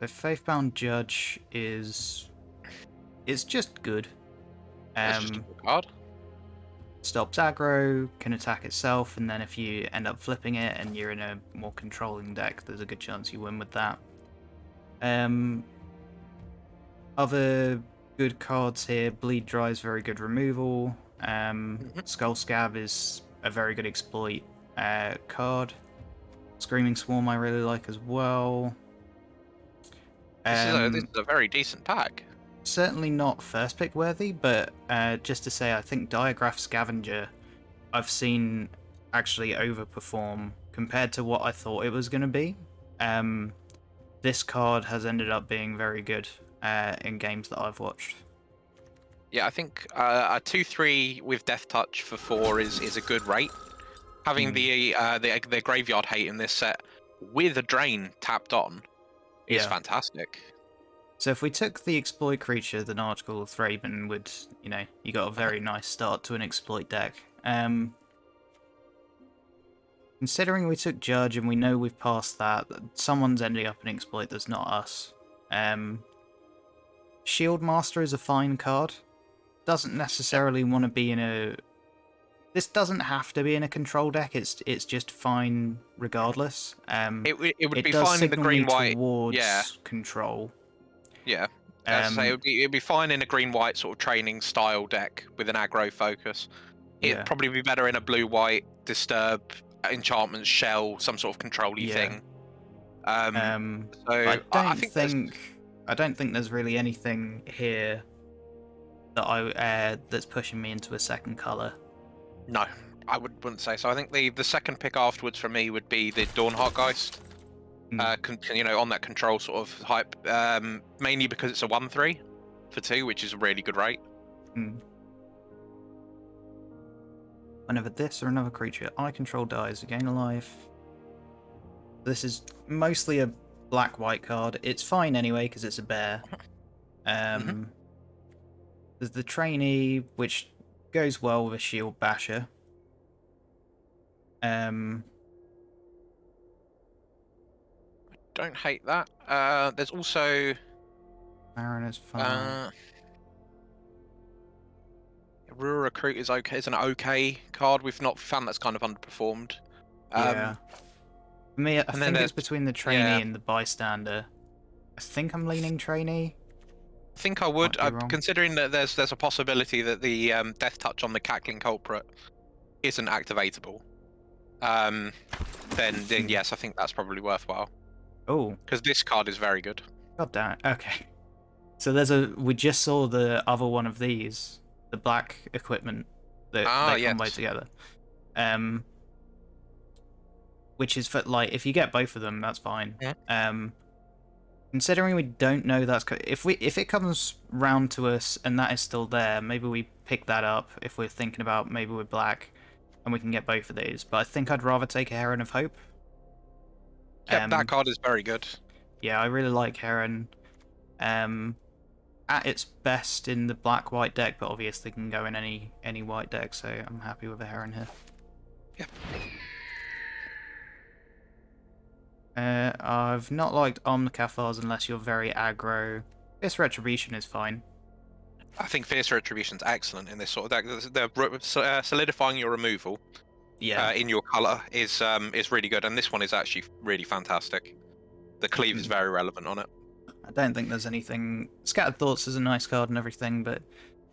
The Faithbound Judge it's just good. That's just a good card. Stops aggro, can attack itself, and then if you end up flipping it and you're in a more controlling deck, there's a good chance you win with that. Other good cards here, Bleed Dry is very good removal. Skull Scab is a very good exploit card. Screaming Swarm I really like as well. This is a very decent pack. Certainly not first pick worthy, but just to say, I think Diagraph Scavenger I've seen actually overperform compared to what I thought it was going to be. This card has ended up being very good in games that I've watched. Yeah, I think a 2/3 with Death Touch for 4 is a good rate. Having the Graveyard Hate in this set with a Drain tapped on is fantastic. So if we took the exploit creature, then Article of Thraben would, you got a very nice start to an exploit deck. Considering we took Judge and we know we've passed that, someone's ending up in exploit that's not us. Shield Master is a fine card. Doesn't necessarily want to be in a... This doesn't have to be in a control deck, it's just fine regardless. It would be fine in the green-white towards control. Yeah, as I say, it'd be fine in a green-white sort of training style deck with an aggro focus. It'd probably be better in a blue-white Disturb, Enchantment, Shell, some sort of control-y thing. So I don't think there's really anything here that that's pushing me into a second color. No, I wouldn't say so. I think the second pick afterwards for me would be the Dawnheartgeist. On that control sort of hype, mainly because it's a 1/3 for 2, which is a really good rate. Whenever this or another creature I control dies, gain a life. This is mostly a black-white card. It's fine anyway because it's a bear. There's the Trainee, which goes well with a Shield Basher. Don't hate that. There's also Mariner's fine. Rural Recruit is okay. It's an okay card. We've not found that's kind of underperformed. For me, I think it's between the Trainee and the Bystander. I think I'm leaning Trainee. I think I would, considering that there's a possibility that the Death Touch on the Cackling Culprit isn't activatable. Then yes, I think that's probably worthwhile. Oh, because this card is very good. God damn it. Okay. So we just saw the other one of these, the black equipment that they combo together. Which is for, like, if you get both of them, that's fine. Considering we don't know if it comes round to us and that is still there, maybe we pick that up if we're thinking about maybe we're black and we can get both of these. But I think I'd rather take a Heron of Hope. Yeah, that card is very good. Yeah, I really like Heron. At its best in the black-white deck, but obviously can go in any white deck, so I'm happy with a Heron here. Yeah. I've not liked Omnicathars unless you're very aggro. Fierce Retribution is fine. I think Fierce Retribution's excellent in this sort of deck. The solidifying your removal in your colour is really good, and this one is actually really fantastic. The cleave is very relevant on it. I don't think there's anything... Scattered Thoughts is a nice card and everything, but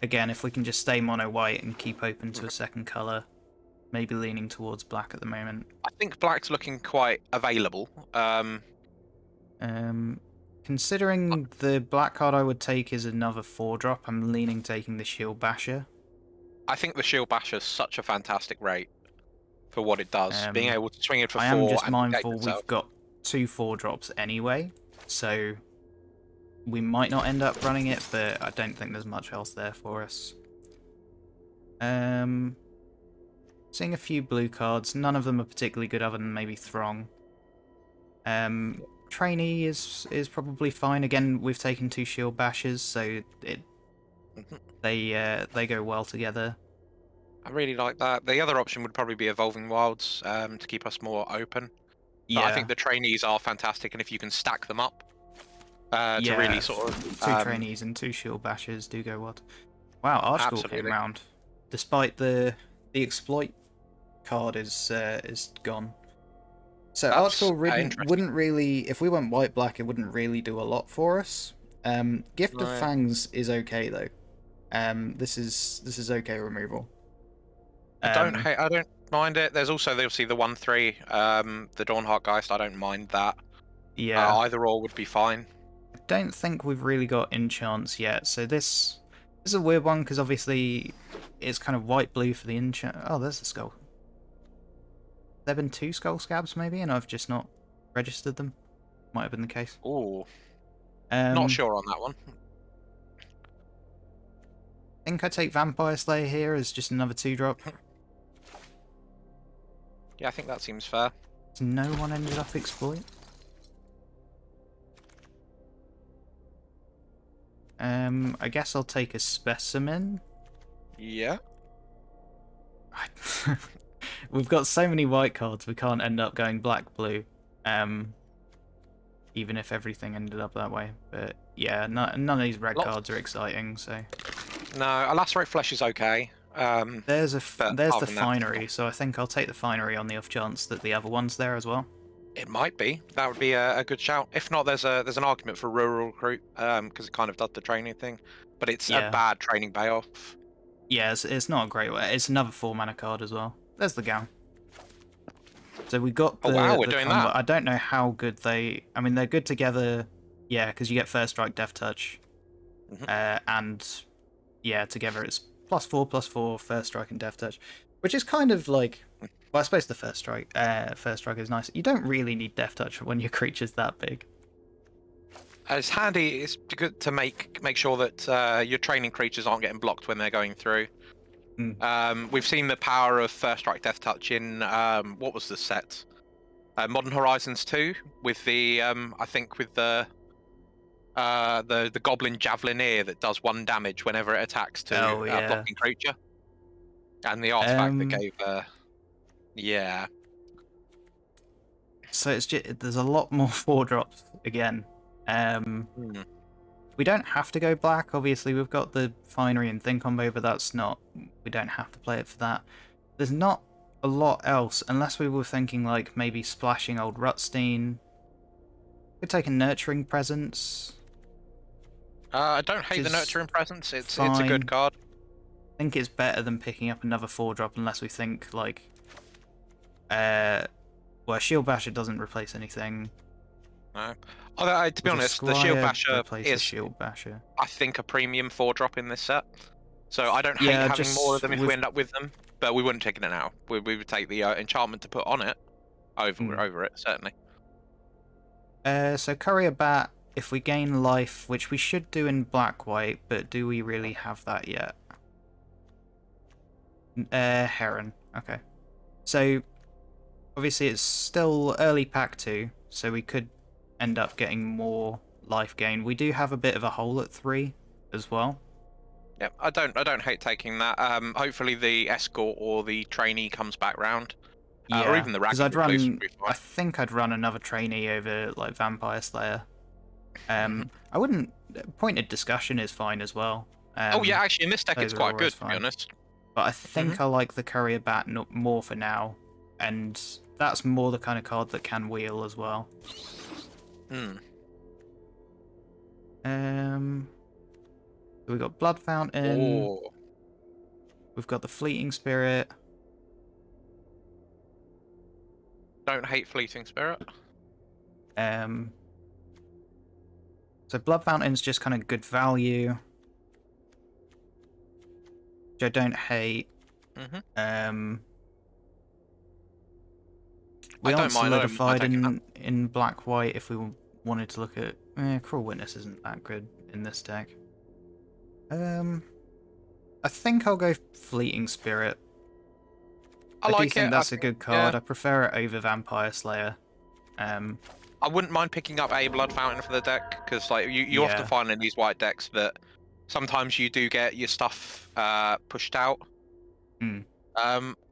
again, if we can just stay mono-white and keep open to a second colour, maybe leaning towards black at the moment. I think black's looking quite available. Considering the black card I would take is another 4-drop, I'm leaning taking the Shield Basher. I think the Shield Basher is such a fantastic rate for what it does. Being able to swing it for 4 I am just and mindful we've got 2 4-drops anyway, so we might not end up running it, but I don't think there's much else there for us. Seeing a few blue cards, none of them are particularly good other than maybe Throng. Trainee is probably fine. Again, we've taken 2 Shield Bashers, so they go well together. I really like that. The other option would probably be Evolving Wilds to keep us more open. But I think the Trainees are fantastic, and if you can stack them up, to really sort of two trainees and two shield bashers do go what? Wow, Archgall came absolutely. round, despite the exploit card is gone. So That's Archgall interesting. wouldn't really, if we went white black, it wouldn't really do a lot for us. Gift of No. Fangs is okay though. This is okay removal. I don't mind it. There's also obviously the 1/3, the Dawnheart Geist. I don't mind that. Yeah, Either or would be fine. I don't think we've really got enchants yet. So this is a weird one because obviously it's kind of white blue for the enchant. Oh, there's the skull. There been two skull scabs maybe, and I've just not registered them. Might have been the case. Ooh, not Um, sure on that one. I think I take Vampire Slayer here as just another 2-drop. Yeah, I think that seems fair. No one ended up exploit. I guess I'll take a specimen. Yeah. We've got so many white cards, we can't end up going black-blue. Even if everything ended up that way. But yeah, none of these red cards are exciting, so... No, a Lacerate Flesh is okay. There's but the other than that, Finery, so I think I'll take the Finery on the off chance that the other one's there as well. it might be. That would be a good shout. If not, there's an argument for Rural Recruit, because it kind of does the training thing. But it's a bad training payoff. Yeah, it's not a great way. It's another 4-mana card as well. There's the gown. So we got the, Oh wow, we're doing combo. that. I don't know how good they... I mean, they're good together, yeah, because you get First Strike, Death Touch. And, yeah, together it's +4/+4, First Strike and Death Touch. Which is kind of like... Well, I suppose the First Strike is nice. You don't really need Death Touch when your creature's that big. It's handy. It's good to make sure that your training creatures aren't getting blocked when they're going through. We've seen the power of First Strike Death Touch in what was the set? Modern Horizons 2 with the I think with the Goblin Javelineer that does 1 damage whenever it attacks to a blocking creature, and the artifact that gave yeah. So it's just, there's a lot more 4-drops again. We don't have to go black. Obviously, we've got the Finery and Thing combo, but that's not... We don't have to play it for that. There's not a lot else, unless we were thinking, like, maybe splashing old Rutstein. Could take a Nurturing Presence. I don't hate the Nurturing Presence. It's a fine. good card. I think it's better than picking up another 4-drop, unless we think, like... well, Shield Basher doesn't replace anything. No. Although, to be honest, the Shield Basher is, Shield Basher. I think, a premium 4-drop in this set. So I don't hate having more of them if we end up with them, but we wouldn't take it now. We would take the enchantment to put on it over it, certainly. So Courier Bat, if we gain life, which we should do in black-white, but do we really have that yet? Heron. Okay. So, obviously it's still early pack 2, so we could end up getting more life gain. We do have a bit of a hole at 3 as well. Yep, I don't hate taking that. Hopefully the escort or the trainee comes back round. Or even the Because I think I'd run another trainee over like Vampire Slayer. I wouldn't... Pointed Discussion is fine as well. Oh yeah, actually in this deck it's quite good, to be honest. But I think I like the Courier Bat more for now. And that's more the kind of card that can wheel as well. We've got Blood Fountain. Oh. We've got the Fleeting Spirit. Don't hate Fleeting Spirit. So Blood Fountain's just kind of good value, which I don't hate. We aren't solidified in black-white if we wanted to look at... Cruel Witness isn't that good in this deck. I think I'll go Fleeting Spirit. I do think that's a good card. I prefer it over Vampire Slayer. I wouldn't mind picking up a Blood Fountain for the deck, because like you often find in these white decks that sometimes you do get your stuff pushed out.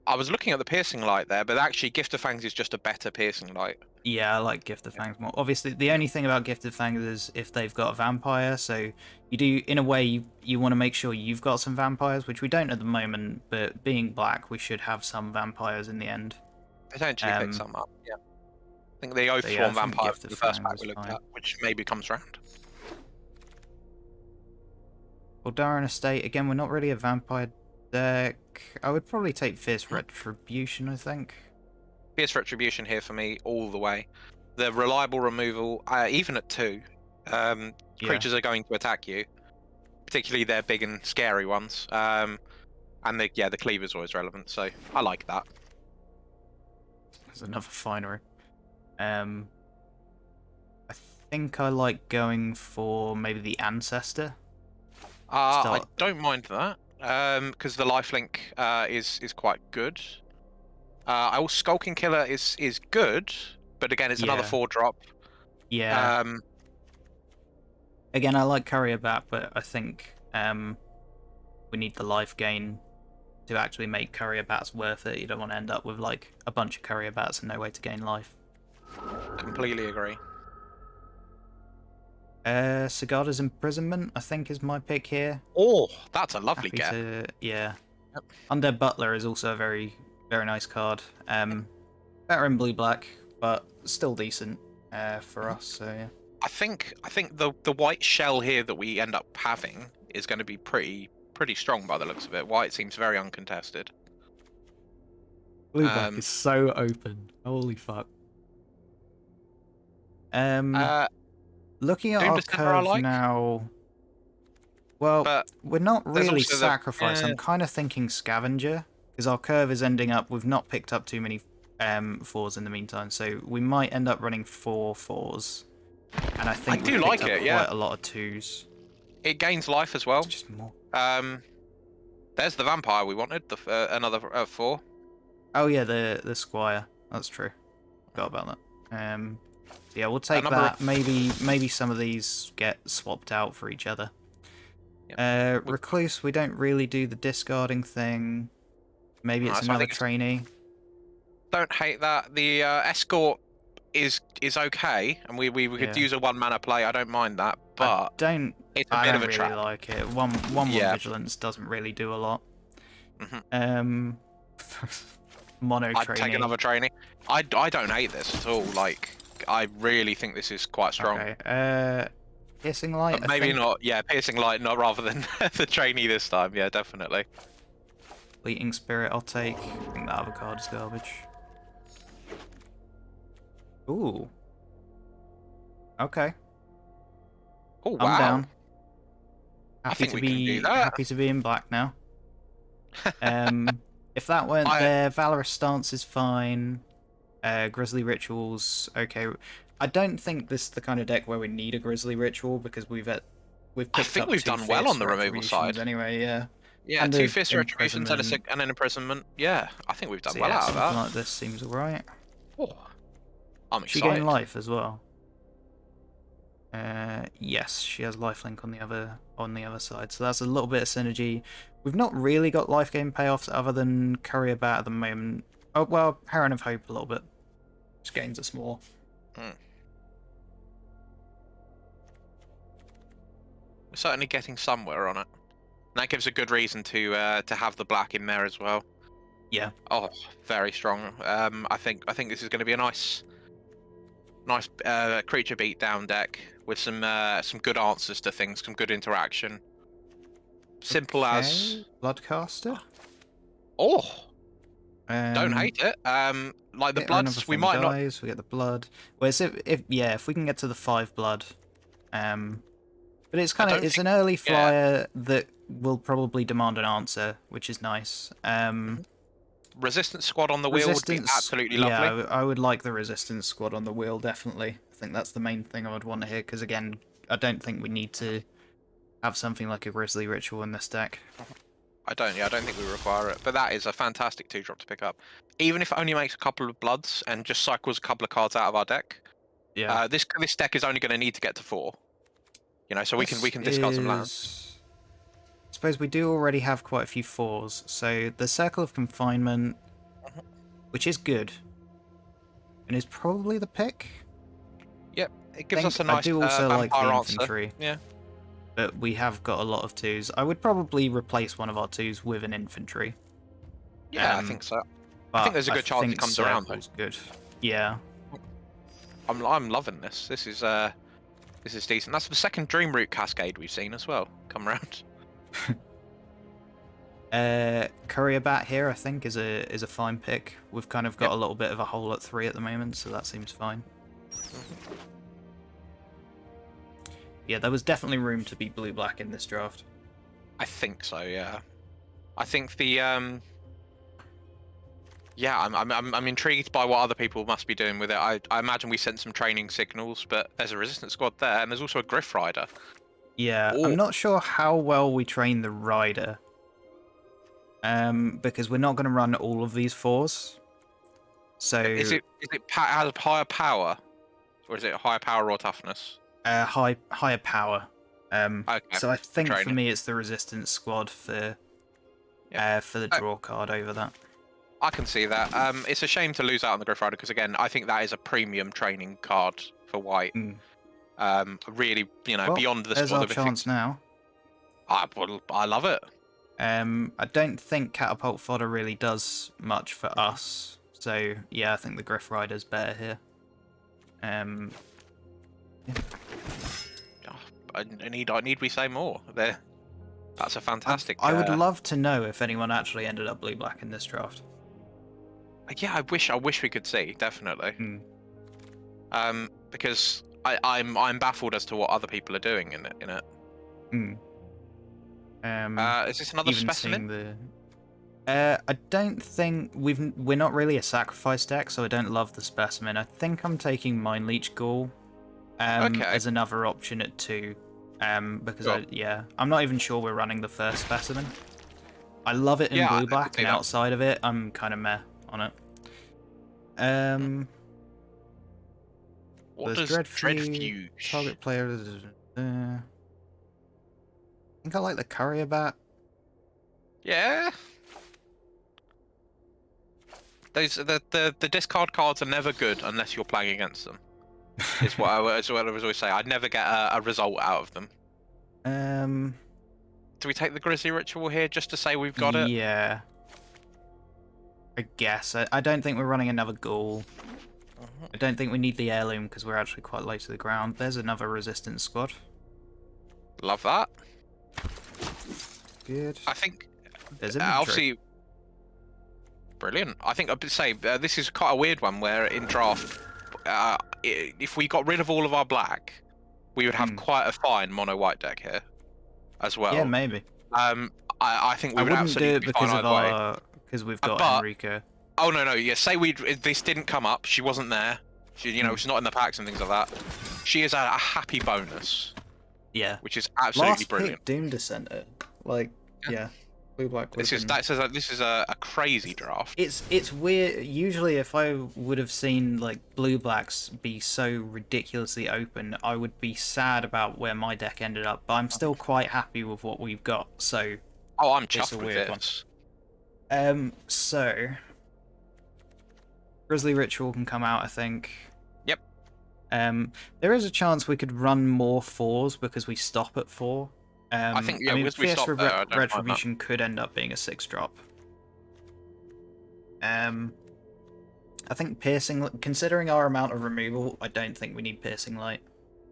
I was looking at the piercing light there, but actually Gift of Fangs is just a better piercing light. Yeah, I like Gift of Fangs more. Obviously, the only thing about Gift of Fangs is if they've got a vampire, so you do, in a way, you want to make sure you've got some vampires, which we don't at the moment, but being black, we should have some vampires in the end. Potentially pick some up, yeah. I think the So yeah, I Oathsworn think vampire Gift was of the first Fangs pack is we looked fine. at, which maybe comes round. Darren Estate, again, we're not really a vampire deck. I would probably take Fierce Hmm. Retribution, I think. Fierce Retribution here for me all the way. The reliable removal, even at 2, Yeah. creatures are going to attack you, particularly their big and scary ones. And the cleaver's always relevant, so I like that. There's another finery. I think I like going for maybe the Ancestor. I don't mind that, because the lifelink is quite good. Skulking Killer is good, but again, it's another Yeah. 4-drop. Yeah. Again, I like Courier Bat, but I think we need the life gain to actually make Courier Bats worth it. You don't want to end up with like a bunch of Courier Bats and no way to gain life. Completely agree. Sigada's Imprisonment, I think, is my pick here. Oh, that's a lovely Happy get. Yeah. Yep. Undead Butler is also a very, very nice card. Better in blue-black, but still decent for us, so yeah. I think the white shell here that we end up having is going to be pretty strong by the looks of it. White seems very uncontested. Blue-black is so open. Holy fuck. Looking at our curve now, well, but we're not really also sacrificed. I'm kind of thinking Scavenger, because our curve is ending up, we've not picked up too many 4s in the meantime, so we might end up running 4 4s. And I think we picked up quite a lot of 2s. It gains life as well. It's just more. There's the vampire we wanted, another 4. Oh yeah, the Squire. That's true. Forgot about that. Yeah, we'll take that. Maybe some of these get swapped out for each other. Yep. Recluse, we don't really do the discarding thing. Maybe it's another trainee. Don't hate that. The Escort is okay, and we could use a 1-mana play. I don't mind that, but it's a bit of a trap. I don't really like it. One vigilance doesn't really do a lot. Mono I'd trainee. take another trainee. I don't hate this at all. Like, I really think this is quite strong. Okay. Piercing Light. Maybe not. Yeah, Piercing Light, not rather than the trainee this time. Yeah, definitely. Fleeting Spirit, I'll take. I think the other card is garbage. Ooh. Okay. Oh wow. I'm down. Happy to be in black now. If that weren't there, Valorous Stance is fine. Grizzly Rituals, okay. I don't think this is the kind of deck where we need a Grizzly Ritual because we've picked up we've done well on the removal side anyway. Yeah. Yeah, and 2 Fierce Retributions and an Imprisonment. Yeah, I think we've done well out of that. Something like this seems alright. Oh, I'm excited. She gained life as well. Yes, she has lifelink on the other side, so that's a little bit of synergy. We've not really got life gain payoffs other than Courier Bat at the moment. Oh well, Heron of Hope a little bit. Just gains us more. We're certainly getting somewhere on it. And that gives a good reason to have the black in there as well. Yeah. Oh, very strong. I think this is going to be a nice creature beatdown deck with some good answers to things, some good interaction. Simple as Bloodcaster. Oh, don't hate it. Like the bloods, we might not. We get the blood. Well, if we can get to the 5 blood, but it's it's an early flyer that will probably demand an answer, which is nice. Resistance Squad on the wheel would be absolutely lovely. Yeah, I would like the Resistance Squad on the wheel, definitely. I think that's the main thing I would want to hear, because again, I don't think we need to have something like a Grizzly Ritual in this deck. I don't think we require it, but that is a fantastic 2-drop to pick up. Even if it only makes a couple of bloods and just cycles a couple of cards out of our deck. Yeah. This deck is only going to need to get to 4. You know, so we can discard some lands. I suppose we do already have quite a few 4s. So the Circle of Confinement, which is good, and is probably the pick. Yep, it gives us a I nice do also like the vampire infantry. answer. Yeah. But we have got a lot of 2s. I would probably replace one of our 2s with an infantry. Yeah, I think so. I think But there's a good chance it think comes around though. Circle's good. Yeah. I'm loving this. This is decent. That's the second Dream Root Cascade we've seen as well come around. Courier Bat here, I think, is a fine pick. We've kind of got Yep. a little bit of a hole at 3 at the moment, so that seems fine. Yeah, there was definitely room to be blue-black in this draft. I think so. Yeah. I think the yeah, I'm intrigued by what other people must be doing with it. I imagine we sent some training signals, but there's a resistance squad there, and there's also a Griff Rider. Yeah, Ooh. I'm not sure how well we train the Rider. Because we're not going to run all of these 4s. So Is it has higher power, or is it higher power or toughness? higher power. Okay. So I think for training. me it's the resistance squad for the draw card over that. I can see that. It's a shame to lose out on the Griff Rider because again, I think that is a premium training card for white. Really, well, beyond the there's squad. There's our chance now. I love it. I don't think Catapult Fodder really does much for us. So yeah, I think the Griff Rider's better here. Yeah. Need we say more? There. That's a fantastic. I would love to know if anyone actually ended up blue-black in this draft. Yeah, I wish we could see, definitely. Because I'm baffled as to what other people are doing in it. Is this another specimen? I don't think we're not really a sacrifice deck, so I don't love the specimen. I think I'm taking Mind Leech Ghoul as another option at 2. Because I'm not even sure we're running the first specimen. I love it in blue-black, and outside of it, I'm kind of meh on it. What does Dreadfuge? Target player. I think I like the Courier Bat. Yeah. The discard cards are never good unless you're playing against them. Is what I was always say. I'd never get a result out of them. Do we take the Grizzly Ritual here just to say we've got it? Yeah. I guess. I don't think we're running another Ghoul. I don't think we need the Heirloom because we're actually quite low to the ground. There's another Resistance squad. Love that. Good. I think there's obviously brilliant. I think I'd say this is quite a weird one where in draft, if we got rid of all of our black, we would have quite a fine mono white deck here as well. Yeah, maybe. I think we would absolutely be fine either way. Because we've got Enrico. Oh no, yeah. Say this didn't come up. She wasn't there. She, she's not in the packs and things like that. She is a happy bonus. Yeah. Which is absolutely Last brilliant. Pick Doom Descenter. Like, yeah. Blue-black. This is a crazy draft. It's weird. Usually, if I would have seen like blue-blacks be so ridiculously open, I would be sad about where my deck ended up. But I'm still quite happy with what we've got. So. Oh, I'm chuffed with this. So. Grizzly Ritual can come out, I think. Yep. There is a chance we could run more 4s because we stop at 4. I think Fierce Retribution could end up being a 6-drop. I think Piercing, considering our amount of removal, I don't think we need Piercing Light.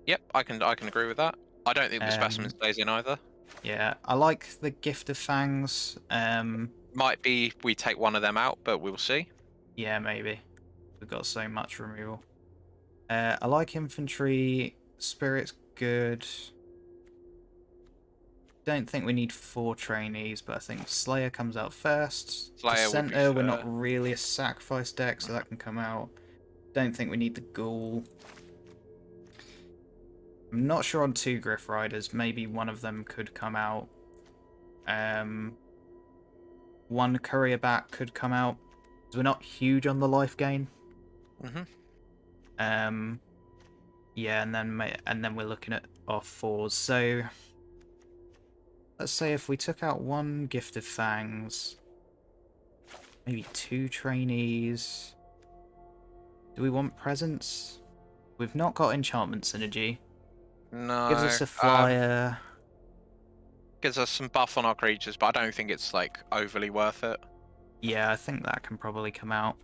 Yep, I can agree with that. I don't think the Specimen stays in either. Yeah, I like the Gift of Fangs. Might be we take one of them out, but we'll see. Yeah, maybe. We've got so much removal. I like Infantry. Spirit's good. Don't think we need 4 trainees, but I think Slayer comes out first. Center, we're not really a sacrifice deck, so that can come out. Don't think we need the Ghoul. I'm not sure on 2 Griff Riders. Maybe one of them could come out. 1 Courier Bat could come out. We're not huge on the life gain. Yeah, and then we're looking at our 4s. So let's say if we took out 1 Gift of Fangs, Maybe 2 trainees. Do we want presence? We've not got enchantment synergy. No. Gives us a flyer. Gives us some buff on our creatures, but I don't think it's like overly worth it. Yeah, I think that can probably come out.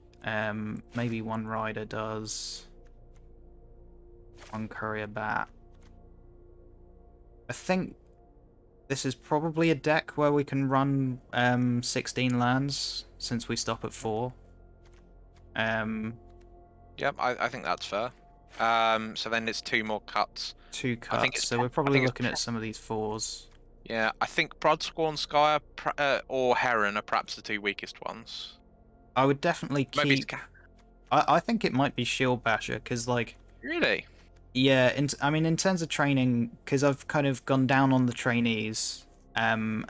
Maybe 1 rider does. 1 courier bat. I think this is probably a deck where we can run 16 lands since we stop at 4. Yep, I think that's fair. So then it's 2 more cuts. 2 I think cuts, it's so pro- we're I probably think it's looking at some of these 4s. Yeah, I think Brodsworn Sky or Heron are perhaps the 2 weakest ones. I would definitely Maybe keep... I think it might be Shield Basher, because, like... Really? Yeah, I mean, in terms of training, because I've kind of gone down on the trainees, and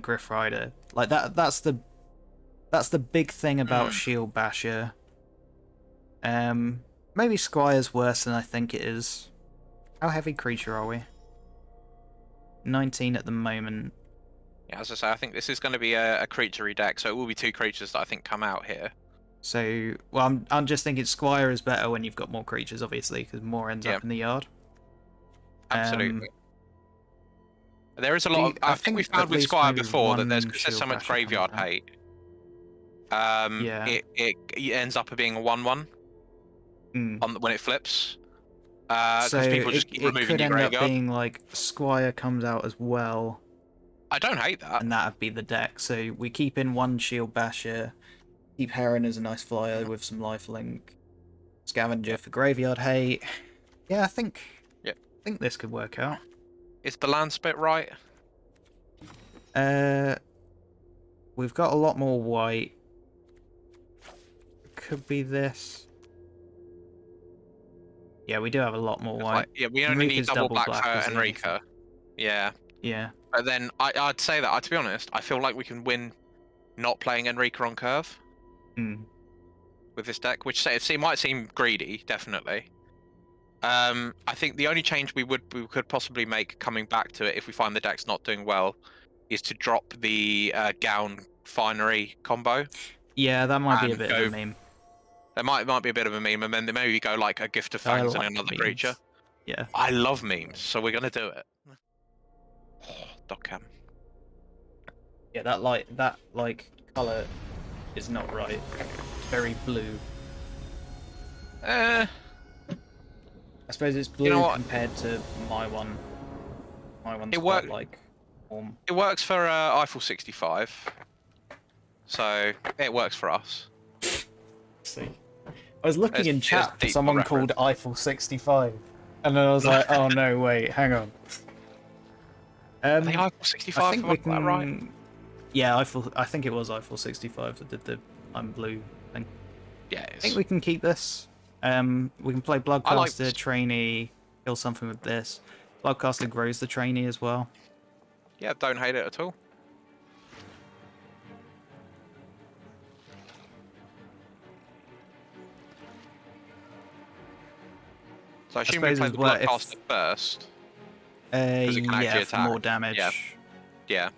Griff Rider. Like, that's the big thing about Shield Basher. Maybe Squire's worse than I think it is. How heavy creature are we? 19 at the moment. Yeah, as I say, I think this is going to be a creature-y deck, so it will be 2 creatures that I think come out here. So, well, I'm just thinking Squire is better when you've got more creatures, obviously, because more ends up in the yard. Absolutely. There is a lot of... I think we found with Squire before that there's so much graveyard hate. It ends up being a 1/1 when it flips. So people just keep removing it could your end graveyard. up being like Squire comes out as well. I don't hate that. And that'd be the deck. So we keep in 1 Shield Basher, keep Heron as a nice flyer with some lifelink, Scavenger for graveyard hate. Yeah, I think this could work out. Is the land split right? We've got a lot more white. Could be this. Yeah, we do have a lot more white. Yeah, we only need double black for Enrica. Yeah. Yeah. But then I'd say that, to be honest, I feel like we can win not playing Enrica on curve with this deck, which it might seem greedy, definitely. I think the only change we could possibly make coming back to it if we find the deck's not doing well is to drop the Gown Finery combo. Yeah, that might be a bit of a meme. That might be a bit of a meme, and then maybe go like a Gift of Fangs and another creature. Yeah. I love memes, so we're gonna do it. Doccam. Yeah, that colour is not right. It's very blue. I suppose it's blue compared to my one. My one's quite like warm. It works for Eiffel 65, so it works for us. See. I was looking in chat for someone called Eiffel 65, and then I was like, oh no, wait, hang on. Are they Eiffel 65? I think we can... that right? Yeah, I think it was Eiffel 65 that did the I'm blue thing. Yeah, it is. I think we can keep this. We can play Bloodcaster, Trainee, kill something with this. Bloodcaster grows the Trainee as well. Yeah, don't hate it at all. So I assume we play the Bloodcaster first. Yeah, for more damage. Yeah.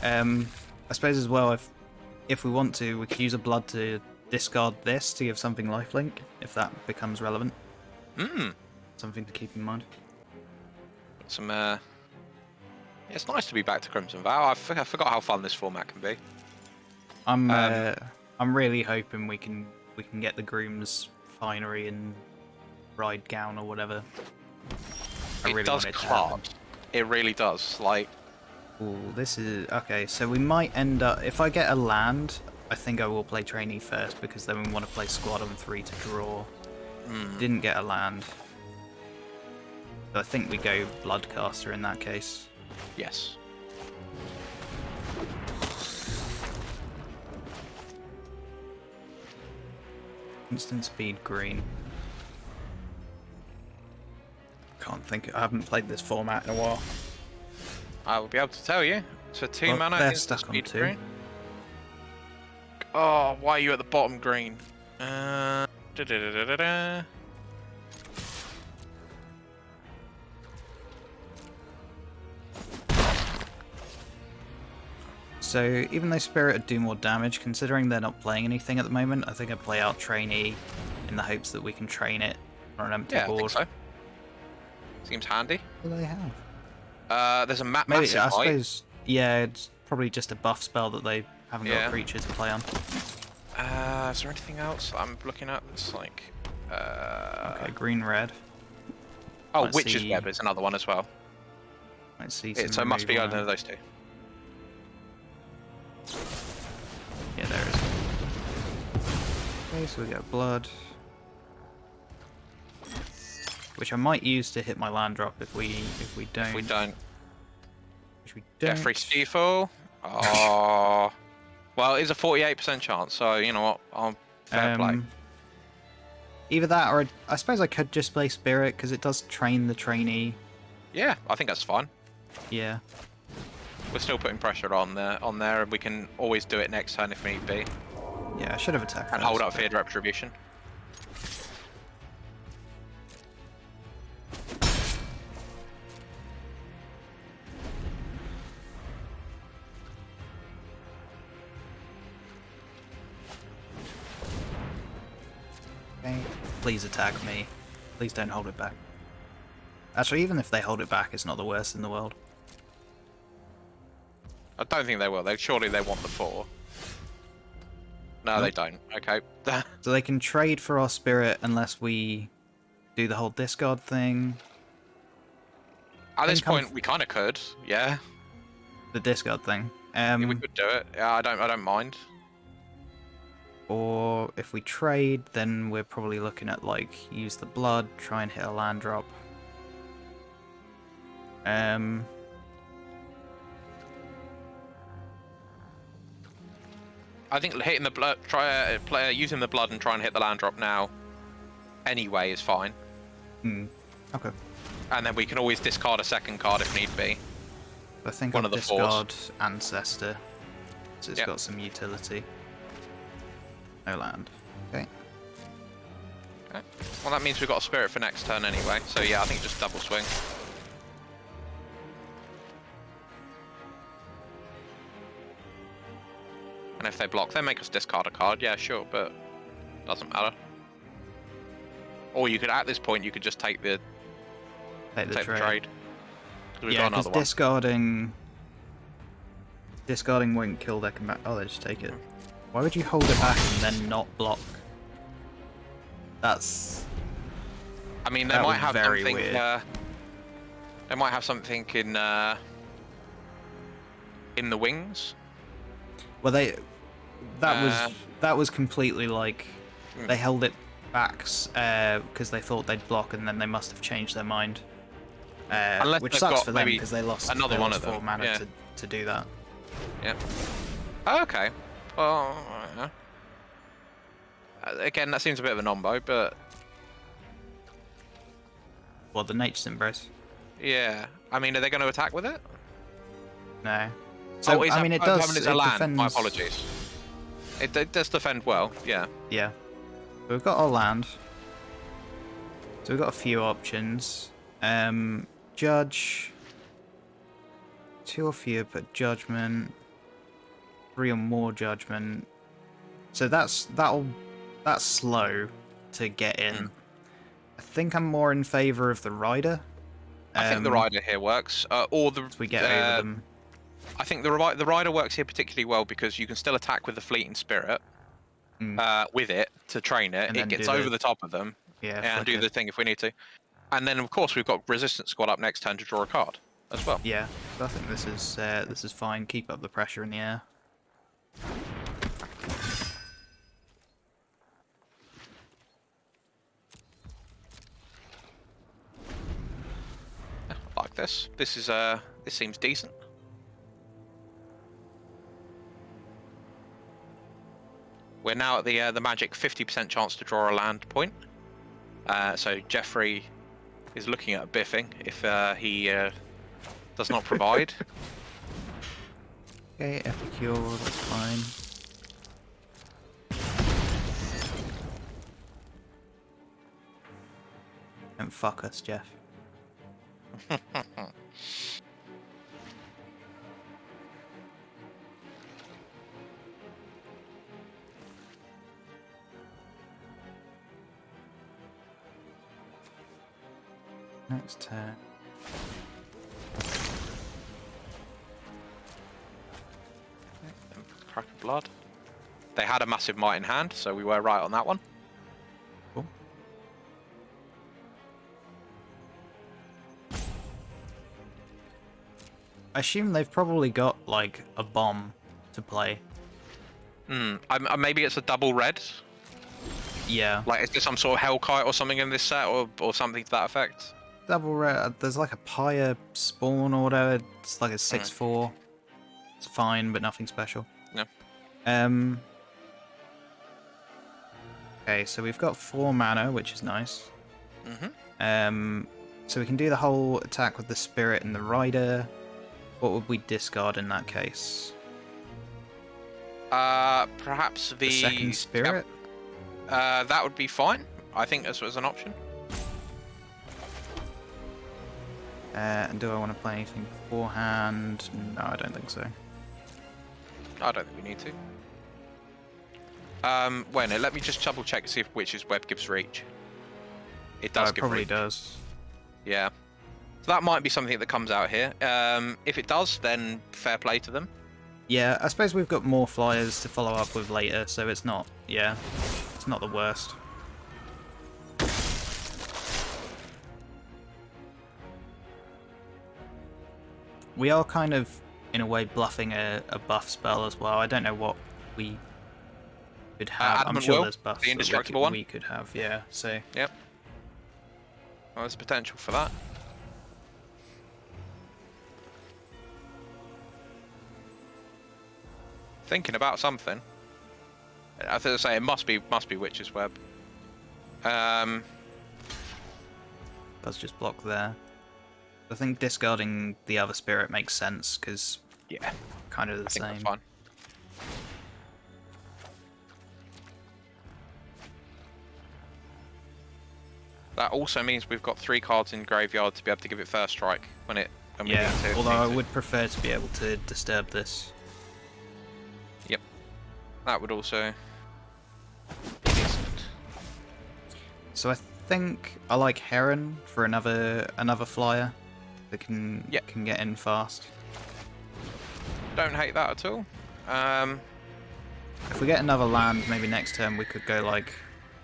I suppose as well, if we want to, we could use a blood to discard this to give something lifelink, if that becomes relevant. Something to keep in mind. It's nice to be back to Crimson Vow. I forgot how fun this format can be. I'm really hoping we can get the Groom's Finery and Ride Gown or whatever. It does clutch. It really does. Like, ooh, this is okay. So we might end up. If I get a land, I think I will play Trainee first because then we want to play Squad on 3 to draw. Didn't get a land. So I think we go Bloodcaster in that case. Yes. Instant speed green. Can't think. I haven't played this format in a while. I will be able to tell you. So 2 mana instant speed green. Oh, why are you at the bottom green? So even though Spirit would do more damage, considering they're not playing anything at the moment, I think I'd play out Trainee in the hopes that we can train it on an empty Yeah, board. I think so. Seems handy. What do they have? There's a Maybe, massive I might. suppose, yeah, it's probably just a buff spell that they haven't got Yeah. a creature to play on. Is there anything else I'm looking at? It's like. Okay, green-red. Oh, Might Witch's see- Web is another one as well. Might see some So it must be removal either now. of those two. Yeah, there it is. Okay, so we got blood. Which I might use to hit my land drop if we don't. If we don't. Which we don't. Jeffrey Stiefel. Oh. Well, it's a 48% chance, so you know what? Fair play. Either that, or I suppose I could just play Spirit because it does train the trainee. Yeah, I think that's fine. Yeah. We're still putting pressure on there, and we can always do it next turn if need be. Yeah, I should have attacked. And first, hold up but- Feared Retribution. Okay. Please attack me. Please don't hold it back. Actually, even if they hold it back, it's not the worst in the world. I don't think they will. Surely they want the 4. No, Nope. they don't. Okay. So they can trade for our Spirit unless we do the whole discard thing. At this Think I'm- point, we kind of could. Yeah. The discard thing. Yeah, we could do it. Yeah, I don't mind. Or if we trade, then we're probably looking at like use the blood, try and hit a land drop. I think hitting the blood, using the blood and trying to hit the land drop now. Anyway, is fine. Okay. And then we can always discard a second card if need be. I think One I'll of the fours. discard Ancestor. So it's Yep. got some utility. No land. Okay. Okay. Well, that means we've got a Spirit for next turn anyway. So yeah, I think just double swing. And if they block, they make us discard a card. Yeah, sure, but doesn't matter. Or you could, at this point, you could just take the Take the trade. 'Cause we've Yeah, got because another one. discarding won't kill their combat. Oh, they just take it. Why would you hold it back and then not block? That's I mean, they that might was have very something. weird. They might have something in the wings. well, that was completely like they held it back because they thought they'd block, and then they must have changed their mind. Unless Which they've sucks got for them maybe because they lost another they one lost of them, 4 mana yeah. to do that. Yeah. Oh, okay. Well, again, that seems a bit of a nombo, but Well, the Nature's Embrace. yeah. I mean, are they going to attack with it? No. So is I that- mean, it oh, does. it's It a land. defends. My apologies. It does defend well. Yeah. Yeah. So we've got our land. So we've got a few options. Judge. 2 or fewer, but judgment. 3 or more judgment. So that's slow to get in. I think I'm more in favour of the rider. I think the rider here works, or the. We get over them. I think the rider works here particularly well because you can still attack with the fleeting spirit. With it to train it, And it then gets do over the- the top of them. Yeah. And do flicker. the thing if we need to. And then of course we've got resistance squad up next turn to draw a card as well. Yeah. So I think this is fine. Keep up the pressure in the air. I like this. This seems decent. We're now at the magic 50% chance to draw a land point. So Jeffrey is looking at biffing if he does not provide. Okay, Epicure, that's fine. Don't fuck us, Jeff. Next turn. Crack of blood. They had a massive might in hand, so we were right on that one. Cool. I assume they've probably got like a bomb to play. Maybe it's a double red. Yeah. Like, is there some sort of Hellkite or something in this set, or something to that effect? Double red. There's like a Pyre spawn or whatever. It's like a 6/4. It's fine, but nothing special. No. Okay, so we've got 4 mana, which is nice. Mm-hmm. So we can do the whole attack with the Spirit and the Rider. What would we discard in that case? Perhaps The second Spirit? That would be fine. I think this was an option. And do I want to play anything beforehand? No, I don't think so. I don't think we need to. Let me just double check to see if Witch's Web gives reach. It does It give probably reach. does. Yeah. So that might be something that comes out here. If it does, then fair play to them. Yeah, I suppose we've got more flyers to follow up with later, so it's not, yeah, it's not the worst. We are kind of, in a way, bluffing a buff spell as well. I don't know what we could have. I'm Adamant sure Will, there's buffs the that indestructible one. we could have, yeah, so... Yep. Well, there's potential for that. Thinking about something. I think I say it must be Witch's Web. Does just block there. I think discarding the other spirit makes sense, because Yeah, kind of the I think same. that's fine. That also means we've got 3 cards in graveyard to be able to give it first strike when we Yeah, need to. although I would prefer to be able to disturb this. Yep, that would also be decent. So I think I like Heron for another flyer that can get in fast. Don't hate that at all. If we get another land, maybe next turn we could go like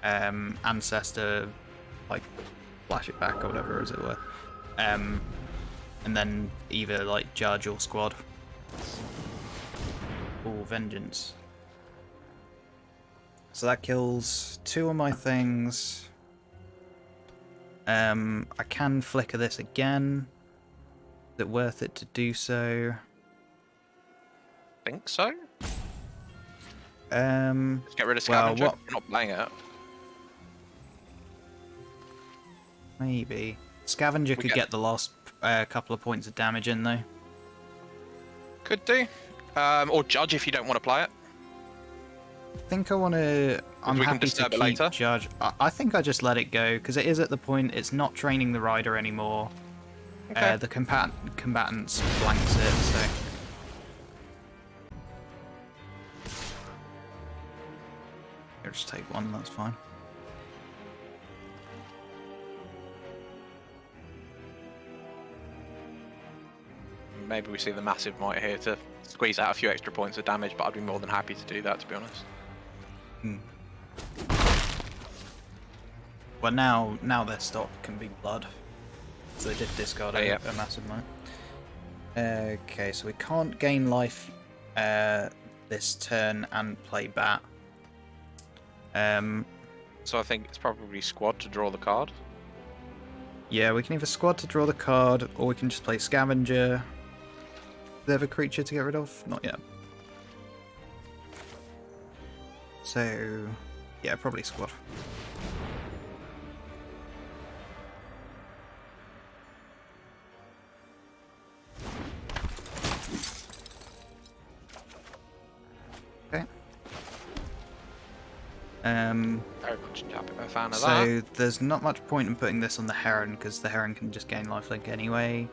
Ancestor, like flash it back or whatever, as it were, and then either like Judge or Squad. Or Vengeance. So that kills 2 of my things. I can flicker this again. Is it worth it to do so? Think so. Let's get rid of Scavenger. We're not playing it. Maybe. Scavenger could get the last couple of points of damage in, though. Could do. Or Judge if you don't want to play it. I think I want to... I'm happy to keep later. Judge. I think I just let it go, because it is at the point it's not training the rider anymore. Okay. The combatants blanks it, so... Here, just take 1, that's fine. Maybe we see the massive might here to squeeze out a few extra points of damage, but I'd be more than happy to do that, to be honest. Well, now their stop can be blood. So they did discard a massive might. Okay, so we can't gain life this turn and play Bat. So I think it's probably Squad to draw the card. Yeah, we can either Squad to draw the card, or we can just play Scavenger. Do they have a creature to get rid of? Not yet. So, yeah, probably Squad. Okay. Very much a fan of that. So there's not much point in putting this on the Heron, because the Heron can just gain lifelink anyway.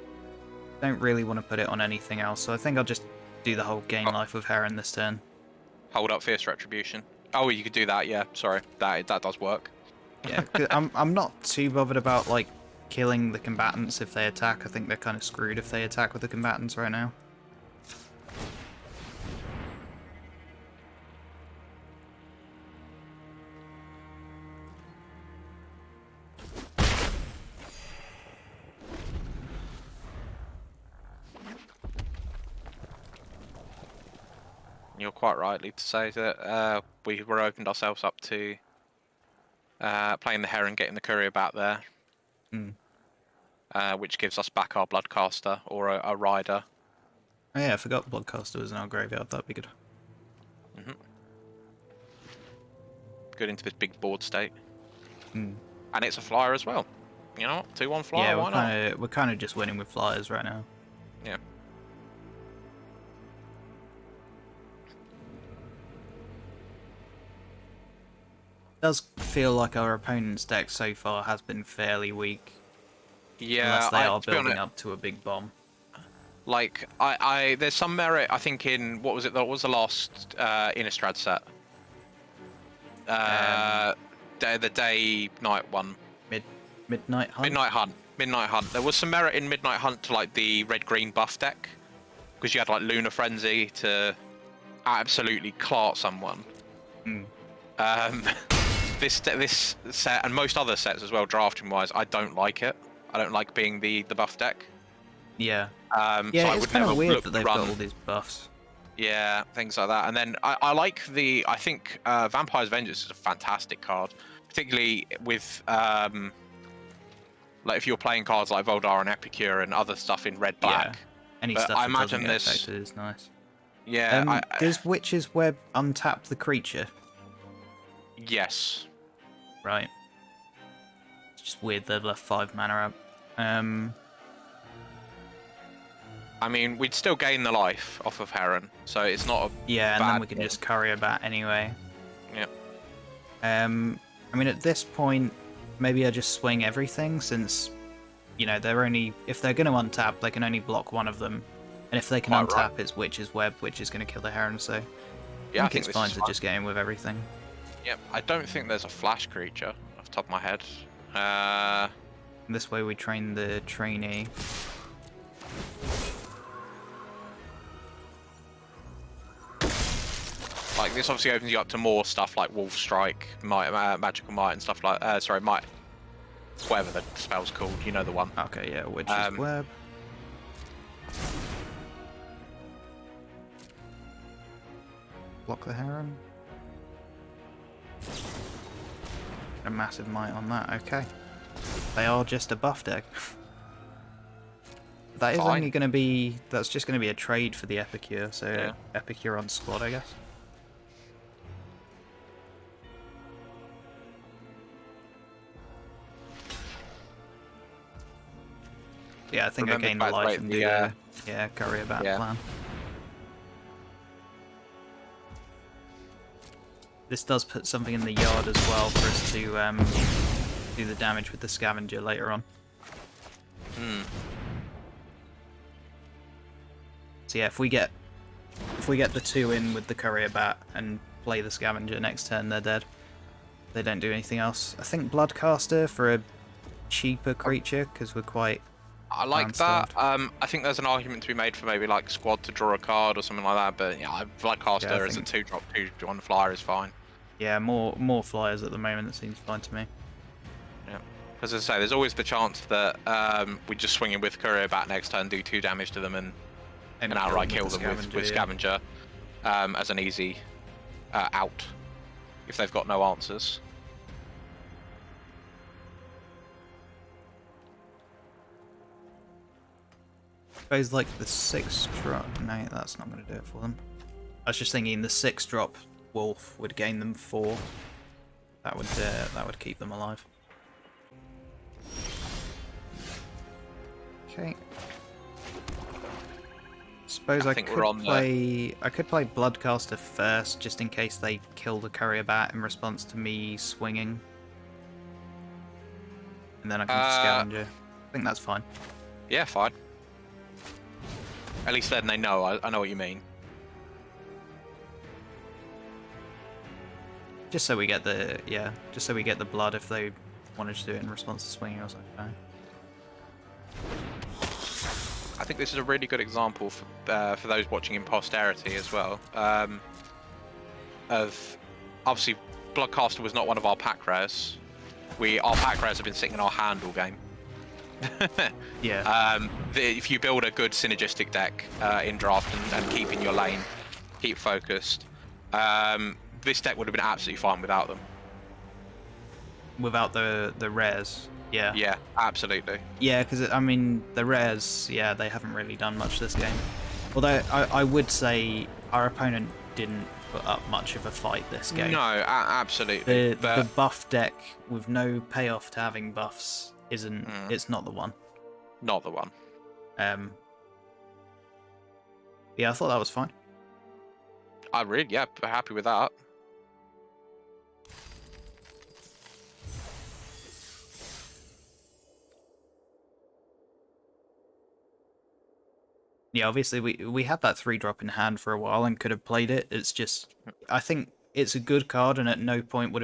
Don't really want to put it on anything else, so I think I'll just do the whole gain life with Heron this turn. Hold up Fierce Retribution. Oh, you could do that, yeah. Sorry, that does work. Yeah, 'cause I'm not too bothered about like killing the combatants if they attack. I think they're kind of screwed if they attack with the combatants right now. You're quite rightly to say that we were opened ourselves up to playing the Heron, getting the courier back there, which gives us back our Bloodcaster or a Rider. Oh yeah, I forgot Bloodcaster was in our graveyard. That'd be good. Good into this big board state. Mm. And it's a flyer as well. You know, 2-1 flyer. Yeah, why not? we're kind of just winning with flyers right now. Yeah. Does feel like our opponent's deck so far has been fairly weak. Yeah, unless they are building up to a big bomb. Like, there's some merit, I think, in what was the last Innistrad set? The day-night one. Midnight Hunt? Midnight Hunt. There was some merit in Midnight Hunt to, like, the red-green buff deck. Because you had, like, Lunar Frenzy to absolutely clart someone. This set, and most other sets as well, drafting-wise, I don't like it. I don't like being the buff deck. Yeah. Yeah, so it's kind of weird that they've got all these buffs. Yeah, things like that. And then I like I think Vampire's Vengeance is a fantastic card, particularly with like if you're playing cards like Voldar and Epicure and other stuff in red black. Yeah. Any stuff that doesn't get affected is nice. Yeah. Does Witch's Web untap the creature? Yes. Right. It's just weird they left 5 mana up. I mean, we'd still gain the life off of Heron, so it's not a yeah, and bad then we can just courier bat anyway. Yeah. I mean, at this point, maybe I just swing everything since, you know, if they're going to untap, they can only block one of them, and if they can untap, it's Witch's Web, which is going to kill the Heron. So yeah, I think it's fine to just get in with everything. Yep, I don't think there's a flash creature off the top of my head. This way we train the trainee. Like, this obviously opens you up to more stuff like Wolf Strike, Magical Might, and stuff like... sorry, Might. Whatever the spell's called, you know the one. Okay, yeah, Witch's Web. Block the Heron. A massive Might on that, okay. They are just a buff deck. That is only going to be... That's just going to be a trade for the Epicure, so yeah. Epicure on squad, I guess. Yeah, I think I gained the life and do the courier bat plan. This does put something in the yard as well for us to do the damage with the scavenger later on. So yeah, if we get the 2 in with the courier bat and play the scavenger next turn, they're dead. They don't do anything else. I think Bloodcaster for a cheaper creature because we're quite... I like that. I think there's an argument to be made for maybe like squad to draw a card or something like that, but yeah, Bloodcaster as a 2-drop 2-1 flyer is fine. Yeah, more flyers at the moment, it seems fine to me. Yeah, because as I say, there's always the chance that we just swing in with Courier Bat next turn, do 2 damage to them, and outright kill them with Scavenger as an easy out if they've got no answers. I suppose like the 6 drop. No, that's not going to do it for them. I was just thinking the 6 drop Wolf would gain them 4. That would keep them alive. Okay. Suppose I could play Bloodcaster first, just in case they kill the Courier Bat in response to me swinging. And then I can Scavenger. I think that's fine. Yeah, fine. At least then they know. I know what you mean. Just so we get the blood if they wanted to do it in response to swinging or something. I think this is a really good example for those watching in posterity as well. Of obviously, Bloodcaster was not one of our pack rares. Our pack rares have been sitting in our hand all game. Yeah. If you build a good synergistic deck in draft and keep in your lane, keep focused, this deck would have been absolutely fine without them. Without the rares. Yeah. Yeah, absolutely. Yeah, because I mean the rares, yeah, they haven't really done much this game. Although I would say our opponent didn't put up much of a fight this game. No, absolutely. The buff deck with no payoff to having buffs isn't. It's not the one. Not the one. Yeah, I thought that was fine. Yeah, happy with that. Yeah, obviously we had that 3-drop in hand for a while and could have played it. It's just, I think it's a good card, and at no point would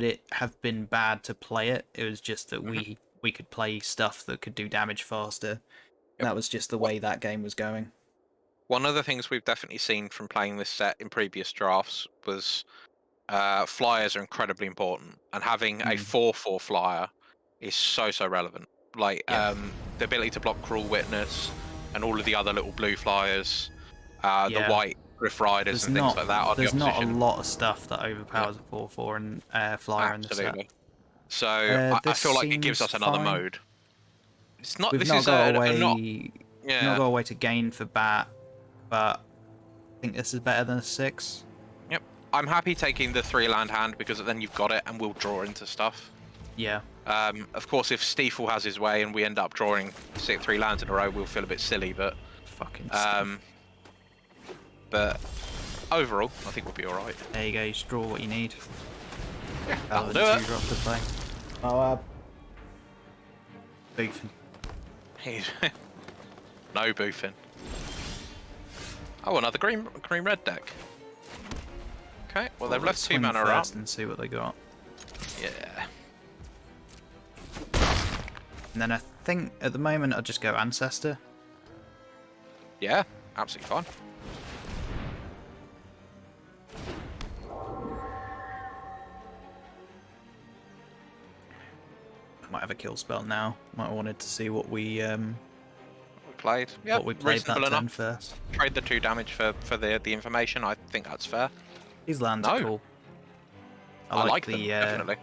it have been bad to play it. It was just that we could play stuff that could do damage faster. Yep. That was just the way that game was going. One of the things we've definitely seen from playing this set in previous drafts was flyers are incredibly important, and having a 4/4 flyer is so relevant. Like the ability to block Cruel Witness and all of the other little blue flyers, the white Griff Riders and things like that. On there's the not a lot of stuff that overpowers a 4/4 and flyer in the set. So I feel like it gives us another mode. It's not. We've not got a way. Not got a way to gain for bat, but I think this is better than a 6. Yep, I'm happy taking the 3-land hand because then you've got it and we'll draw into stuff. Yeah. Of course, if Stiefel has his way and we end up drawing 3 lands in a row, we'll feel a bit silly, but fucking but overall, I think we'll be all right. There you go. You just draw what you need. Yeah, that'll do it. 2-drop to play. Oh, boofing. No boofing. Oh, another green red deck. Okay, well they've left 2 mana up. And see what they got. Yeah. And then I think at the moment I'll just go Ancestor. Yeah, absolutely fine. I might have a kill spell now. Might have wanted to see what we played. Yeah, what we played that turn first. Trade the 2 damage for the information. I think that's fair. These lands are cool. I like them, definitely.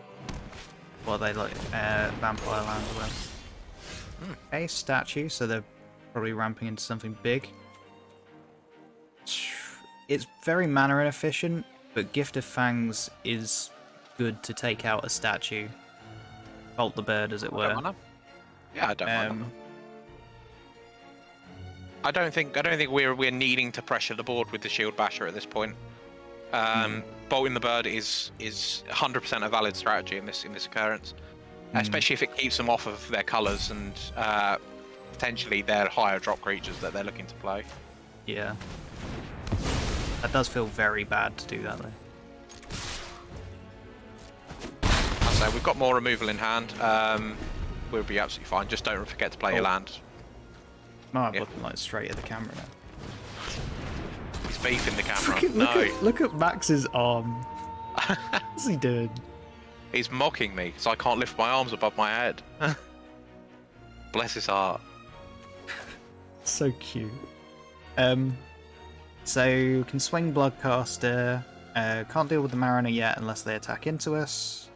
Well, they like vampire land as well. A statue, so they're probably ramping into something big. It's very mana inefficient, but Gift of Fangs is good to take out a statue. Bolt the bird, as it were. Yeah, I don't mind them. I don't think we're needing to pressure the board with the Shield Basher at this point. Bolting the bird is 100% a valid strategy in this occurrence, especially if it keeps them off of their colours and potentially their higher drop creatures that they're looking to play. Yeah, that does feel very bad to do that though. I'd say we've got more removal in hand. We'll be absolutely fine. Just don't forget to play your land. I'm looking like straight at the camera now. He's beefing the camera. Look at Max's arm. What's he doing? He's mocking me because I can't lift my arms above my head. Bless his heart. So cute. So can swing Bloodcaster. Can't deal with the Mariner yet unless they attack into us.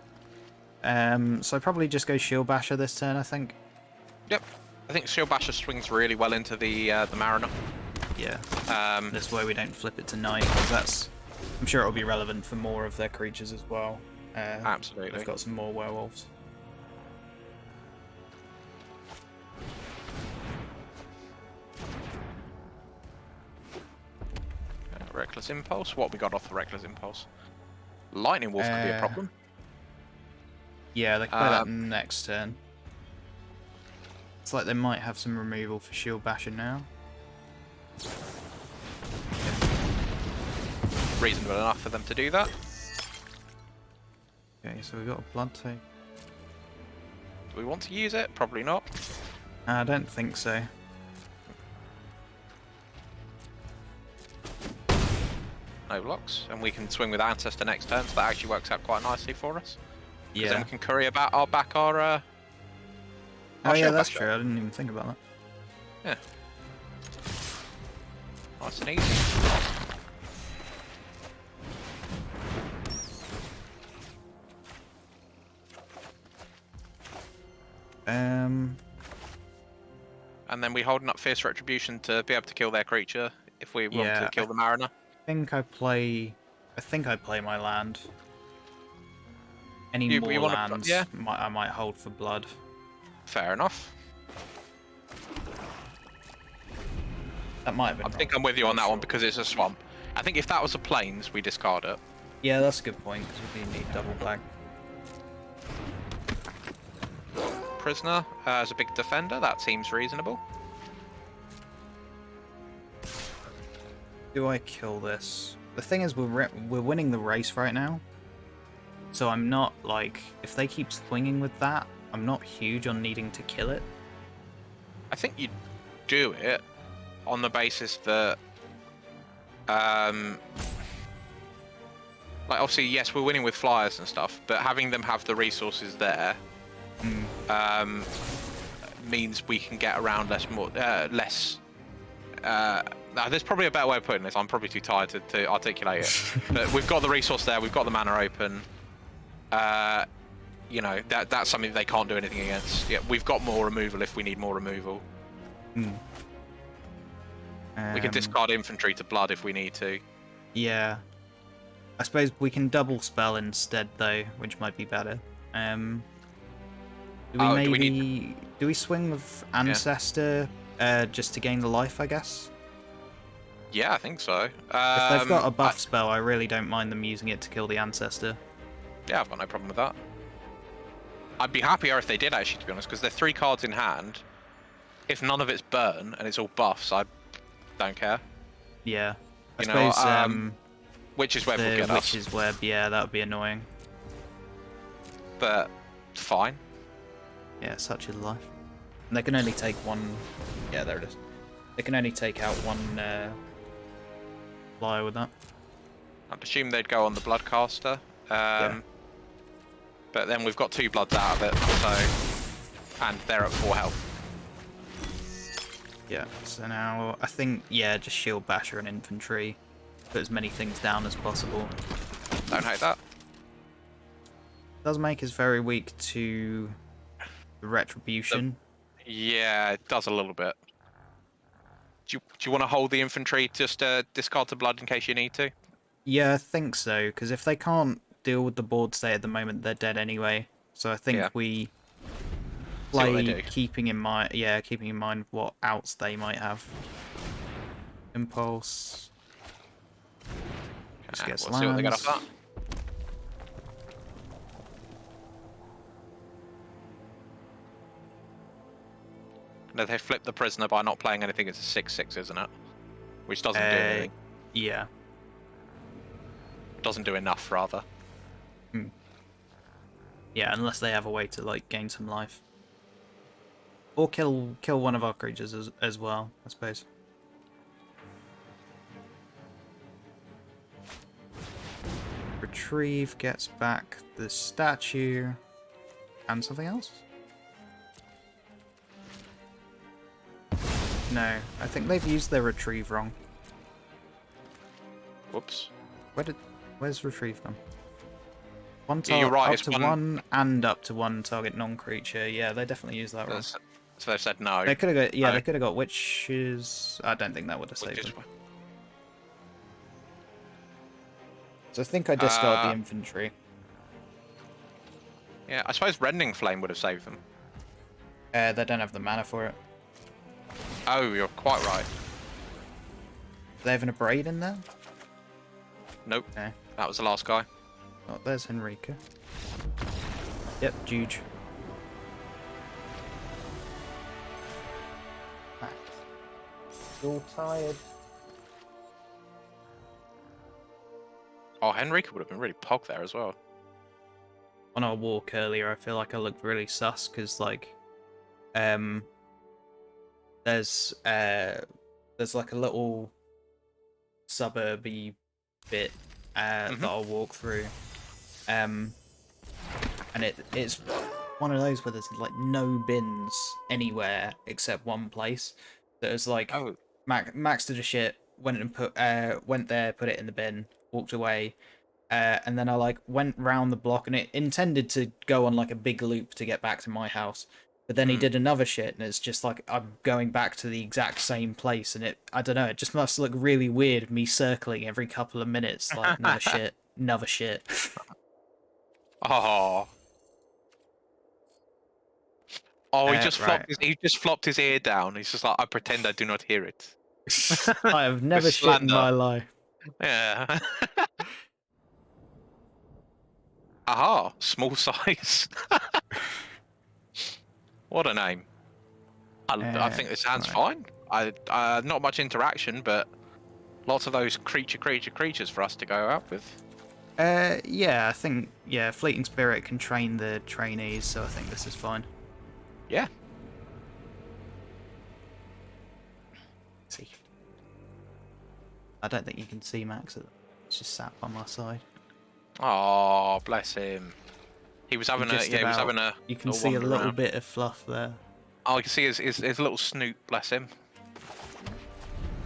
So probably just go Shield Basher this turn, I think. Yep. I think Shield Basher swings really well into the Mariner. Yeah. This way we don't flip it to night, because I'm sure it'll be relevant for more of their creatures as well. Absolutely. They've got some more werewolves. Reckless Impulse. What we got off the Reckless Impulse? Lightning Wolf could be a problem. Yeah, they can play that next turn. It's like they might have some removal for Shield Basher now. Reasonable enough for them to do that. Okay, so we've got a Blood Take. Do we want to use it? Probably not. I don't think so. no blocks, and we can swing with Ancestor next turn, so that actually works out quite nicely for us. Because then Yeah. we can curry about our Oh yeah, shield that's back true. I didn't even think about that. Yeah. Nice and easy. And then we holding up Fierce Retribution to be able to kill their creature if we want to kill the Mariner. I think I play my land. Any You more want lands, to? Yeah. I might hold for blood. Fair enough. That might have been I think wrong. I'm with you on that Not one sure. because it's a swamp. I think if that was a plains, we discard it. Yeah, that's a good point because we do need double black. Prisoner as a big defender, that seems reasonable. Do I kill this? The thing is, we're winning the race right now, so I'm not like, if they keep swinging with that, I'm not huge on needing to kill it. I think you do it on the basis that, like obviously yes, we're winning with flyers and stuff, but having them have the resources there, means we can get around less. There's probably a better way of putting this. I'm probably too tired to articulate it. But we've got the resource there. We've got the mana open. You know, that's something they can't do anything against. Yeah, we've got more removal if we need more removal. We can discard infantry to blood if we need to. Yeah. I suppose we can double spell instead though, which might be better. Do we swing with Ancestor just to gain the life, I guess? Yeah, I think so. If they've got a buff spell, I really don't mind them using it to kill the Ancestor. Yeah, I've got no problem with that. I'd be happier if they did, actually, to be honest, because they're 3 cards in hand. If none of it's burn and it's all buffs, I don't care. Yeah. I You suppose know, Witch's Web will get us. Witch's Web, yeah, that would be annoying. But fine. Yeah, such is life. And they can only take one... Yeah, there it is. They can only take out one flyer with that. I'd assume they'd go on the Bloodcaster. Yeah. But then we've got 2 bloods out of it, so... And they're at 4 health. Yeah, so now I think, yeah, just Shield Basher and Infantry. Put as many things down as possible. Don't hate that. Does make us very weak to the Retribution. Yeah, it does a little bit. Do you want to hold the infantry just to discard to blood in case you need to? Yeah, I think so, because if they can't deal with the board state at the moment, they're dead anyway. So I think we play keeping in mind what outs they might have. Impulse. Just gets we'll see what they get off that. No, they flip the prisoner by not playing anything. It's a 6/6, isn't it? Which doesn't do anything. Yeah. Doesn't do enough, rather. Yeah, unless they have a way to like gain some life, or kill one of our creatures as well, I suppose. Retrieve gets back the statue and something else. No, I think they've used their retrieve wrong. Whoops. Where's retrieve gone? One Yeah, you're right, up it's to one and up to one target non-creature. Yeah, they definitely used that wrong. So they've said no. They could have got they could have got witches. I don't think that would have saved them. So I think I discard the infantry. Yeah, I suppose Rending Flame would have saved them. They don't have the mana for it. Oh, you're quite right. Do they have an Abrade in there? Nope. No. That was the last guy. Oh, there's Henrika. Yep, Juge. Still tired. Oh, Henrika would have been really pog there as well. On our walk earlier, I feel like I looked really sus because like, there's like a little suburby bit that I'll walk through. And it's one of those where there's like no bins anywhere except one place. There's like Oh. Max did a shit, went there, put it in the bin, walked away, and then I like went round the block and it intended to go on like a big loop to get back to my house. But then he did another shit, and it's just like I'm going back to the exact same place, and I don't know, it just must look really weird, me circling every couple of minutes, like another shit, another shit. Oh. Oh, he just Right. flopped his ear down. He's just like, I pretend I do not hear it. I have never shit in my life. Yeah. Aha, small size. What a name. I think this sounds fine. Not much interaction, but lots of those creatures for us to go out with. Yeah, I think Fleeting Spirit can train the trainees, so I think this is fine. Yeah. See, I don't think you can see Max. It's just sat by my side. Oh, bless him. He was having a. You can see a little bit of fluff there. Oh, you can see his little snoot. Bless him.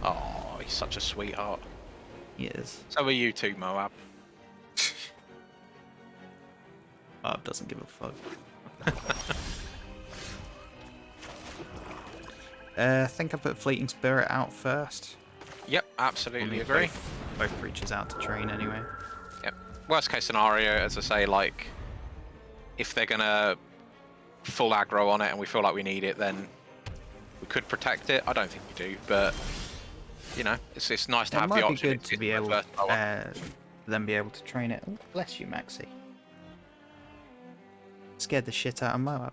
Oh, he's such a sweetheart. He is. So are you too, Moab. Moab doesn't give a fuck. I think I put Fleeting Spirit out first. Yep, absolutely agree. Both creatures out to train anyway. Yep. Worst case scenario, as I say, like if they're gonna full aggro on it and we feel like we need it, then we could protect it. I don't think we do, but you know, it's nice to have the option. It might be good to be able then be able to train it. Oh, bless you, Maxi. Scared the shit out of Moab.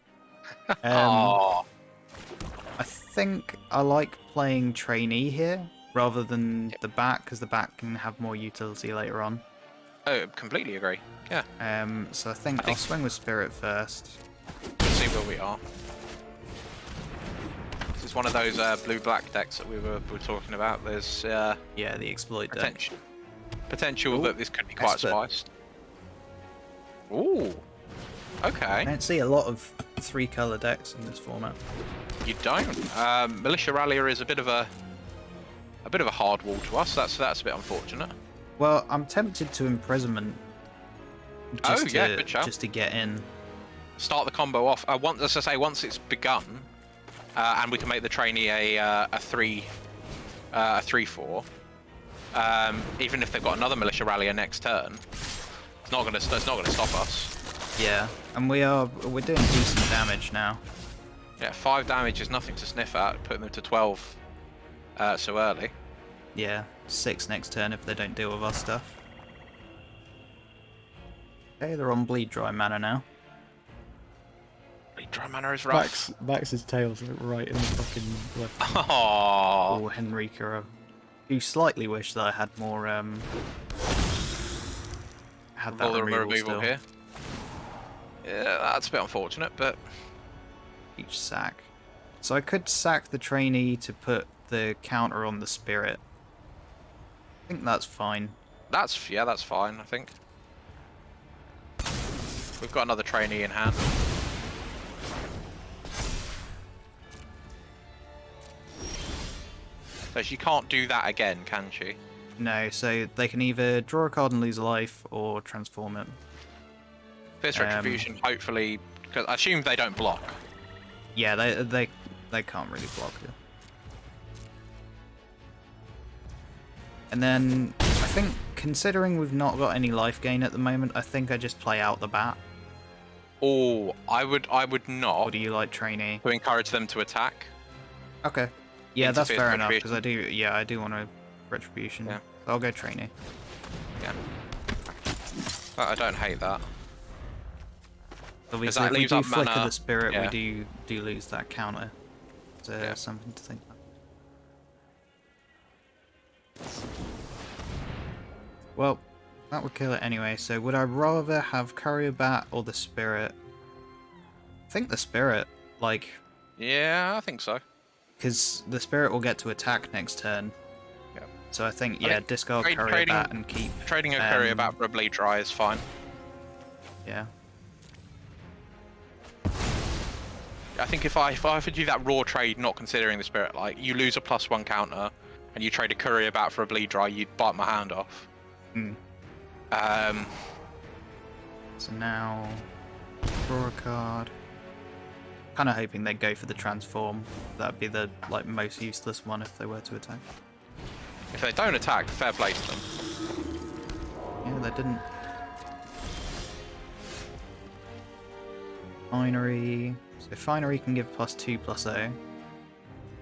I think I like playing trainee here rather than the bat, because the bat can have more utility later on. Oh, completely agree. Yeah. So I think I'll swing with Spirit first. Let's see where we are. This is one of those blue-black decks that we were talking about. There's yeah, the exploit deck. Potential that this could be quite spiced. Ooh. Okay. I don't see a lot of 3-color decks in this format. You don't. Militia Rallier is a bit of a hard wall to us. That's a bit unfortunate. Well, I'm tempted to Imprisonment. Just to get in. Start the combo off. As I say, once it's begun, and we can make the trainee a 3/4. Even if they've got another Militia Rallier next turn, it's not gonna stop us. Yeah, and we're doing decent damage now. Yeah, 5 damage is nothing to sniff at, putting them to 12 so early. Yeah, 6 next turn if they don't deal with our stuff. Okay, they're on Bleed Dry mana now. Bleed Dry mana is rough. Max's tail's right in the fucking left. Oh, Or Henrika. You slightly wish that I had more had that removal still. Here. Yeah, that's a bit unfortunate, but each sack. So I could sack the trainee to put the counter on the spirit. I think that's fine. That's fine, I think. We've got another trainee in hand. So she can't do that again, can she? No, so they can either draw a card and lose a life, or transform it. Fierce Retribution, hopefully, because I assume they don't block. Yeah, they can't really block it. And then I think, considering we've not got any life gain at the moment, I think I just play out the bat. Oh, I would not. Or do you like trainee? To encourage them to attack. Okay. Yeah, that's fair enough, because I do want a retribution. Yeah. So I'll go trainee. Yeah. But I don't hate that. Obviously, if we do flicker the spirit, we do lose that counter. So something to think about. Well, that would kill it anyway, so would I rather have Courier Bat or the Spirit? I think the Spirit, like... Yeah, I think so. Because the Spirit will get to attack next turn. Yeah. So I think, I yeah, think discard courier bat and keep... Trading a courier bat for a bleed dry is fine. Yeah. I think if I offered you that raw trade, not considering the spirit, like you lose a +1 counter, and you trade a courier bat for a bleed dry, you'd bite my hand off. Hmm. Um, So now, draw a card. Kind of hoping they'd go for the transform. That'd be the most useless one if they were to attack. if they don't attack, fair play to them. Yeah, they didn't. Finery. So Finery can give +2/+0.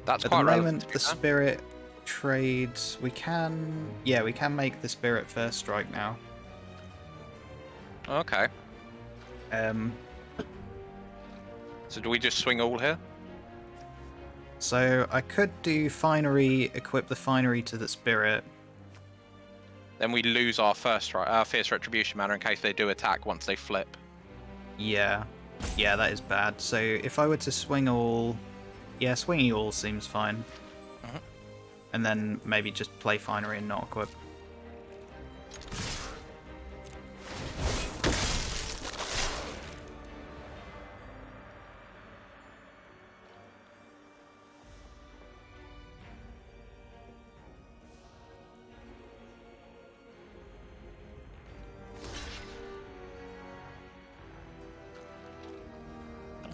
That's At quite the relevant. moment, the spirit trades. We can. Yeah, we can make the spirit first strike now. Okay. So do we just swing all here? So I could do Finery, equip the Finery to the spirit. Then we lose our first strike, our fierce retribution mana in case they do attack once they flip. Yeah. Yeah, that is bad. So if I were to swing all... Yeah, swinging all seems fine. Mhm. And then maybe just play Finery and not equip.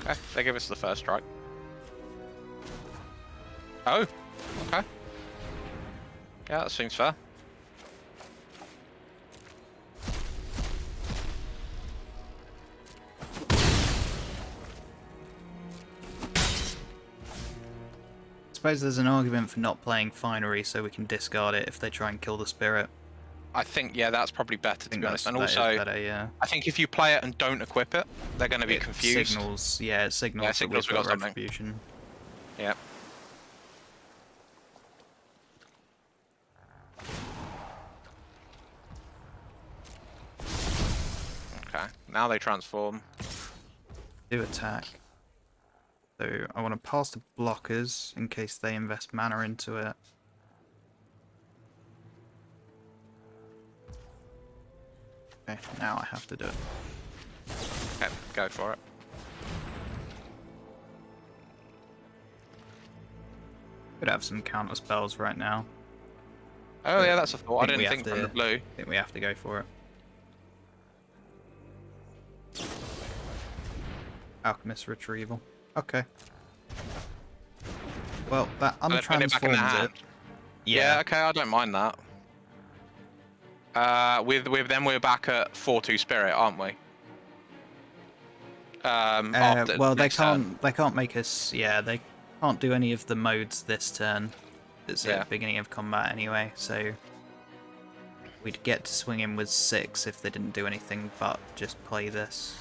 Okay, they give us the first strike. Oh, okay. Yeah, that seems fair. I suppose there's an argument for not playing Finery so we can discard it if they try and kill the spirit. I think, yeah, that's probably better, to be honest. And also, better, yeah. I think if you play it and don't equip it, they're going to be confused. Signals, yeah, it signals, Yeah, signals that we we've got got something. retribution. Yeah. Okay, now they transform. Do attack. So I want to pass the blockers in case they invest mana into it. Okay, now I have to do it. Okay, go for it. Could have some counter spells right now. Oh yeah, that's a thought. I think we didn't have think from the to- blue. I think we have to go for it. Alchemist Retrieval. Okay. Well, that Let's put it back in the untransforms it. hand. Yeah, okay, I don't mind that. With them, we're back at 4/2 spirit, aren't we? After Well, they next turn. can't. They can't make us. Yeah, they can't do any of the modes this turn. It's Yeah. at the beginning of combat anyway, so we'd get to swing in with 6 if they didn't do anything but just play this.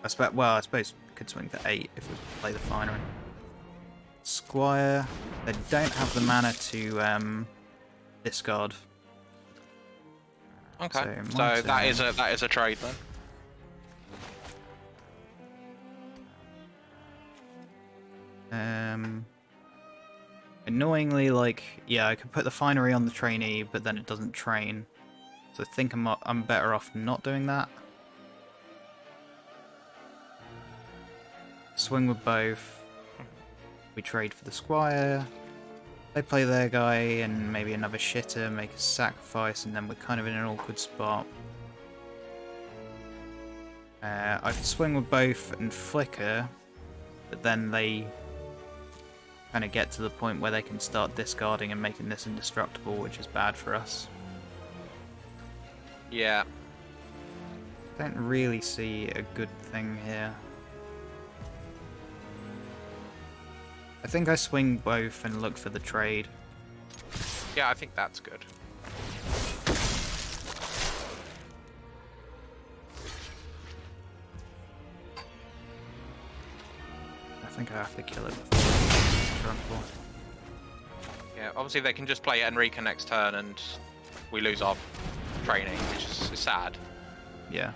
I suppose we could swing to 8 if we play the Finery. Squire. They don't have the mana to discard. Okay, So so my that is a trade then. Annoyingly, yeah, I could put the Finery on the trainee, but then it doesn't train. So I think I'm better off not doing that. Swing with both. We trade for the Squire. They play their guy and maybe another shitter, make a sacrifice, and then we're kind of in an awkward spot. I could swing with both and flicker, but then they kind of get to the point where they can start discarding and making this indestructible, which is bad for us. Yeah. Don't really see a good thing here. I think I swing both and look for the trade. Yeah, I think that's good. I think I have to kill it before it's Yeah, obviously they can just play Enrica next turn and we lose our training, which is sad. Yeah.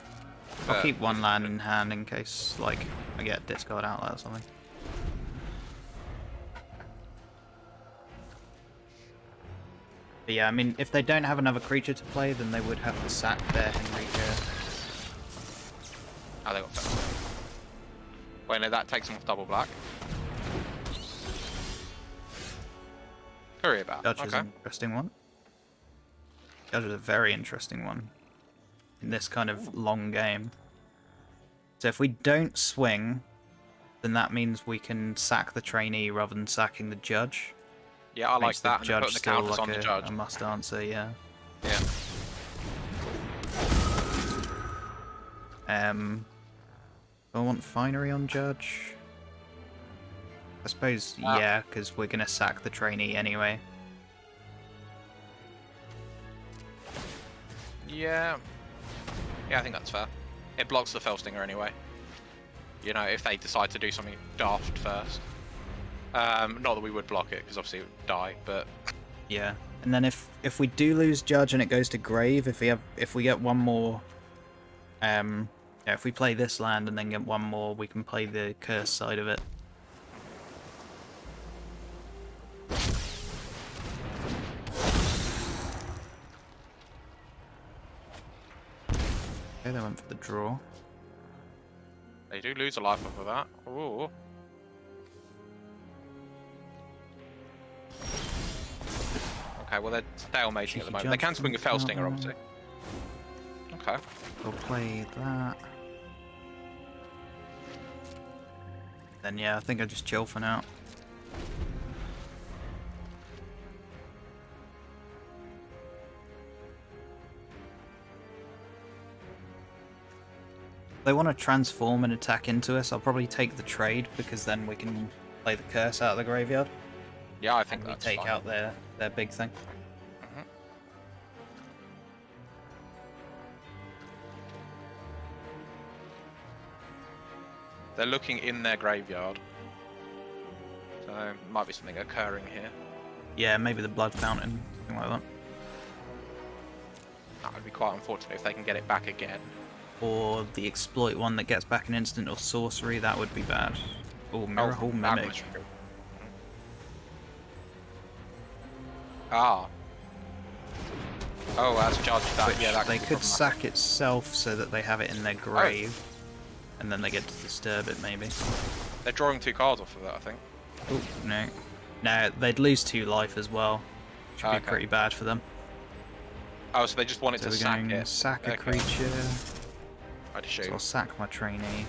I'll keep one land in hand in case, I get discard outlet or something. But yeah, I mean, if they don't have another creature to play, then they would have to sack their Henrika. Oh, they got first. Wait, no, that takes them off double black. Hurry about. Judge is Okay. an interesting one. Judge is a very interesting one in this kind of long game. So if we don't swing, then that means we can sack the trainee rather than sacking the judge. Yeah, I like Makes the that. And judge putting the still counters like on the judge. a must answer, yeah. Yeah. I want finery on judge. I suppose, yeah, because we're gonna sack the trainee anyway. Yeah. Yeah, I think that's fair. It blocks the Felstinger anyway. You know, if they decide to do something daft first. Not that we would block it, because obviously it would die, but... Yeah. And then if we do lose judge and it goes to grave, if we get one more... yeah, if we play this land and then get one more, we can play the curse side of it. Okay, they went for the draw. They do lose a life off of that. Ooh. Okay, well they're stalemating at the moment. They can swing a Felstinger, obviously. Okay. We'll play that. Then yeah, I think I just chill for now. If they want to transform and attack into us, I'll probably take the trade, because then we can play the curse out of the graveyard. Yeah, I think And we that's take fine. out their big thing. Mhm. They're looking in their graveyard. So, might be something occurring here. Yeah, maybe the blood fountain, something like that. That would be quite unfortunate if they can get it back again. Or the exploit one that gets back an instant or sorcery, that would be bad. Oh, Mirror Hall that Mimic. was true. Ah. Oh, as judge that, Which yeah, that they be could problematic. sack itself so that they have it in their grave. And then they get to disturb it, maybe. They're drawing 2 cards off of that, I think. Oh, no. No, they'd lose 2 life as well. Should be Okay. pretty bad for them. Oh, so they just wanted So to we're sack going it. sack a Okay. creature. I'd So assume. I'll sack my trainee.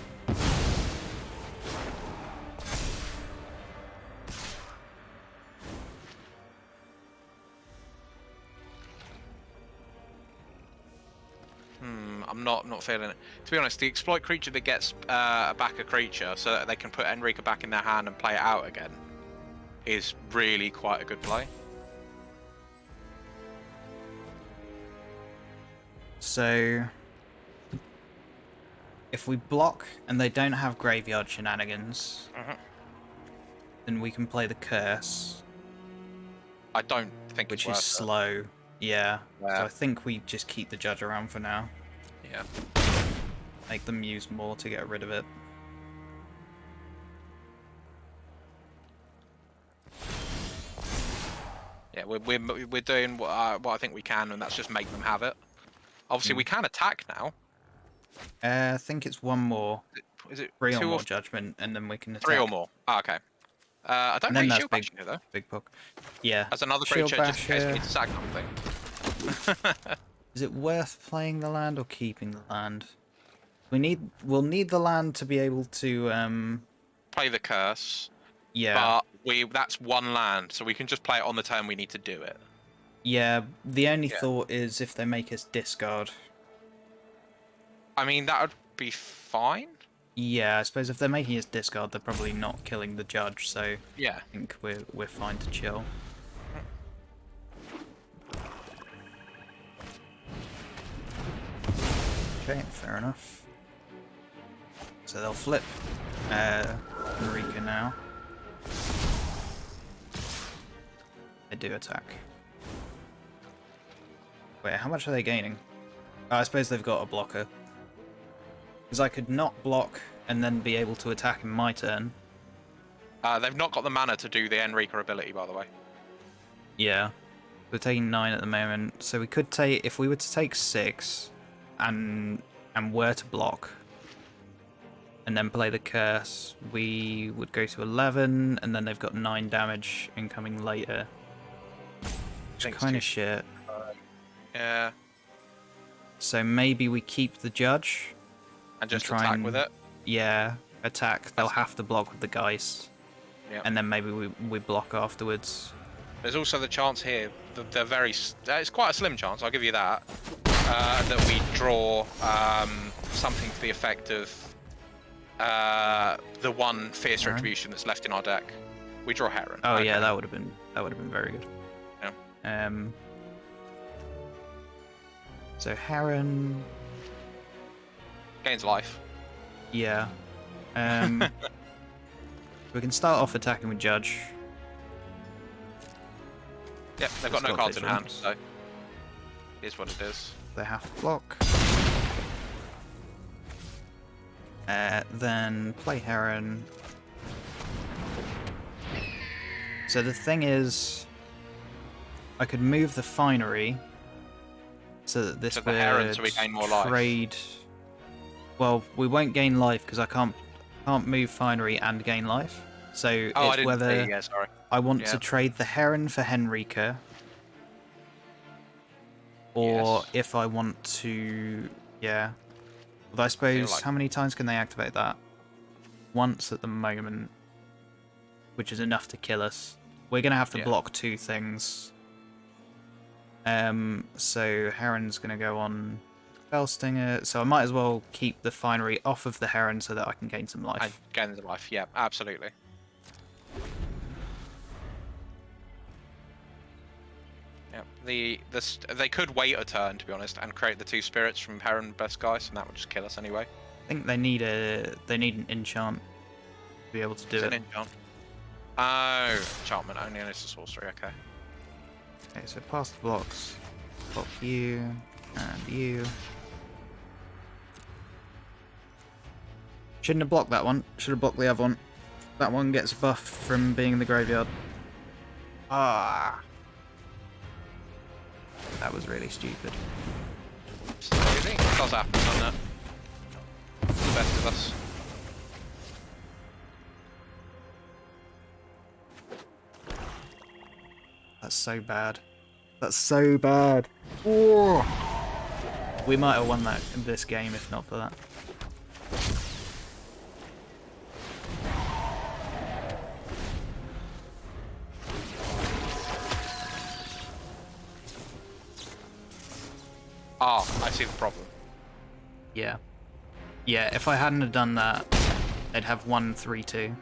I'm not feeling it. To be honest, the exploit creature that gets back a creature so that they can put Enrica back in their hand and play it out again is really quite a good play. So if we block and they don't have graveyard shenanigans, then we can play the curse, I don't think which it's is worth it. slow. Yeah. Yeah. So I think we just keep the judge around for now. Yeah. Make them use more to get rid of it. Yeah, we're doing what I think we can, and that's just make them have it. Obviously, we can attack now. I think it's one more. Is it 3 or 2 more or judgment, and then we can attack. 3 or more? Ah, okay. I don't And know then you that's shield big, bashing here though. big poke. Yeah. As another Shield creature, just in case we basher. need to sack something. Is it worth playing the land or keeping the land? We'll need the land to be able to Play the curse. yeah. But that's one land, so we can just play it on the turn we need to do it. Yeah, the only Yeah. thought is if they make us discard. I mean, that would be fine. Yeah, I suppose if they're making us discard, they're probably not killing the judge, so Yeah. I think we're fine to chill. Okay, fair enough. So they'll flip Marika now. They do attack. Wait, how much are they gaining? I suppose they've got a blocker. Because I could not block and then be able to attack in my turn. They've not got the mana to do the Enrica ability, by the way. Yeah. We're taking 9 at the moment, so we could take, if we were to take 6 and were to block and then play the curse, we would go to 11, and then they've got 9 damage incoming later. Which is kind of shit. Yeah. So maybe we keep the judge and just attack with it. Yeah, attack. They'll have to block with the Geist. Yep. And then maybe we block afterwards. There's also the chance here, they're very, it's quite a slim chance, I'll give you that, that we draw something to the effect of the one Fierce Retribution that's left in our deck. We draw Heron. Oh yeah, that would have been very good. Yeah. So Heron gains life. Yeah. We can start off attacking with Judge. Yep, they've got no cards in hand, so it is what it is. They have to block. Then play Heron. So the thing is, I could move the Finery so that this would Heron, so we gain more trade. Life. Well, we won't gain life because I can't move Finery and gain life. So it's whether I want to trade the Heron for Henrika, or if I want to, But I suppose how many times can they activate that? Once at the moment, which is enough to kill us. We're gonna have to block 2 things. So Heron's gonna go on Spellstinger, so I might as well keep the Finery off of the Heron so that I can gain some life. I gain the life, yeah, absolutely. Yeah, they could wait a turn, to be honest, and create the 2 spirits from Heron Best Guys, and that would just kill us anyway. I think they need an enchant to be able to do it. An enchant? Oh, enchantment only, and it's a sorcery. Okay. Okay, so pass the blocks. Block you and you. Shouldn't have blocked that one. Should have blocked the other one. That one gets buffed from being in the graveyard. Ah. That was really stupid. Absolutely. It does happen, doesn't it? The best of us. That's so bad. That's so bad. Whoa. We might have won this game if not for that. Ah, I see the problem. Yeah. Yeah, if I hadn't have done that, they'd have 1-3-2.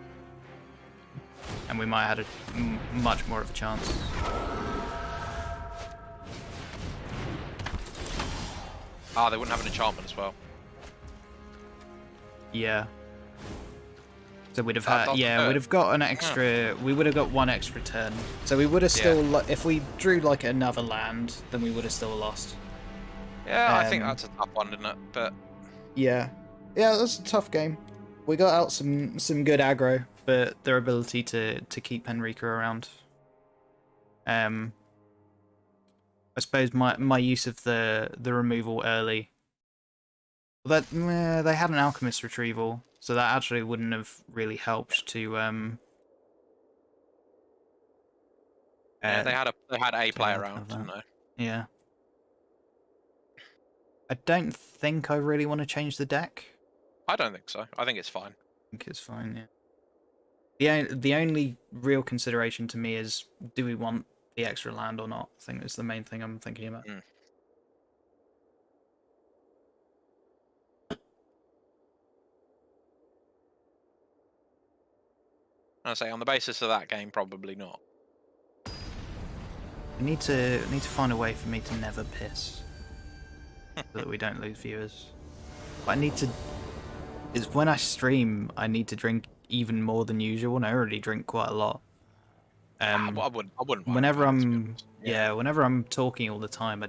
And we might have had a much more of a chance. Ah, they wouldn't have an enchantment as well. Yeah. So we'd have had, we'd have got an extra, we would have got 1 extra turn. So we would have still, if we drew like another land, then we would have still lost. Yeah, I think that's a tough one, isn't it? But yeah, that's a tough game. We got out some good aggro, but their ability to keep Henrika around. I suppose my use of the removal early. Well, that they had an alchemist retrieval, so that actually wouldn't have really helped to. Yeah, they had a play around, didn't they? Yeah. I don't think I really want to change the deck. I don't think so. I think it's fine. I think it's fine, yeah. The only real consideration to me is, do we want the extra land or not? I think that's the main thing I'm thinking about. I'd say on the basis of that game, probably not. I need to find a way for me to never piss, so that we don't lose viewers. But I need to. Is when I stream, I need to drink even more than usual, and I already drink quite a lot. I wouldn't. Whenever whenever I'm talking all the time,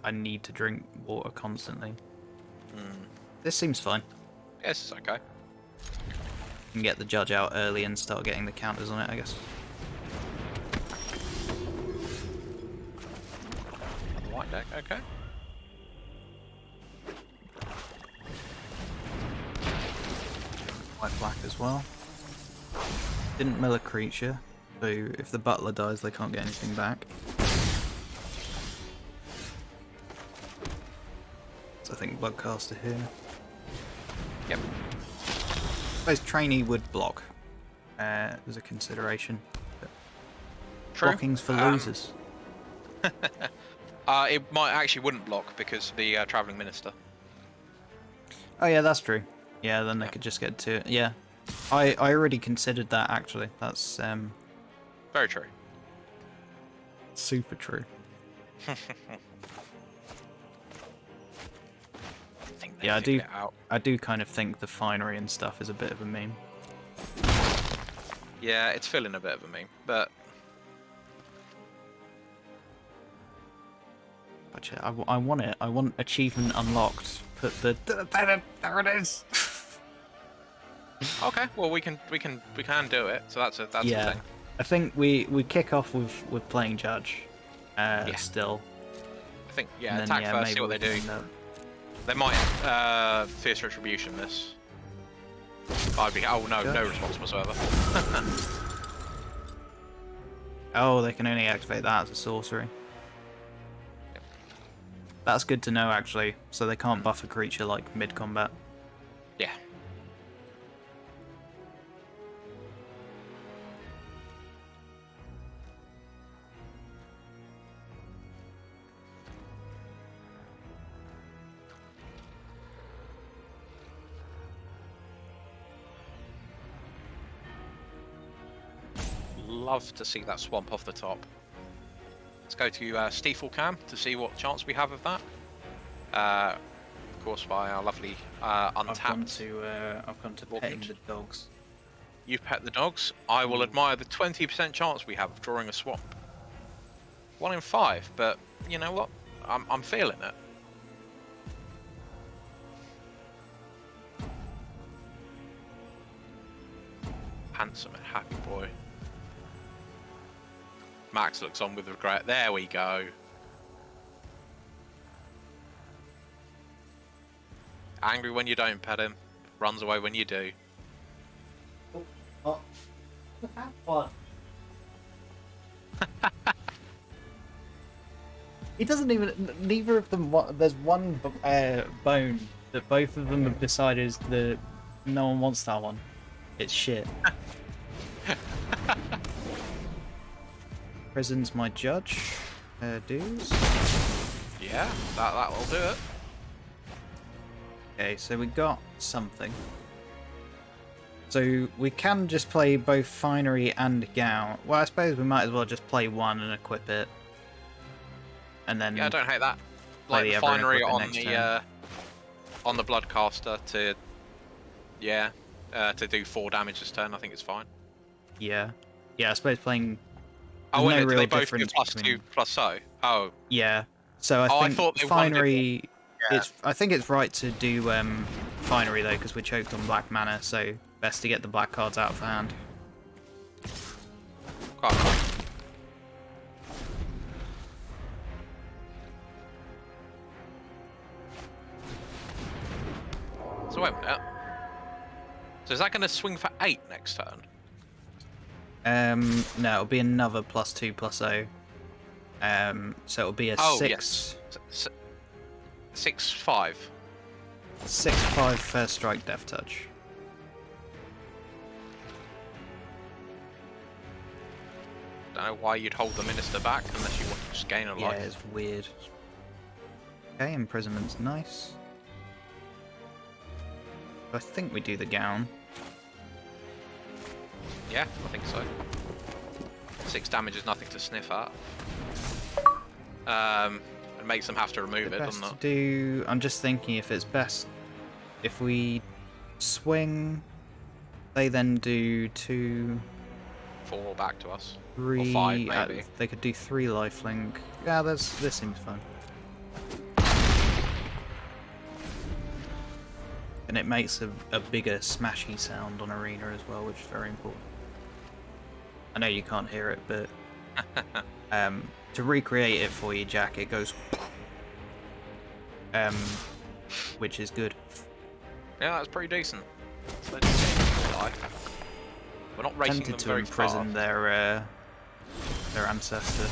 I need to drink water constantly. This seems fine. Yes, it's okay. Can get the judge out early and start getting the counters on it, I guess. hand deck. Okay. White black as well. Didn't mill a creature, so if the butler dies, they can't get anything back. So I think Bloodcaster here. Yep. I suppose Trainee would block as a consideration. But True. blocking's for losers. It might actually wouldn't block because the Traveling Minister. Oh yeah, that's true. Yeah, then they could just get to it. Yeah. I already considered that actually. That's Very true. super true. Yeah, I do kind of think the finery and stuff is a bit of a meme. Yeah, it's feeling a bit of a meme, but yeah, I want it. I want achievement unlocked. Put the there it is. okay. Well, we can do it. So that's the Yeah, thing. I think we kick off with playing judge. Still. I think And attack then, first. See maybe what they we do. can, They might fierce retribution this. I'd be no response whatsoever. Oh, they can only activate that as a sorcery. Yep. That's good to know, actually. So they can't buff a creature like mid-combat. Yeah. Love to see that swamp off the top. Let's go to Steeple Cam to see what chance we have of that. Of course, by our lovely Untapped. I've gone to petting the dogs. You pet the dogs. I will admire the 20% chance we have of drawing a swamp. 1 in 5, but you know what? I'm feeling it. Handsome and happy boy. Max looks on with regret. There we go. Angry when you don't pet him. Runs away when you do. Oh. Have fun. He doesn't even. Neither of them. There's one bone that both of them have decided is the. No one wants that one. It's shit. Prison's my judge. Dues. Yeah, that will do it. Okay, so we got something. So we can just play both Finery and Gown. Well, I suppose we might as well just play one and equip it. And then Yeah, I don't hate that. Like the Finery on the Bloodcaster to to do 4 damage this turn. I think it's fine. Yeah. Yeah, I suppose playing. Oh, no wait, real they both do difference +2 +0. Oh. Yeah. So I think thought they Finery. Yeah. I think it's right to do Finery though, because we're choked on black mana, so best to get the black cards out of hand. Quite right. So wait a minute. So is that going to swing for 8 next turn? No, it'll be another +2/+0. So it'll be a 6. Yes. 6/5. 6/5 first strike death touch. Don't know why you'd hold the Minister back unless you want to just gain a life. Yeah, it's weird. Okay, imprisonment's nice. I think we do the Gown. Yeah, I think so. 6 damage is nothing to sniff at. It makes them have to remove it, doesn't it? I'm just thinking if it's best if we swing, they then do 2, 4 back to us. 3. Or 5 maybe. They could do 3 lifelink. Yeah, this seems fun. And it makes a bigger smashy sound on Arena as well, which is very important. I know you can't hear it, but to recreate it for you, Jack, it goes um, which is good. Yeah, that's pretty decent. So they're just getting more life. We're not racing Tempted them to very imprison fast. their ancestor.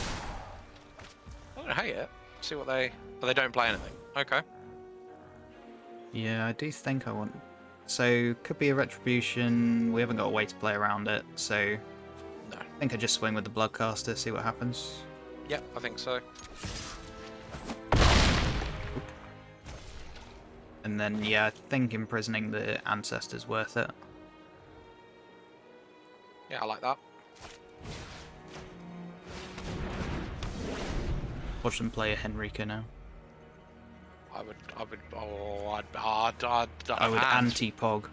I don't hate it. See what they... Oh, they don't play anything. Okay. Yeah, I do think I want. So could be a retribution. We haven't got a way to play around it, so No. I think I just swing with the bloodcaster, see what happens. Yep, I think so. And then yeah, I think imprisoning the ancestor's worth it. Yeah, I like that. Watch them play a Henrika now. I would, oh, I'd I would hand. anti-Pog.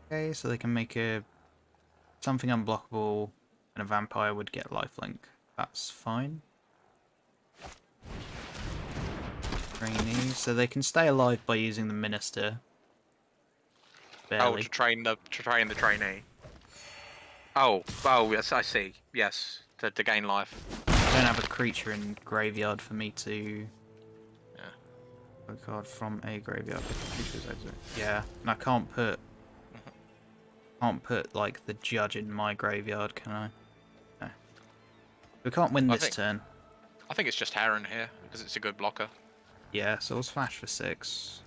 Okay, so they can make something unblockable, and a vampire would get lifelink. That's fine. Trainee, so they can stay alive by using the minister. Barely. Oh, to train the trainee. Oh, yes, I see. Yes, to gain life. I don't have a creature in graveyard for me to. Yeah. A card from a graveyard if the creature's exit. Yeah, and I can't put. Like the judge in my graveyard, can I? No. We can't win this turn. I think it's just Heron here because it's a good blocker. Yeah, so we'll smash for 6.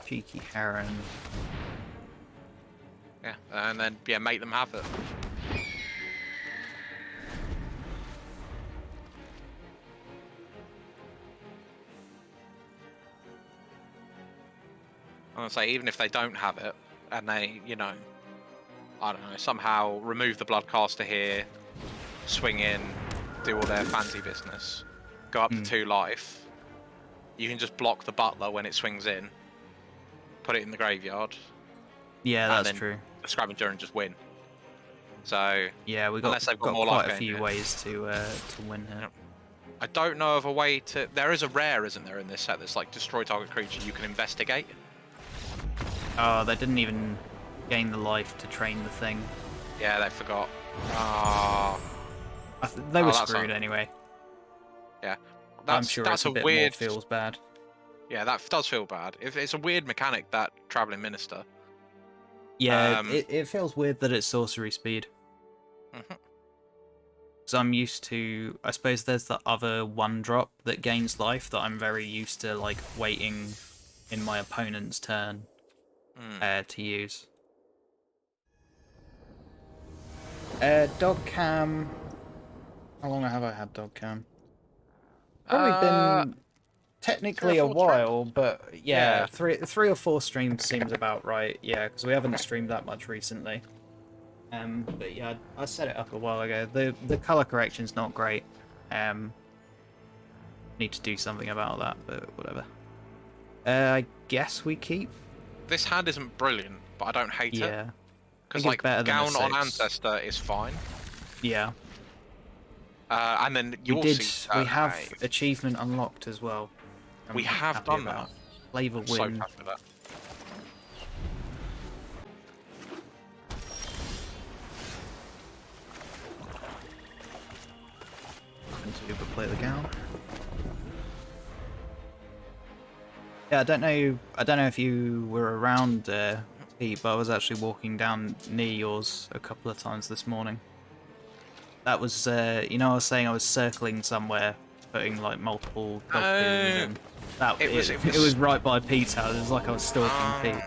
Cheeky Heron. Yeah, and then yeah, make them have it. I'm gonna say even if they don't have it, and they, you know, I don't know, somehow remove the Bloodcaster here, swing in, do all their fancy business, go up to 2 life. You can just block the Butler when it swings in, put it in the graveyard. Yeah, and that's then true. The Scavenger and just win. So yeah, we unless they've got more quite life a few here. ways to win here. Yep. I don't know of a way to. There is a rare, isn't there, in this set that's like destroy target creature you can investigate. Oh, they didn't even gain the life to train the thing. Yeah, they forgot. Ah. They were screwed anyway. Yeah, I'm sure that's it's a bit weird. more feels bad. Yeah, that does feel bad. If it's a weird mechanic, that traveling minister. Yeah, it feels weird that it's sorcery speed. So I'm used to. I suppose there's the other 1-drop that gains life that I'm very used to, like waiting in my opponent's turn to use. Dog cam. How long have I had dog cam? Probably been technically a while, but yeah, 3 or 4 streams seems about right. Yeah, because we haven't streamed that much recently. But yeah, I set it up a while ago. The color correction's not great. Need to do something about that, but whatever. I guess we keep. This hand isn't brilliant, but I don't hate it. Yeah. Because like Gown on Ancestor is fine. Yeah. And then you we have achievement unlocked as well. We have done that. Flavor win. So happy with that. Nothing to do but play the Gown. Yeah, I don't know if you were around Pete, but I was actually walking down near yours a couple of times this morning. That was, you know, I was saying I was circling somewhere, putting like multiple dog pins in. It was right by Pete's house. It was like I was stalking Pete.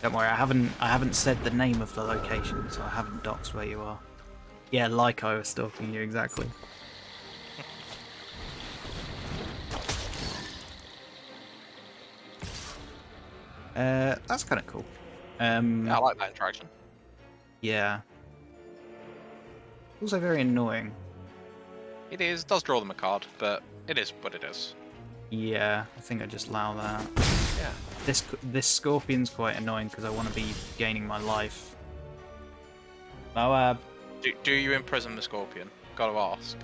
Don't worry, I haven't said the name of the location, so I haven't doxed where you are. Yeah, like I was stalking you exactly. That's kind of cool. Yeah, I like that interaction. Yeah. Also very annoying. It is. It does draw them a card, but it is what it is. Yeah, I think I just allow that. Yeah. This scorpion's quite annoying because I want to be gaining my life. Moab. Do you imprison the scorpion? Gotta ask.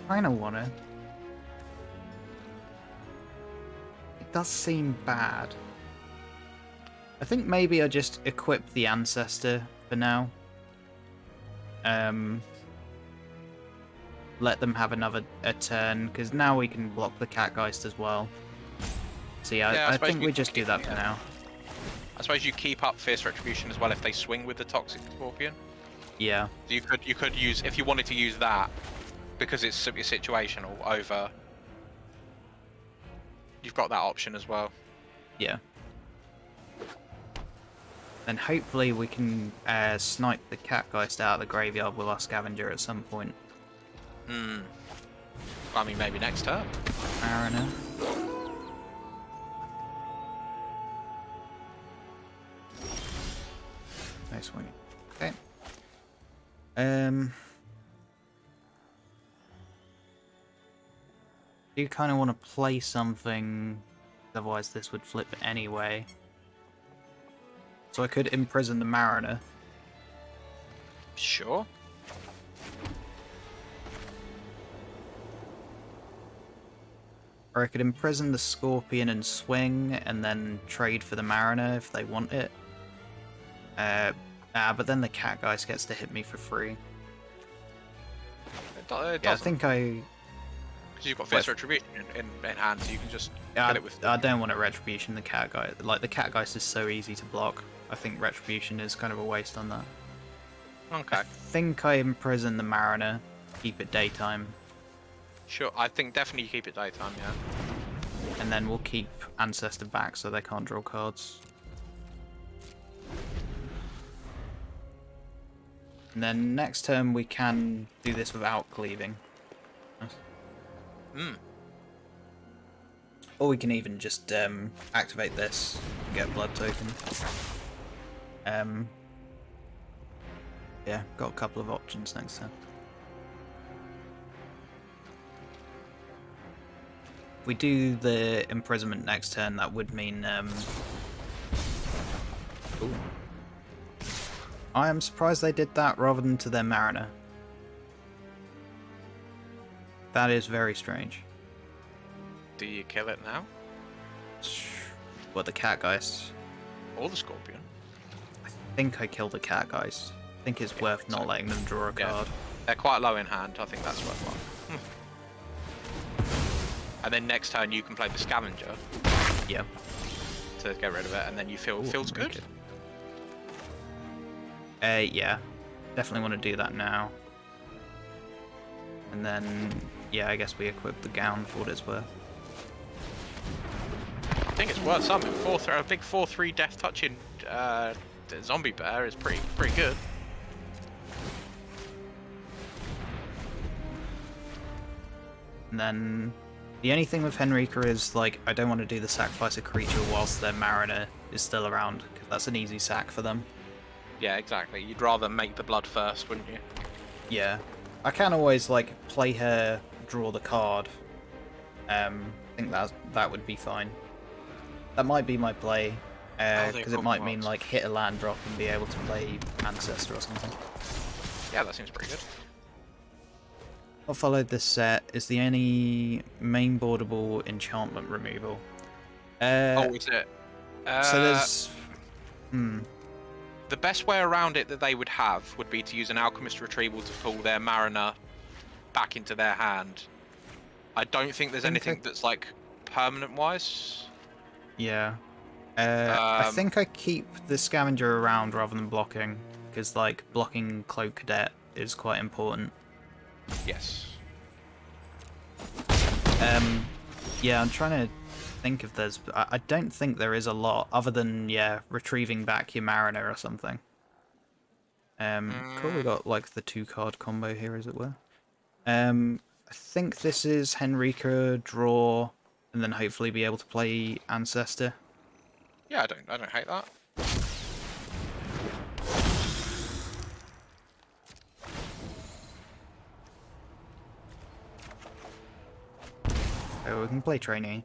Kinda wanna. does seem bad. I think maybe I just equip the Ancestor for now. Let them have a turn, because now we can block the Catgeist as well. So yeah, I think we just do that for now. I suppose you keep up Fierce Retribution as well if they swing with the Toxic Scorpion. Yeah. So you could use, if you wanted to use that, because it's situational over. You've got that option as well. Yeah. Then hopefully we can snipe the Catgeist out of the graveyard with our Scavenger at some point. I mean, maybe next turn. Mariner. No swinging. Okay. Do you kind of want to play something? Otherwise, this would flip anyway. So I could imprison the Mariner. Sure. Or I could imprison the Scorpion and swing, and then trade for the Mariner if they want it. But then the Catgeist gets to hit me for free. It yeah, I think I... Because you've got Fierce Retribution in hand, so you can just get it with... I don't want a Retribution, the Catgeist. Like, the Catgeist is so easy to block. I think Retribution is kind of a waste on that. Okay. I think I imprison the Mariner, keep it daytime. Sure, I think definitely keep it daytime, yeah. And then we'll keep Ancestor back so they can't draw cards. And then next turn we can do this without cleaving. Or we can even just activate this and get a blood token. Yeah, got a couple of options next turn. If we do the imprisonment next turn, that would mean... Ooh. I am surprised they did that rather than to their Mariner. That is very strange. Do you kill it now? What, the Catgeist? Or the Scorpion? I think I killed the Catgeist. I think it's worth not letting them draw a card. They're quite low in hand, I think that's worthwhile. And then next turn you can play the Scavenger. Yep. To get rid of it, and then you feel feels good. Yeah. Definitely want to do that now. And then, yeah, I guess we equip the gown for what it's worth. I think it's worth something. A big 4/3 death touching zombie bear is pretty good. And then the only thing with Henrika is, like, I don't want to do the sacrifice of creature whilst their Mariner is still around, because that's an easy sack for them. Yeah, exactly. You'd rather make the blood first, wouldn't you? Yeah. I can always, like, play her, draw the card. I think that would be fine. That might be my play, because it might mean, like, hit a land drop and be able to play Ancestor or something. Yeah, that seems pretty good. What followed this set is the only main boardable enchantment removal. Oh, is it? So there's... The best way around it that they would have would be to use an Alchemist Retrieval to pull their Mariner back into their hand. I don't think there's anything that's, like, permanent-wise. Yeah. I think I keep the Scavenger around rather than blocking, because, like, blocking Cloak Cadet is quite important. Yes. Yeah, I'm trying to think if there's... I don't think there is a lot, other than, yeah, retrieving back your Mariner or something. Cool, we got, like, the 2-card combo here, as it were. I think this is Henrika, draw, and then hopefully be able to play Ancestor. Yeah, I don't hate that. So we can play Trainee.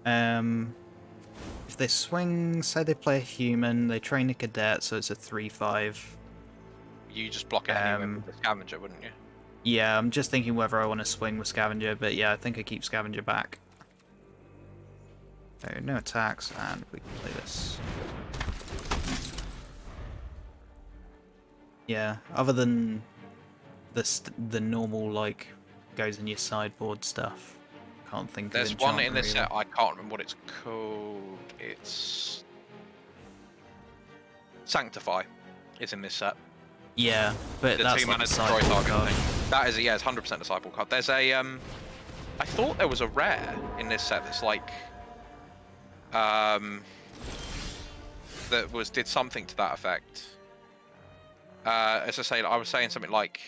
If they swing, say they play a human, they train a cadet, so it's a 3/5. You just block it anyway with the Scavenger, wouldn't you? Yeah, I'm just thinking whether I want to swing with Scavenger, but yeah, I think I keep Scavenger back. So no attacks, and we can play this. Yeah, other than the normal, like, goes in your sideboard stuff, can't think There's of one enchantment in this really. set, I can't remember what it's called. It's Sanctify is in this set. Yeah, but The that's 2 like mana a destroy sideboard target card. thing. That is, yeah, it's 100% a sideboard card. There's a I thought there was a rare in this set that's like that did something to that effect. As I say, I was saying something like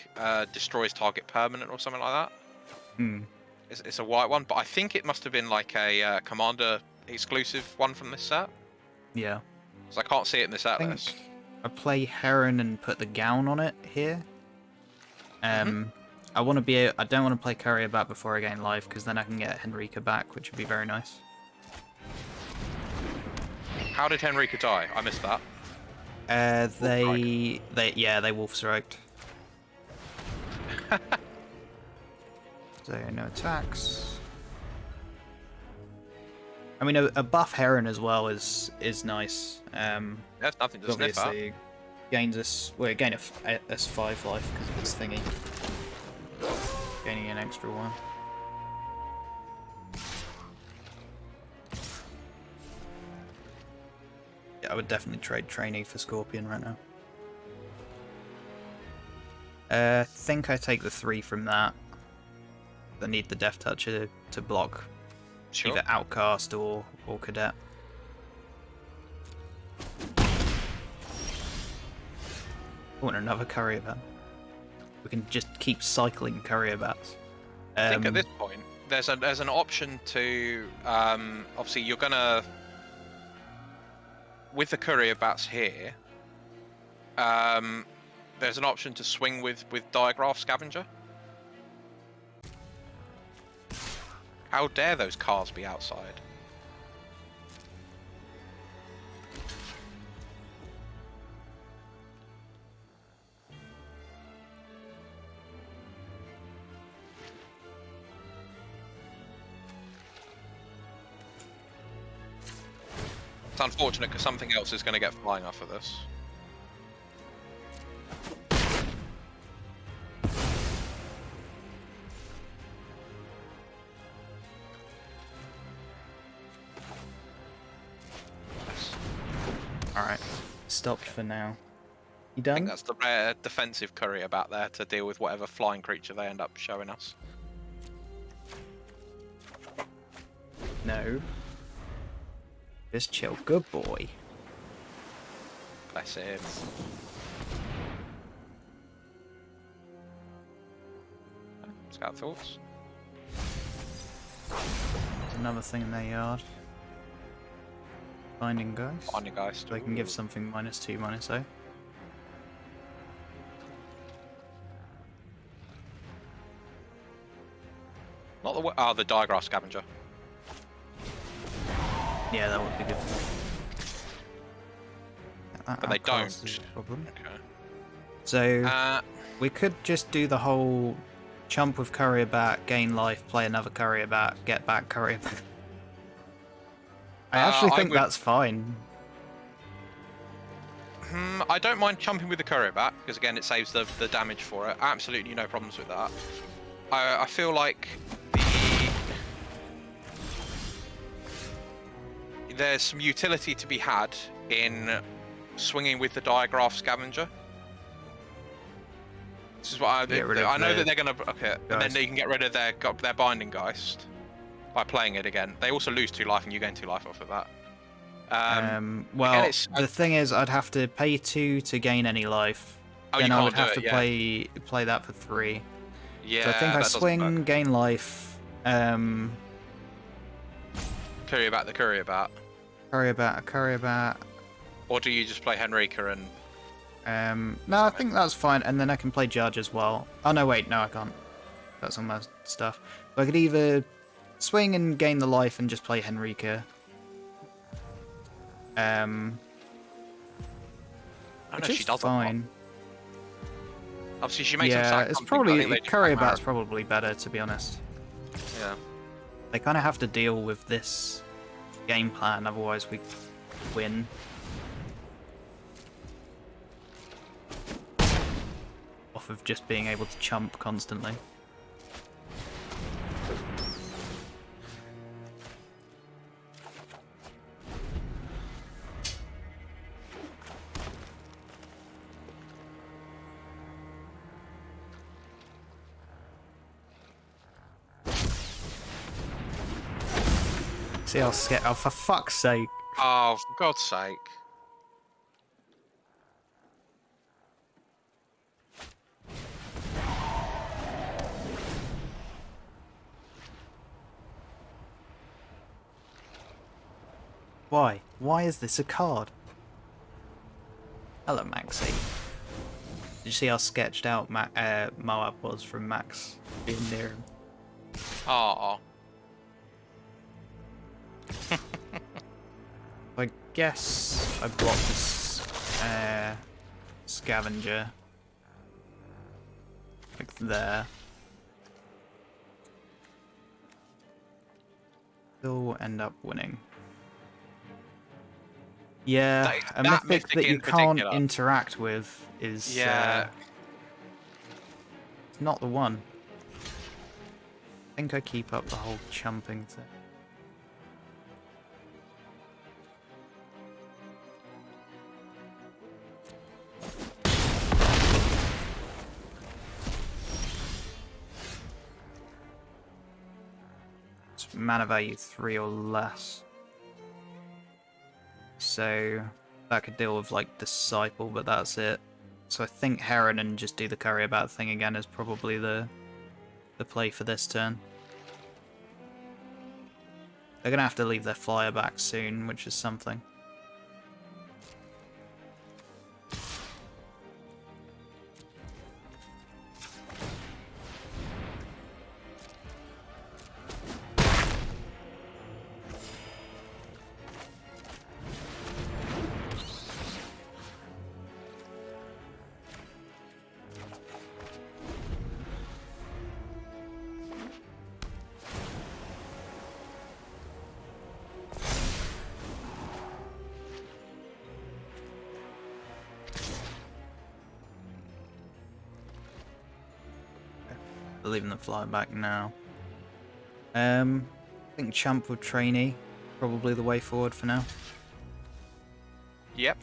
destroys target permanent or something like that. Hmm. It's a white one, but I think it must have been like a commander exclusive one from this set. Yeah. So I can't see it in the set I list. think I play Heron and put the gown on it here. I want to be. I don't want to play Courier back before I gain life, because then I can get Henrika back, which would be very nice. How did Henrika die? I missed that. They wolf striked. So no attacks. I mean, a buff Heron as well is nice. There's nothing to sniff at. Obviously, gains us. Well, gain us 5 life because of this thingy. Gaining an extra one. Yeah, I would definitely trade Trainee for Scorpion right now. I think I take the 3 from that. I need the Death Toucher to block Sure. either Outcast or Cadet. I want another Courier Bat. We can just keep cycling Courier Bats. I think at this point there's an option to obviously you're gonna with the courier bats here. There's an option to swing with Diagraph Scavenger. How dare those cars be outside? It's unfortunate because something else is going to get flying off of this. Alright, stopped for now. You I done? think that's the rare defensive courier bat there to deal with whatever flying creature they end up showing us. No. Just chill, good boy. Bless him. Scout thoughts. There's another thing in their yard. Binding Geist. Binding Geist. So they can give something -2, -0. Not the the Diagraph Scavenger. Yeah, that would be good. But they Outcast don't. is a problem. Okay. So we could just do the whole chump with Courier Bat, gain life, play another Courier Bat, get back Courier Bat. I actually think that's fine. I don't mind jumping with the courier bat because again it saves the damage for it. Absolutely no problems with that. I feel like there's some utility to be had in swinging with the Diagraph Scavenger. This is what I know that they're gonna and then you can get rid of their Binding Geist by playing it again. They also lose 2 life and you gain 2 life off of that. Well, again, the thing is, I'd have to pay 2 to gain any life. Oh, then you I would can't have do to play that for 3. Yeah, So I think I that doesn't swing, work. gain life. Courier bat, the courier bat. Courier Bat. Or do you just play Henrika and No, I think that's fine, and then I can play Judge as well. Oh no, wait, no, I can't. That's on my stuff. So I could either swing and gain the life and just play Henrika. Which she is does fine. Obviously, she makes them Yeah, sack it's something, but I think probably they just Courier back Bat's probably better, to be honest. Yeah. They kind of have to deal with this game plan, otherwise we win. Off of just being able to chump constantly. See how scared. Oh, for fuck's sake. Oh, for God's sake. Why? Why is this a card? Hello, Maxie. Did you see how sketched out Moab was from Max being near him? Oh. I guess I blocked this scavenger. Like there. Still end up winning. Yeah, a mythic that you can't interact with is not the one. I think I keep up the whole chumping thing. It's mana value 3 or less. So that could deal with like Disciple, but that's it. So I think Heron and just do the Courier Bat thing again is probably the play for this turn. They're gonna have to leave their flyer back soon, which is something. Leaving the flyer back now. I think Champ with Trainee, probably the way forward for now. Yep.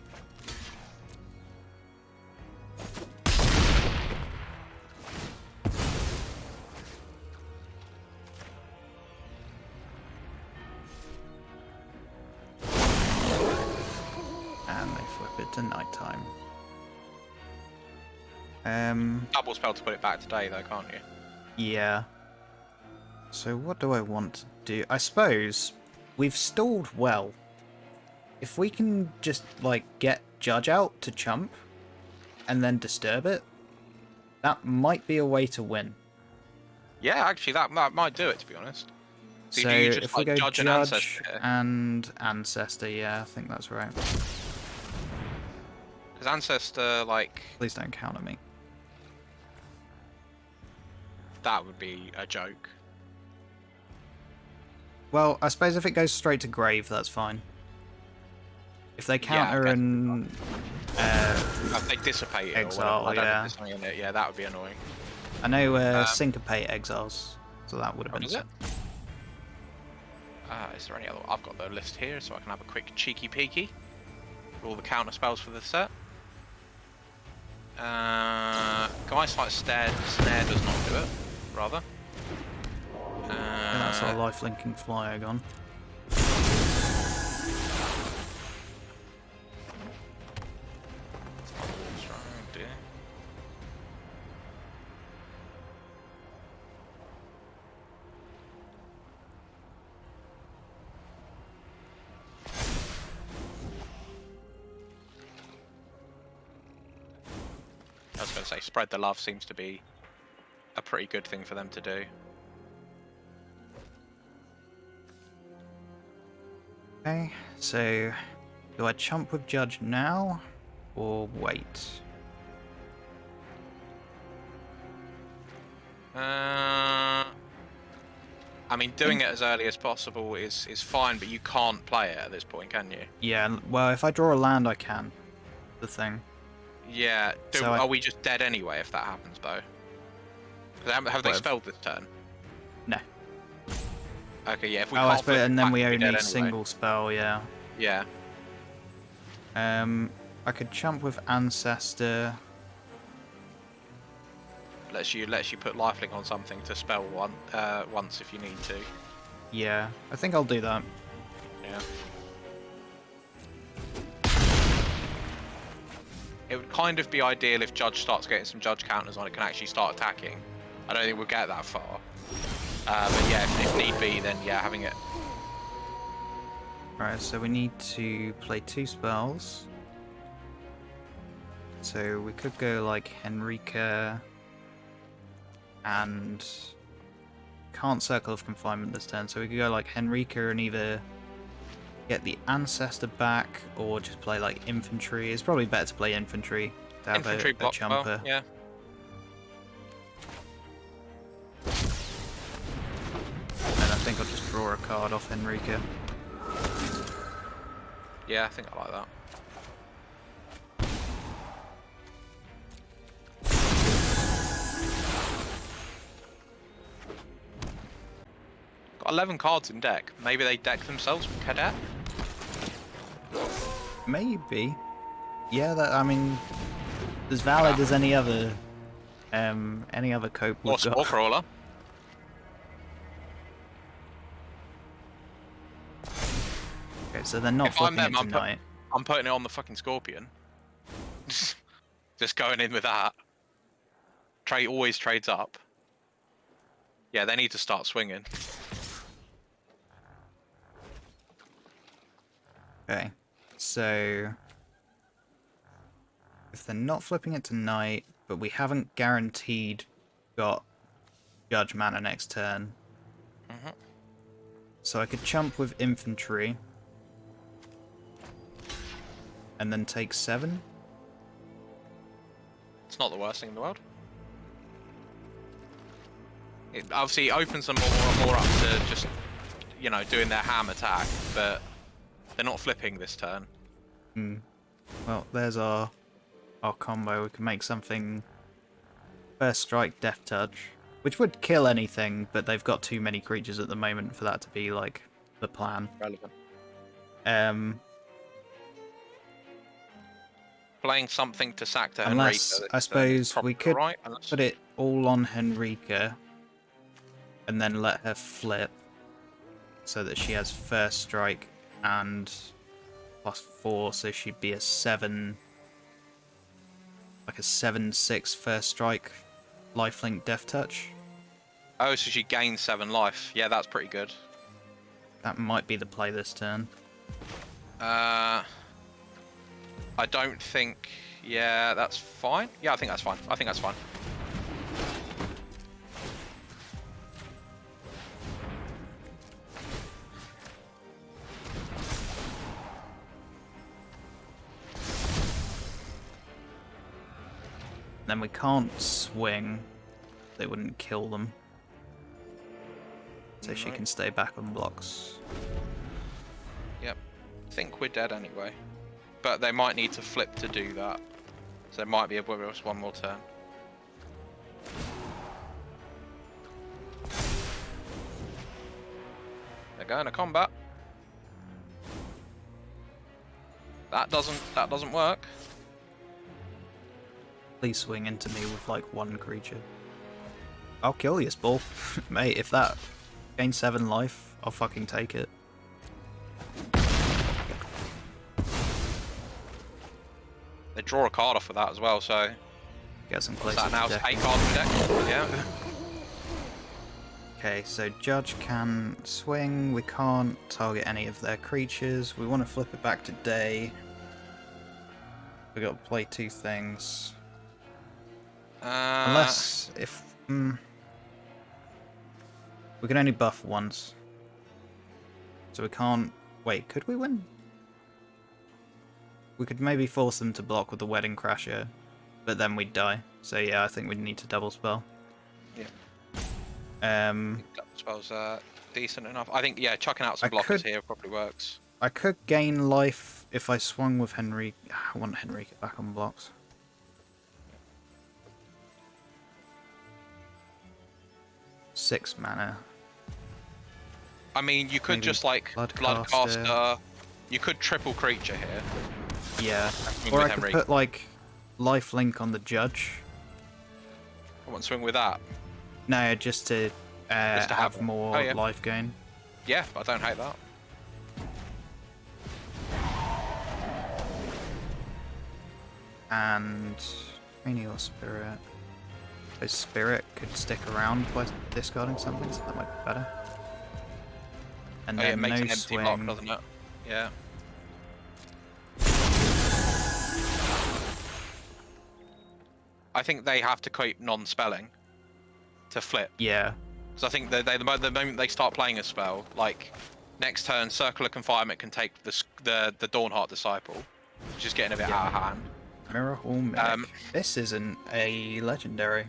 And they flip it to nighttime. Double spell to put it back today, though, can't you? Yeah. So what do I want to do? I suppose we've stalled well. If we can just, like, get Judge out to chump and then disturb it, that might be a way to win. Yeah, actually, that might do it, to be honest. So you just, if we like, go Judge and Ancestor, yeah, I think that's right. Because Ancestor, like... Please don't counter me. That would be a joke. Well, I suppose if it goes straight to grave, that's fine. If they counter and if they dissipate it exile, or whatever, yeah. something in it, yeah, that would be annoying. I know Syncopate exiles, so that would have been. Is it? Is there any other? I've got the list here, so I can have a quick cheeky peeky. All the counter spells for the set. Geistlight Snare does not do it. Rather. And that's our life-linking flyer gone. I was going to say, spread the love seems to be a pretty good thing for them to do. Okay, so do I chump with Judge now or wait? I mean, doing it as early as possible is fine, but you can't play it at this point, can you? Yeah, well, if I draw a land, I can. The thing. Yeah. So Are we just dead anyway if that happens, though? 'Cause have they spelled this turn? No. Okay, yeah. If we Oh, I can't suppose, flip it and then back, we we'll be only dead anyway. single spell, yeah. Yeah. I could chump with Ancestor. Lets you put lifelink on something to spell once if you need to. Yeah, I think I'll do that. Yeah. It would kind of be ideal if Judge starts getting some Judge counters on it, can actually start attacking. I don't think we'll get that far. But yeah, if need be, then yeah, having it. Right, so we need to play 2 spells. So we could go like Henrika and can't Circle of Confinement this turn, so we could go like Henrika and either get the Ancestor back or just play like Infantry. It's probably better to play Infantry to have Infantry a block chumper. spell, yeah. And I think I'll just draw a card off Henrika. Yeah, I think I like that. Got 11 cards in deck. Maybe they deck themselves with Cadet? Maybe. Yeah, that, I mean, as valid as any other cope Or we've Spore got. Crawler. Okay, so they're not If I'm flipping them, it tonight. I'm putting it on the fucking Scorpion. Just going in with that. Trade always trades up. Yeah, they need to start swinging. Okay, so if they're not flipping it tonight, but we haven't guaranteed got Judge mana next turn, so I could chump with Infantry and then take 7. It's not the worst thing in the world. It obviously opens them more up to just, you know, doing their ham attack, but they're not flipping this turn. Well, there's our combo. We can make something First Strike, Death Touch, which would kill anything, but they've got too many creatures at the moment for that to be like the plan. Relevant. Playing something to sack to Unless, Henrika. I suppose, we could right, put it all on Henrika and then let her flip so that she has First Strike and +4, so she'd be a 7, like a 7/6 First Strike, lifelink Death Touch. Oh, so she gains 7 life. Yeah, that's pretty good. That might be the play this turn. I don't think... Yeah, that's fine. Yeah, I think that's fine. I think that's fine. Then we can't swing. They wouldn't kill them. So she can stay back on blocks. Yep. I think we're dead anyway. But they might need to flip to do that. So they might be able to give us one more turn. They're going to combat. That doesn't work. Please swing into me with like 1 creature. I'll kill you, Spore. Mate, if that gains 7 life, I'll fucking take it. They draw a card off of that as well, so... Get some What's places. that now? 8 cards in deck? Yeah. Okay, so Judge can swing. We can't target any of their creatures. We want to flip it back to day. We got to play 2 things. Unless if we can only buff once, so we can't. Wait, could we win? We could maybe force them to block with the Wedding Crasher, but then we'd die. So yeah, I think we'd need to double spell. Yeah. That spells decent enough. I think, yeah, chucking out some I blockers could- here probably works. I could gain life if I swung with Henry. I want Henrique back on blocks. Six mana. I mean, you could Maybe just like Bloodcaster. You could triple creature here. Yeah. Swing Or with I could Henry. put like life link on the judge. I want to swing with that. No, just to have it. more Oh, yeah. life gain. Yeah, I don't hate that. And Menial Spirit. So Spirit could stick around by discarding something, so that might be better. And Oh yeah, then it makes no an empty swing. block, doesn't it? Yeah. I think they have to keep non-spelling to flip. Yeah. Because I think the moment they start playing a spell, like next turn, Circle of Confinement can take the Dawnheart Disciple, which is getting a bit out of hand. Mirror Hall Mimic. This isn't a legendary.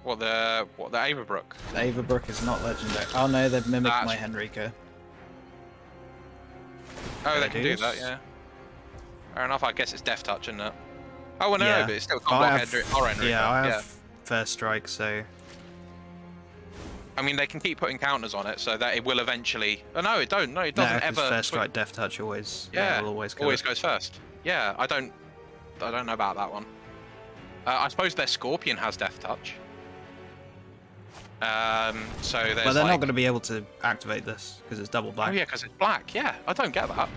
What the Averbrook? The Averbrook is not legendary. Oh no, they've mimicked That's- my Henrika. Oh, they I can do do that, this? yeah. Fair enough. I guess it's Death Touch, isn't it? Oh, well, no, Yeah. but it's still I can't block have- our Henrika. Yeah, I have first strike, so I mean, they can keep putting counters on it, so that it will eventually. Oh no, it don't. No, it doesn't 'cause ever. first strike death touch always will always go. always goes first. Yeah, I don't know about that one. I suppose their Scorpion has Death Touch. So there's. But they're like... not going to be able to activate this because it's double black. Oh yeah, because it's black. Yeah, I don't get that.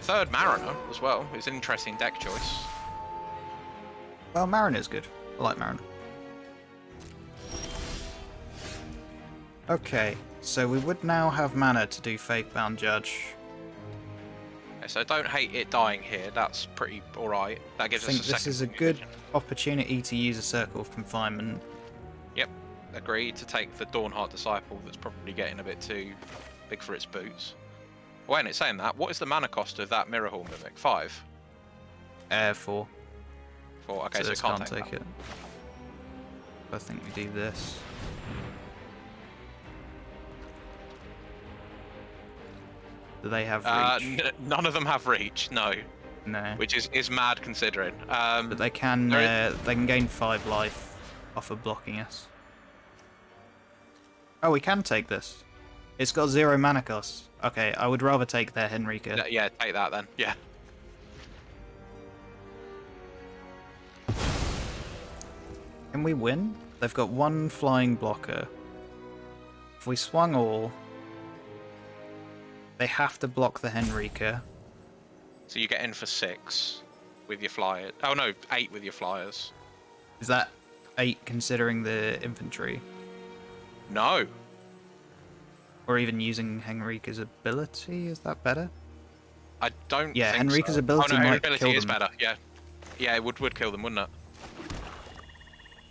Third Mariner as well is an interesting deck choice. Well, Mariner's good. I like Mariner. Okay, so we would now have mana to do Faithbound Judge. Okay, so don't hate it dying here. That's pretty alright. That I gives think us a this second is a good opportunity to use a Circle of Confinement. Yep, agreed to take the Dawnheart Disciple that's probably getting a bit too big for its boots. When it's saying that, what is the mana cost of that Mirror Hall Mimic? 5? 4. 4, okay, so, this it can't take take it. I think we do this. Do they have reach? None of them have reach, no. No. Which is mad considering. But they can gain 5 life off of blocking us. Oh, we can take this. It's got 0 mana cost. Okay, I would rather take their Henrika. Yeah, take that then. Yeah. Can we win? They've got 1 flying blocker. If we swung all, they have to block the Henrika. So you get in for 6 with your flyers. Oh no, 8 with your flyers. Is that 8 considering the infantry? No. Or even using Henrika's ability? Is that better? I don't Yeah, think Henrika's so. ability oh, no, her might ability kill is them. better, yeah. Yeah, it would kill them, wouldn't it?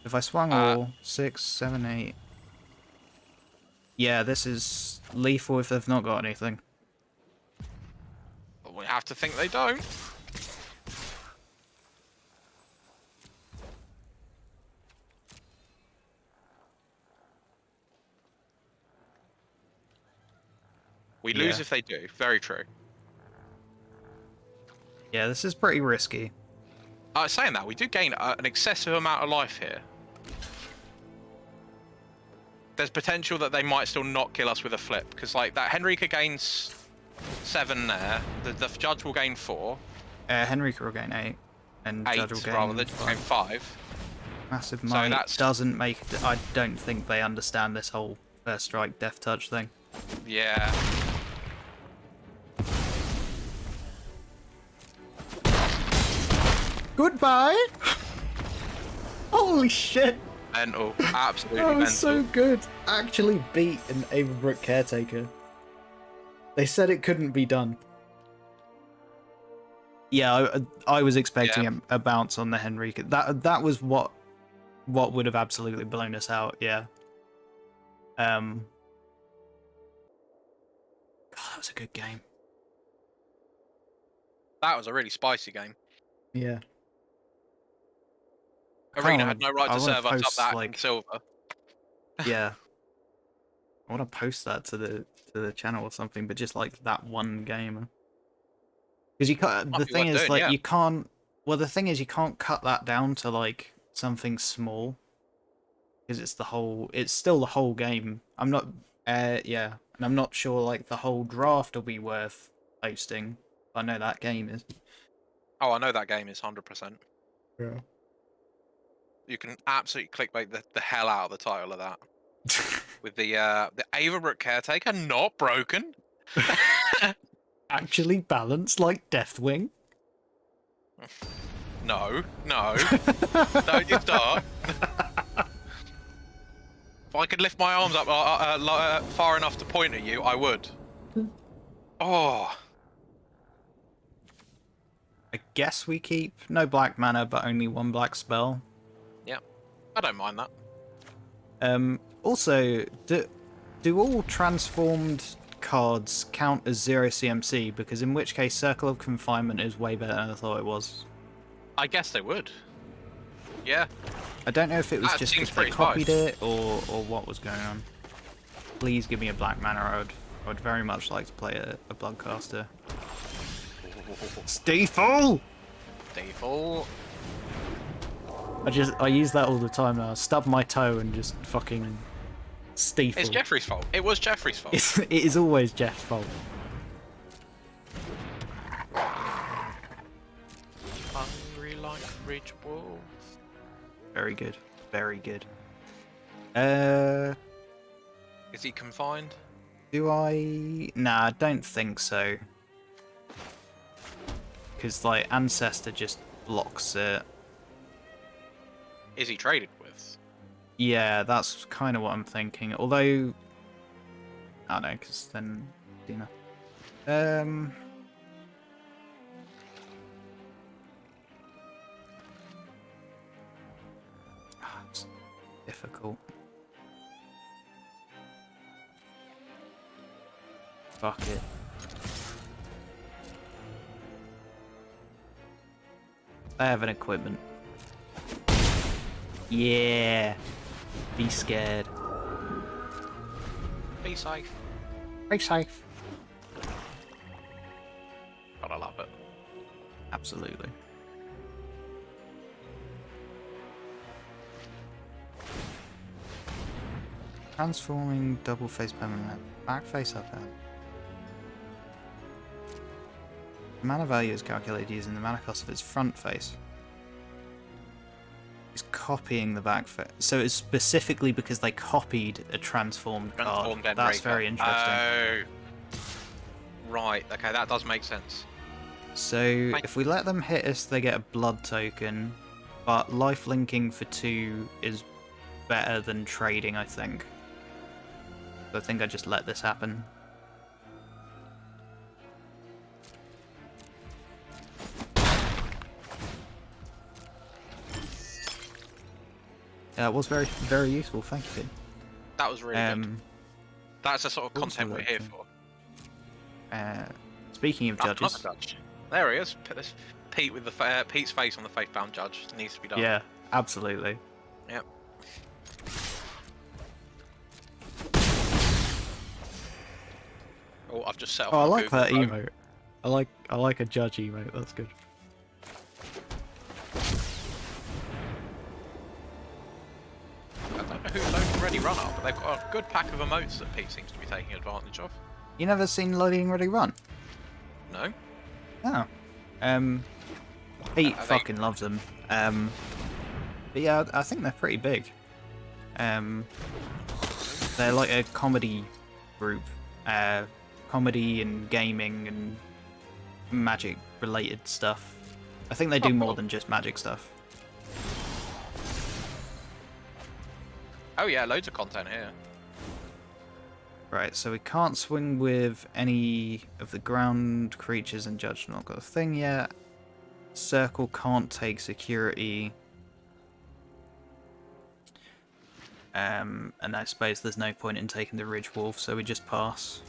If I swung all, 6, 7, 8... Yeah, this is lethal if they've not got anything. But we have to think they don't. We lose Yeah. if they do. Very true. Yeah, this is pretty risky. Saying that, we do gain an excessive amount of life here. There's potential that they might still not kill us with a flip, because like that Henrika gains 7 there. The judge will gain 4. Henrika will gain 8. And 8 Judge will gain rather than gain 5. Massive So might that's- doesn't make... I don't think they understand this whole first strike death touch thing. Yeah. Goodbye! Holy shit! Mental. Absolutely That mental. was so good. Actually beat an Averbrook Caretaker. They said it couldn't be done. Yeah, I was expecting a bounce on the Henrika. That was what would have absolutely blown us out. Yeah. God, that was a good game. That was a really spicy game. Yeah. Arena had no right I to want serve to us up post that in like, silver. yeah, I want to post that to the channel or something, but just like that one game. Because you can't. Might The be thing worth is, doing, like, yeah. you can't. Well, the thing is, you can't cut that down to like something small because it's the whole. It's still the whole game. I'm not. Yeah, and I'm not sure like the whole draft will be worth posting. I know that game is. Oh, I know that game is 100%. Yeah. You can absolutely clickbait the hell out of the title of that. With the Avabrook Caretaker not broken. Actually balanced like Deathwing. No, no. Don't you start. If I could lift my arms up far enough to point at you, I would. Oh. I guess we keep no black mana, but only one black spell. Yeah. I don't mind that. Also, do all transformed cards count as 0 CMC? Because in which case, Circle of Confinement is way better than I thought it was. I guess they would. Yeah. I don't know if it was That just seems because they pretty copied spice. it or what was going on. Please give me a black mana. I would very much like to play a Bloodcaster. Steeple! Default. I use that all the time now. Stub my toe and just fucking Steeple. It's Jeffrey's fault. It was Jeffrey's fault. It is always Jeff's fault. Hungry like rich wolves. Very good. Very good. Is he confined? Do I? Nah, I don't think so. Because, like, Ancestor just blocks it. Is he traded with? Yeah, that's kind of what I'm thinking. Although, I don't know, because then, Dina. It's difficult. Fuck it. I have an equipment. Yeah. Be scared. Be safe. Be safe. Gotta love it. Absolutely. Transforming double face permanent. Back face up out. The mana value is calculated using the mana cost of its front face. It's copying the back face. So it's specifically because they copied a transformed card. That's very interesting. Oh. Right, okay, that does make sense. So if we let them hit us, they get a blood token. But life linking for 2 is better than trading, I think. So I think I just let this happen. Yeah, it was very, very useful. Thank you, Finn. That was really good. That's the sort of content we're here for. Speaking of judges, Judge. There he is. Put this Pete with the Pete's face on the faith-bound judge. It needs to be done. yeah, absolutely. Yep. Oh, I've just set off. Oh, I my like Google that Chrome. emote. I like a judge emote. That's good. I don't know who's loading Ready Run up, but they've got a good pack of emotes that Pete seems to be taking advantage of. You never seen Loading Ready Run? No? Oh. Pete fucking loves them. But yeah, I think they're pretty big. They're like a comedy group. Comedy and gaming and magic related stuff. I think they do more than just magic stuff. Oh yeah, loads of content here. Right, so we can't swing with any of the ground creatures and Judge not got a thing yet. Circle can't take security. And I suppose there's no point in taking the Ridge Wolf, so we just pass.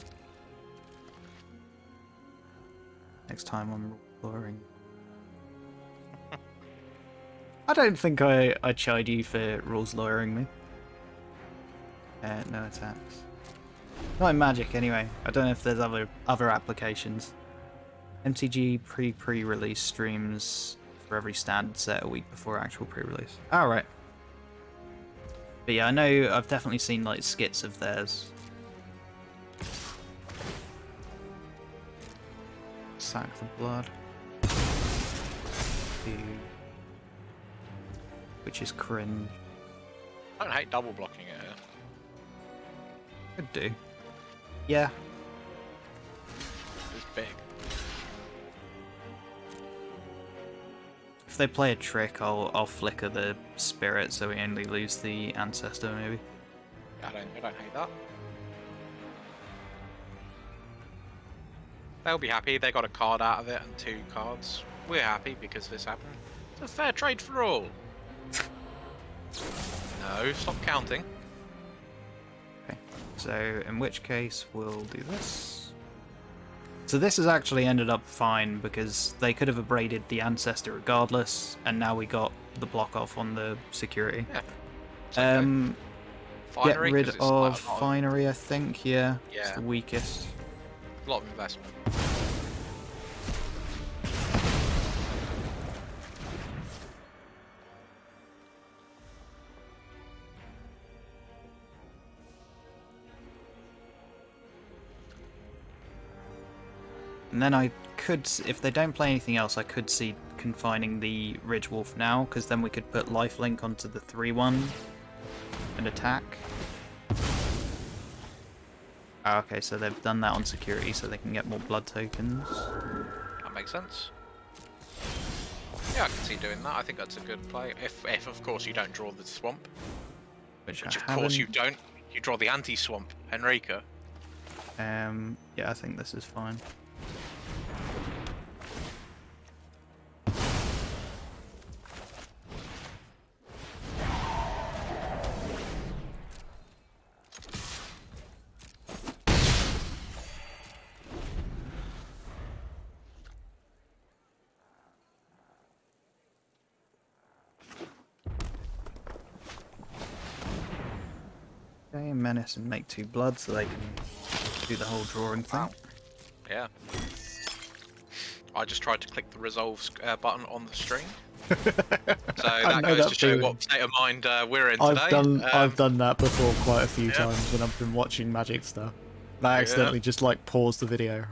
Next time I'm exploring. I don't think I chide you for rules lawyering me. No attacks. Not in Magic, anyway. I don't know if there's other applications. MTG pre-release streams for every standard set a week before actual pre-release. Oh, right. But yeah, I know I've definitely seen like skits of theirs. Sack the blood. Which is cringe. I don't hate double blocking it here. Could do. Yeah. It's big. If they play a trick, I'll flicker the spirit so we only lose the ancestor, maybe. I don't hate that. They'll be happy. They got a card out of it and 2 cards. We're happy because this happened. It's a fair trade for all. No, stop counting. Okay, so in which case we'll do this. So this has actually ended up fine because they could have abraded the ancestor regardless, and now we got the block off on the security. Yeah. Okay. Get Finery, rid 'cause it's of like a lot Finery, I think. Yeah, it's Yeah. the weakest. a lot of investment. And then I could, if they don't play anything else, I could see confining the Ridge Wolf now, because then we could put lifelink onto the 3/1 and attack. Oh, okay, so they've done that on security so they can get more blood tokens. That makes sense. Yeah, I can see doing that. I think that's a good play. If of course you don't draw the swamp. Which Which I of course you haven't. don't. You draw the anti-swamp, Henrika. Yeah, I think this is fine. Okay, menace and make 2 blood so they can do the whole drawing thing. Wow. Yeah. I just tried to click the resolve button on the screen. So that goes to show what state of mind we're in today. I've done that before quite a few times when I've been watching Magic stuff. I accidentally just like paused the video.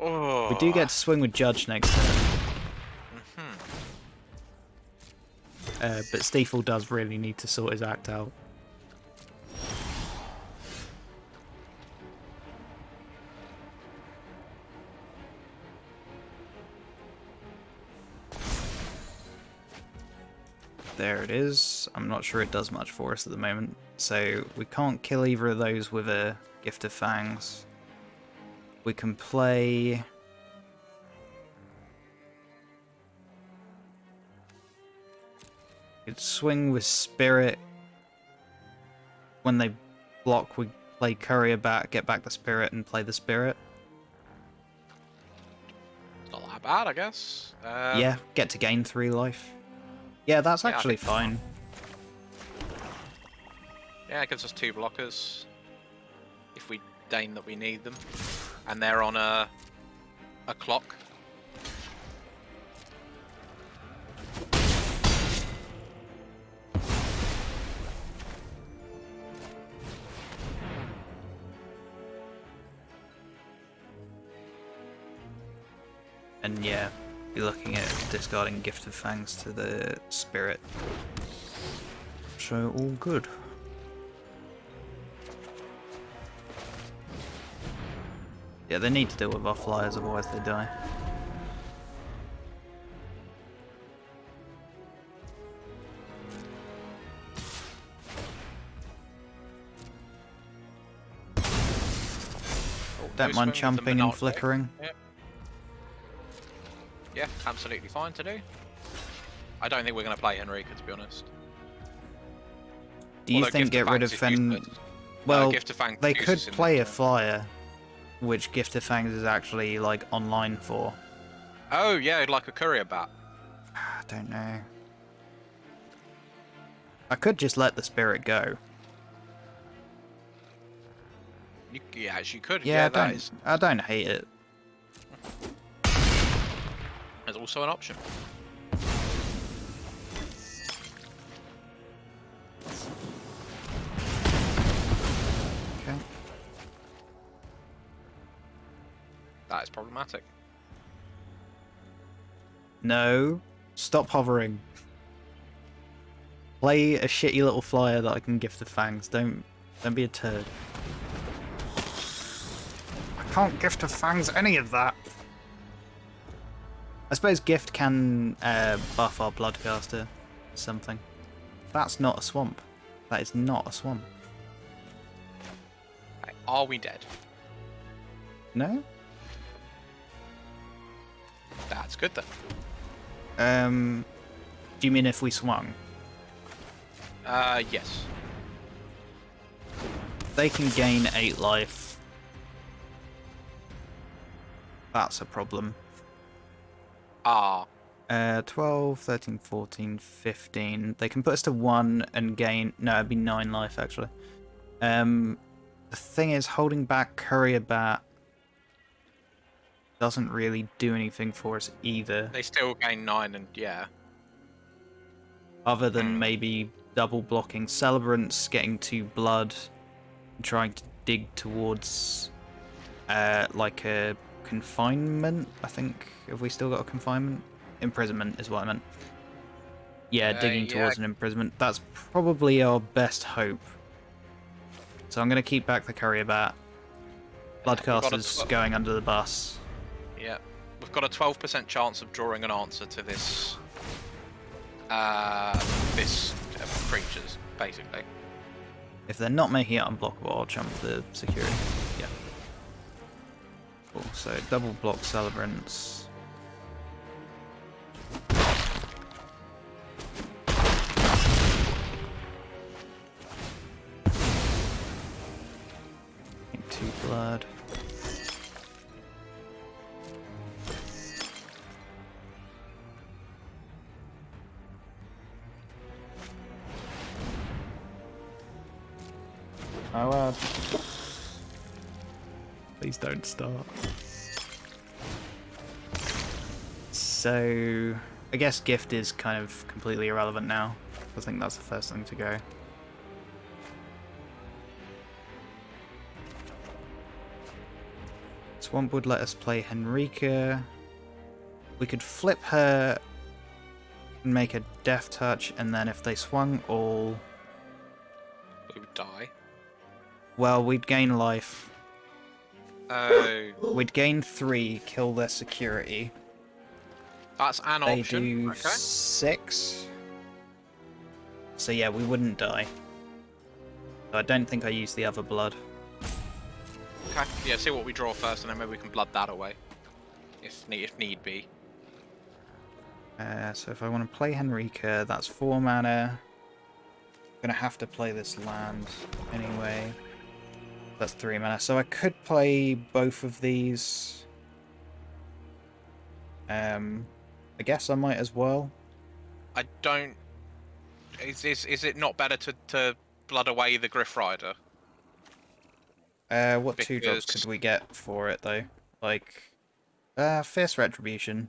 Oh. We do get to swing with Judge next turn. But Stiefel does really need to sort his act out. There it is. I'm not sure it does much for us at the moment. So we can't kill either of those with a Gift of Fangs. We can play... It's swing with Spirit. When they block, we play Courier back, get back the Spirit, and play the Spirit. It's not that bad, I guess. Yeah, get to gain 3 life. Yeah, that's Yeah, I actually think fine. Yeah, it gives us 2 blockers. If we deign that we need them. And they're on a clock. And yeah, be looking at discarding Gift of Fangs to the Spirit. So all good. Yeah, they need to deal with our flyers, otherwise they die. Don't mind chumping and flickering. Yeah, absolutely fine to do. I don't think we're going to play Henrika, to be honest. Do you Although think Gift of get rid of Fangs is Fen... useless. Well, Gift of Fangs they is could useless in play a this turn. flyer, which Gift of Fangs is actually like online for. Oh, yeah, like a courier bat. don't know. I could just let the spirit go. You actually could. Yeah, that is. I don't hate it. There's also an option. Okay. That is problematic. No. Stop hovering. Play a shitty little flyer that I can gift the fangs. Don't be a turd. I can't gift the fangs any of that. I suppose gift can buff our bloodcaster something. That's not a swamp. That is not a swamp. Right, are we dead? No? That's good then. Do you mean if we swung? Yes. They can gain 8 life. That's a problem. 12, 13, 14, 15. They can put us to 1 and gain... No, it'd be 9 life, actually. The thing is, holding back Courier Bat doesn't really do anything for us either. They still gain 9 and yeah. Other than maybe double blocking Celebrants, getting 2 blood, and trying to dig towards like a confinement, I think. Have we still got a confinement? Imprisonment is what I meant. Yeah, digging towards an imprisonment. That's probably our best hope. So I'm going to keep back the Courier Bat. Bloodcaster's going under the bus. Yeah. We've got a 12% chance of drawing an answer to this creatures, basically. If they're not making it unblockable, I'll jump the security. Yeah. Cool. So double block Celebrants. Two blood. Oh wow. Please don't start. So I guess gift is kind of completely irrelevant now. I think that's the first thing to go. Swamp would let us play Henrika. We could flip her and make a Death Touch, and then if they swung all... We would die. Well, we'd gain life. Oh. We'd gain 3, kill their security. That's an They option. do Okay. 6. So yeah, we wouldn't die. So I don't think I use the other blood. Okay. Yeah, see what we draw first, and then maybe we can blood that away. If need be. So if I want to play Henrika, that's 4 mana. I'm gonna have to play this land anyway. That's 3 mana. So I could play both of these. I guess I might as well. I don't. Is it not better to blood away the Griff Rider? What 2-drops could we get for it though? Like, Fierce Retribution.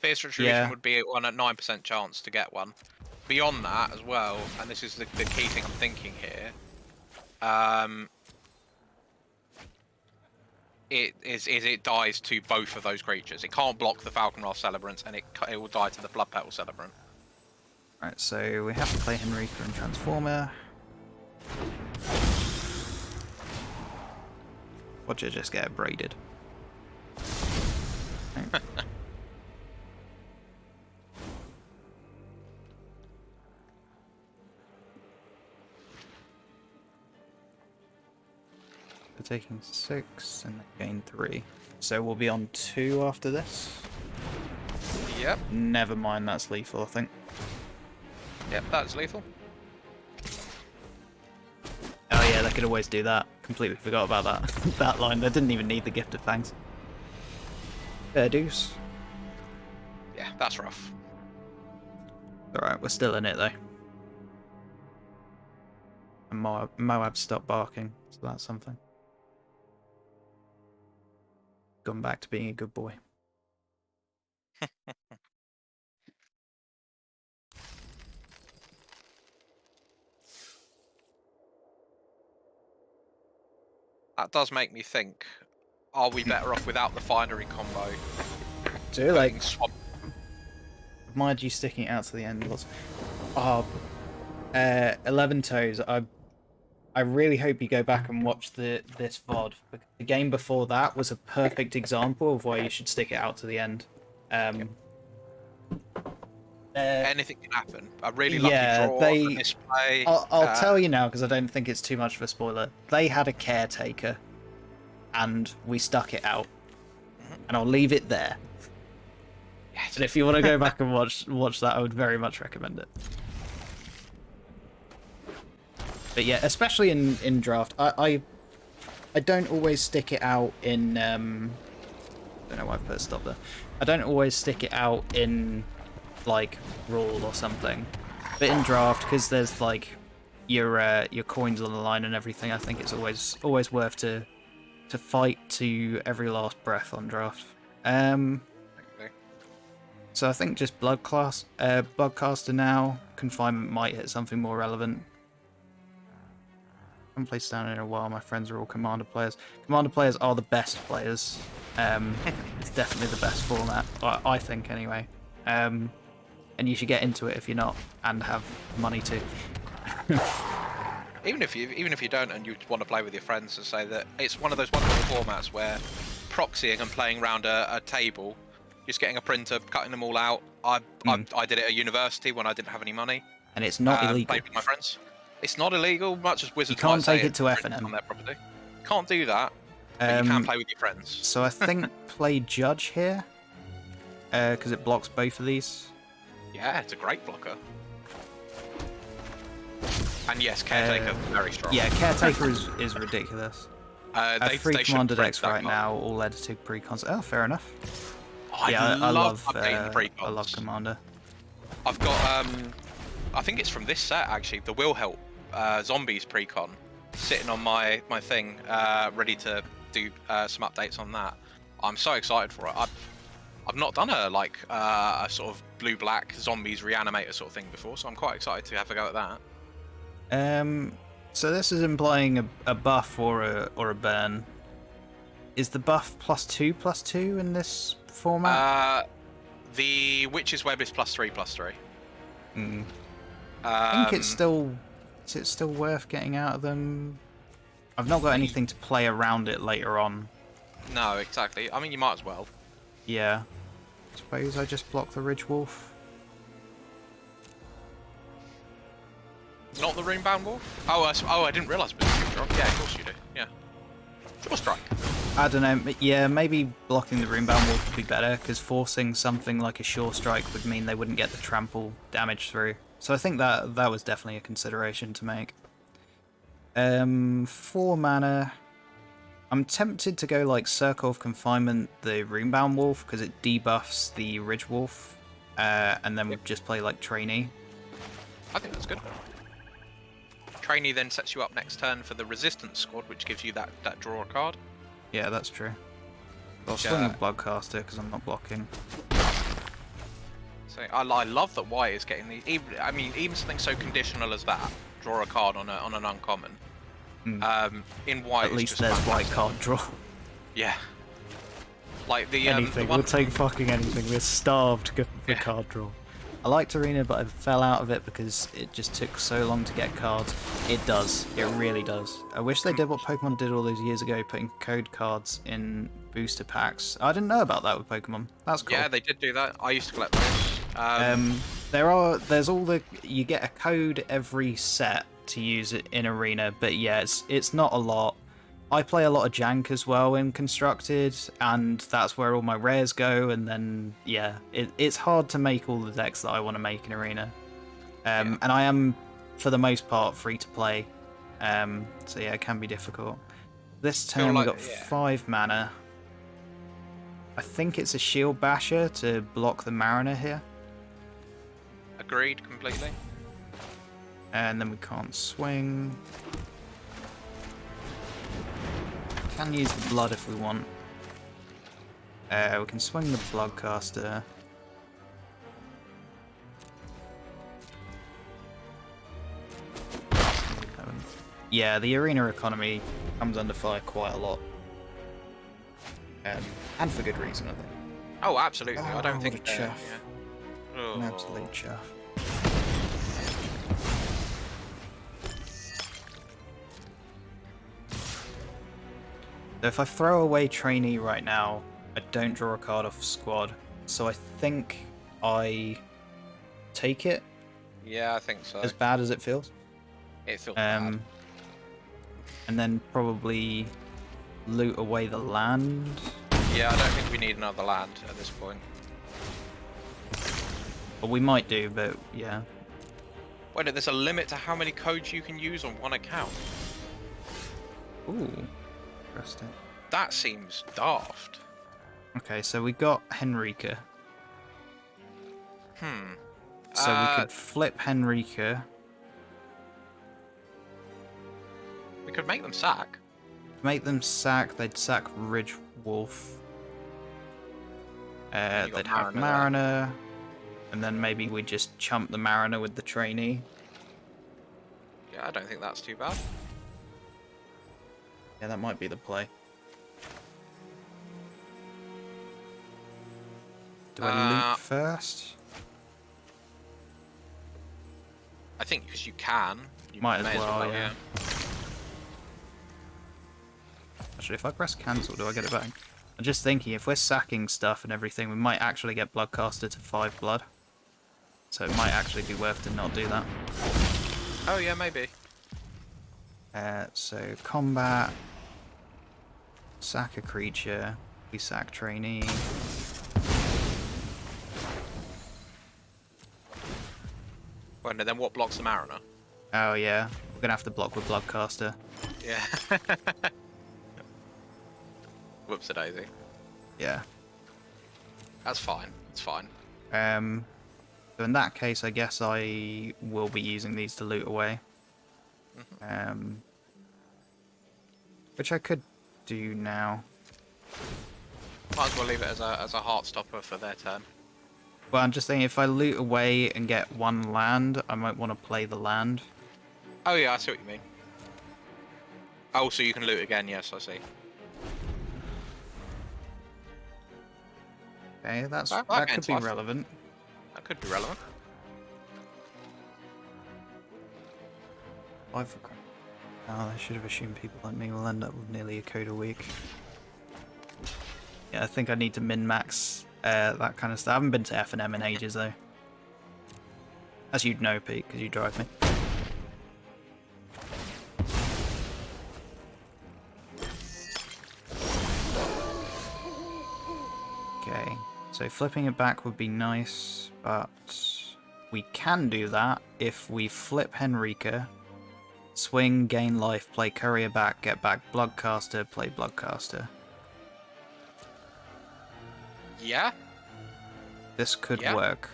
Fierce Retribution Yeah. would be on a 9% chance to get one. Beyond that as well, and this is the key thing I'm thinking here. It dies to both of those creatures. It can't block the Falconwrath Celebrants, and it will die to the Blood Petal Celebrant. Right, so we have to play Henrika and Transformer. Watch it just get braided. Okay. We're taking 6 and they gain 3. So we'll be on 2 after this. Yep. Never mind, that's lethal, I think. Yep, that's lethal. Oh yeah, they could always do that. Completely forgot about that. That line. They didn't even need the Gift of Fangs. Fair dues. Yeah, that's rough. Alright, we're still in it though. And Moab stopped barking, so that's something. Gone back to being a good boy. That does make me think, are we better off without the finery combo? Do like Swamp? admired you sticking it out to the end. Oh, 11 Toes. I really hope you go back and watch this VOD. Because the game before that was a perfect example of why you should stick it out to the end. Anything can happen. A really lucky draw, a misplay. I'll tell you now because I don't think it's too much of a spoiler. They had a caretaker, and we stuck it out. And I'll leave it there. Yes. And if you want to go back and watch that, I would very much recommend it. But yeah, especially in draft, I don't always stick it out in I don't know why I put a stop there. I don't always stick it out in like Brawl or something, but in draft, because there's like your coins on the line and everything, I think it's always worth to fight to every last breath on draft. So I think just Bloodcaster now. Confinement might hit something more relevant. I haven't played Standard in a while. My friends are all Commander players. Commander players are the best players. It's definitely the best format, I think anyway. And you should get into it if you're not, and have money to. Even if you don't and you want to play with your friends, and say that it's one of those wonderful formats where proxying and playing around a table, just getting a printer, cutting them all out. I did it at university when I didn't have any money. And it's not illegal. Played with my friends. It's not illegal, much as Wizards you can't might take say it to F&M on their property. Can't do that, but you can play with your friends. So I think play Judge here, because it blocks both of these. Yeah, it's a great blocker. And yes, Caretaker, very strong. Yeah, Caretaker is ridiculous. They 3 commander should decks right now, all edited pre-cons. Oh, fair enough. Oh, yeah, I love updating the pre-cons. I love Commander. I've got, I think it's from this set actually, the Will Help Zombies pre-con, sitting on my thing, ready to do some updates on that. I'm so excited for it. I've not done a sort of blue-black zombies reanimator sort of thing before, so I'm quite excited to have a go at that. So this is implying a buff or a burn. Is the buff +2/+2 in this format? The Witch's Web is +3/+3. I think it's still. Is it still worth getting out of them? I've not got anything to play around it later on. No, exactly. I mean, you might as well. Yeah. Suppose I just block the Ridge Wolf. Not the Runebound Wolf? Oh, I didn't realise it was a drop. Yeah, of course you do. Yeah. Sure strike. I don't know. Yeah, maybe blocking the Runebound Wolf would be better, because forcing something like a Sure Strike would mean they wouldn't get the trample damage through. So I think that was definitely a consideration to make. 4 mana. I'm tempted to go like Circle of Confinement, the Runebound Wolf, because it debuffs the Ridge Wolf, and then we just play like Trainee. I think that's good. Trainee then sets you up next turn for the Resistance squad, which gives you that draw card. Yeah, that's true. I'll swing with Bloodcaster because I'm not blocking. So I love that White is getting these. Even something so conditional as that, draw a card on an uncommon. In White, at least just there's fantastic. White card draw. Yeah. Like the anything. We'll take fucking anything. We're starved for card draw. I liked Arena, but I fell out of it because it just took so long to get cards. It does. It really does. I wish they did what Pokemon did all those years ago, putting code cards in booster packs. I didn't know about that with Pokemon. That's cool. Yeah, they did do that. I used to collect those. There's all the, you get a code every set to use it in Arena, but yeah, it's not a lot. I play a lot of Jank as well in Constructed, and that's where all my rares go, and then, yeah, it's hard to make all the decks that I want to make in Arena. And I am, for the most part, free to play, so yeah, it can be difficult. This turn we got 5 mana. I think it's a Shield Basher to block the Mariner here. Agreed completely. And then we can't swing. Can use the blood if we want. We can swing the Bloodcaster. Yeah, the arena economy comes under fire quite a lot. And for good reason, I think. Oh, absolutely. Oh, I don't what think. a chuff. Yeah. Oh. An absolute chuff. So if I throw away Trainee right now, I don't draw a card off squad. So I think I take it, Yeah, I think so. as bad as it feels. It feels bad. And then probably loot away the land. Yeah, I don't think we need another land at this point. Well, we might do, but yeah. Wait, there's a limit to how many codes you can use on one account. Ooh, interesting. That seems daft. Okay, so we got Henrika. So we could flip Henrika. We could make them sack. Make them sack. They'd sack Ridge Wolf. They'd have Mariner. And then maybe we just chump the Mariner with the Trainee. Yeah, I don't think that's too bad. Yeah, that might be the play. Do I loot first? I think because you can. You Might as may well, yeah. Actually, if I press cancel, do I get it back? I'm just thinking, if we're sacking stuff and everything, we might actually get Bloodcaster to 5 blood. So it might actually be worth to not do that. Oh yeah, maybe. So combat, sack a creature, we sack Trainee. Well, no, then what blocks the Mariner? Oh yeah, we're gonna have to block with Bloodcaster. Yeah. Whoops-a-daisy. Yeah. That's fine. It's fine. So in that case, I guess I will be using these to loot away. Which I could do now. Might as well leave it as a heart stopper for their turn. Well, I'm just thinking if I loot away and get 1 land, I might want to play the land. Oh yeah, I see what you mean. Oh, so you can loot again, yes, I see. Okay, that That could be life. relevant. That could be relevant. Oh, I should have assumed people like me will end up with nearly a code a week. Yeah, I think I need to min-max that kind of stuff. I haven't been to F&M in ages, though. As you'd know, Pete, because you drive me. Okay, so flipping it back would be nice, but we can do that if we flip Henrika, swing, gain life, play Courier back, get back Bloodcaster, play Bloodcaster. Yeah? This could Yeah. work.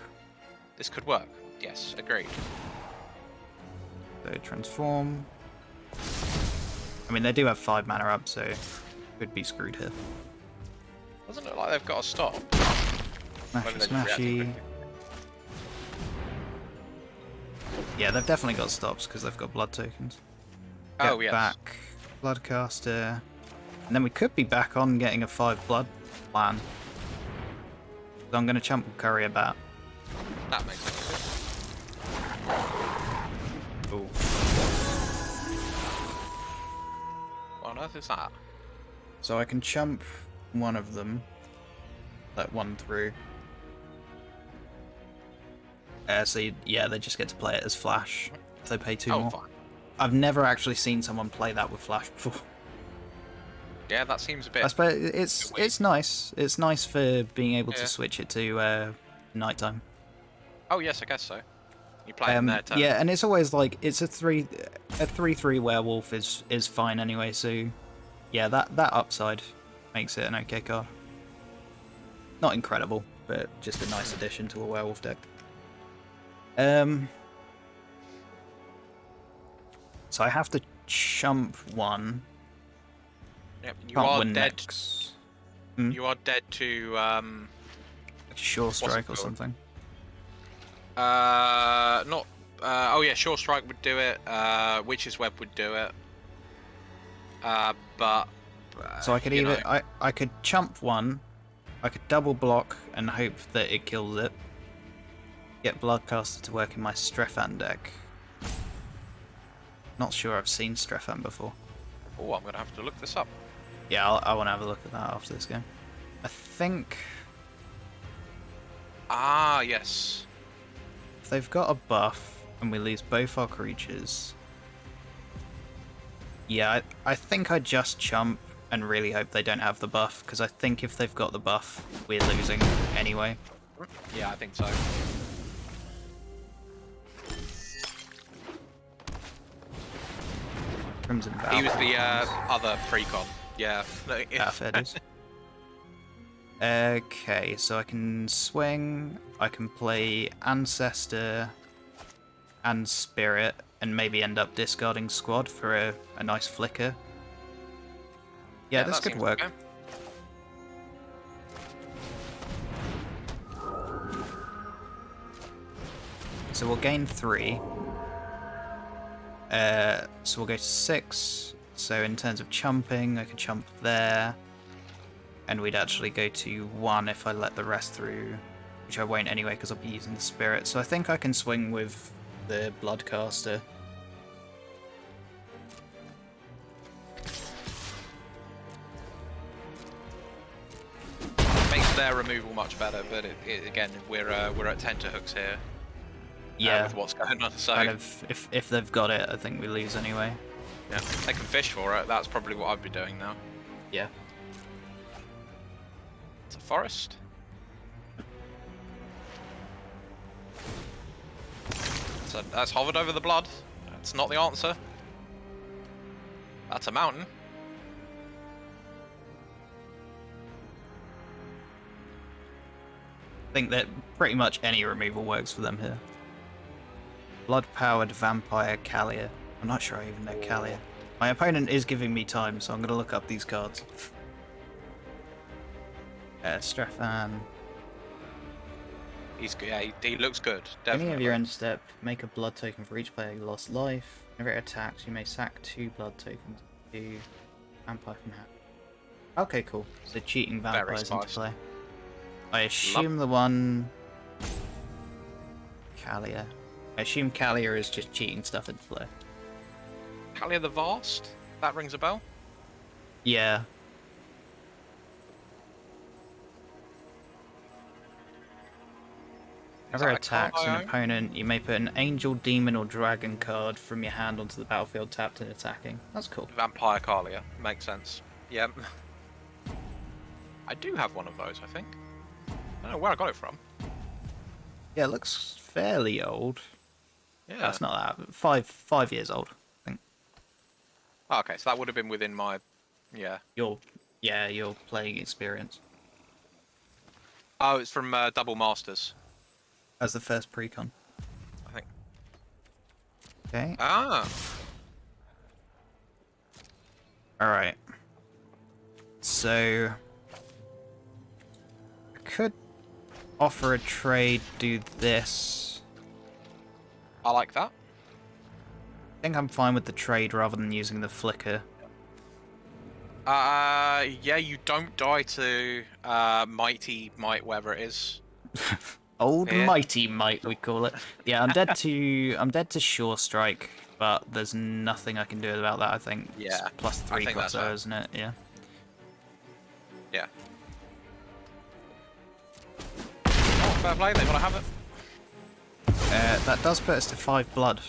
This could work. Yes, agreed. So transform. I mean, they do have 5 mana up, so could be screwed here. Doesn't look like they've got a stop. Smashy, Whether they're just smashy. reacting Yeah, they've definitely got stops because they've got blood tokens. Oh, Get yes. back Bloodcaster. And then we could be back on getting a 5 blood plan. So I'm going to chump Courier back. That makes sense. Ooh. What on earth is that? So I can chump one of them. Let one through. Yeah, they just get to play it as Flash if they pay 2 Oh, more. fine. I've never actually seen someone play that with Flash before. Yeah, that seems a bit... I suppose it's nice. It's nice for being able Yeah. to switch it to nighttime. Oh, yes, I guess so. You play it in their turn. Yeah, and it's always like it's a 3/3 werewolf is fine anyway. So yeah, that upside makes it an okay card. Not incredible, but just a nice addition to a werewolf deck. Um. So I have to chump one. Yep, you Can't are win dead. next. You are dead to Sure what's it strike or called? something. Not. Oh yeah, Sure Strike would do it. Witch's Web would do it. But So I could you know, either I could chump one, I could double block and hope that it kills it. Get Bloodcaster to work in my Strefan deck. Not sure I've seen Strefan before. oh, I'm gonna have to look this up. Yeah, I want to have a look at that after this game. I think Ah, yes. if they've got a buff and we lose both our creatures. Yeah, I think I just chump and really hope they don't have the buff, because I think if they've got the buff, we're losing anyway. Yeah, I think so. Crimson Vow. He was the other precon. Yeah. Fair dues. Okay, so I can swing, I can play Ancestor and Spirit, and maybe end up discarding Squad for a nice flicker. Yeah, this that could seems work. okay. So we'll gain 3. So we'll go to 6. So in terms of chumping, I could chump there. And we'd actually go to 1 if I let the rest through, which I won't anyway because I'll be using the Spirit. So I think I can swing with the Bloodcaster. Makes their removal much better, but again, we're at tenterhooks here. Yeah, With what's going on, so kind of. If they've got it, I think we lose anyway. yeah, they can fish for it. That's probably what I'd be doing now. Yeah. It's a forest. So that's hovered over the blood. That's not the answer. That's a mountain. I think that pretty much any removal works for them here. Blood-powered vampire Kalia. I'm not sure I even know Kalia. My opponent is giving me time, so I'm going to look up these cards. Strefan. He's yeah, he looks good. Any Definitely. of your end step, make a blood token for each player who lost life. Whenever it attacks, you may sack 2 blood tokens to vampire from hand. Okay, cool. So cheating vampires into spiced. play. I assume the one... Kalia. I assume Kalia is just cheating stuff into play. Kalia the Vast. That rings a bell. Yeah. Whenever Is that a attacks an card I own? opponent, you may put an angel, demon, or dragon card from your hand onto the battlefield tapped and attacking. That's cool. Vampire Kalia. Makes sense. Yeah. I do have one of those, I think. I don't know where I got it from. Yeah, it looks fairly old. Yeah. That's not that. 5 years old, I think. Oh, okay, so that would have been within my... Yeah. Your playing experience. Oh, it's from Double Masters, As the first precon. I think. Okay. Ah. Alright. So... I could offer a trade, do this. I like that. I think I'm fine with the trade rather than using the flicker. Yeah, you don't die to Mighty Might, whatever it is. Old Yeah. Mighty Might, we call it. Yeah, I'm dead to Sure Strike, but there's nothing I can do about that, I think. It's Yeah, +3 think that's crossover, it. isn't it? Yeah. Yeah. Oh, fair play, they want to have it. That does put us to 5 blood.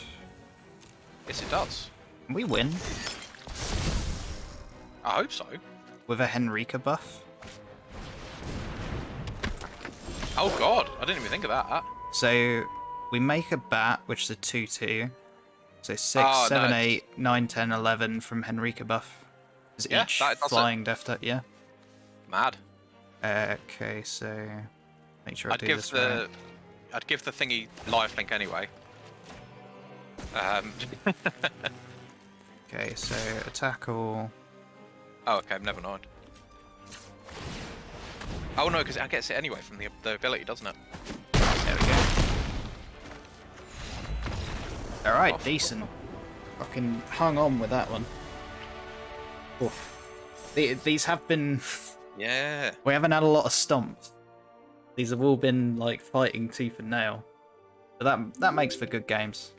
Yes, it does. We win I hope so. with a Henrika buff. Oh god, I didn't even think of that. So we make a bat, which is a 2/2. So 6, Oh, 7, no. 8, 9, 10, 11 from Henrika buff. Is Yeah, each that does it. flying death touch? Yeah. Mad. Okay, so make sure I I'd do give this the right. I'd give the thingy lifelink anyway. Okay, so attack all. Oh, okay, never mind. Oh no, because it gets it anyway from the ability, doesn't it? There we go. Alright, Off. decent. Fucking hung on with that one. Oof. These have been... Yeah. We haven't had a lot of stomps. These have all been, like, fighting tooth and nail. But that makes for good games.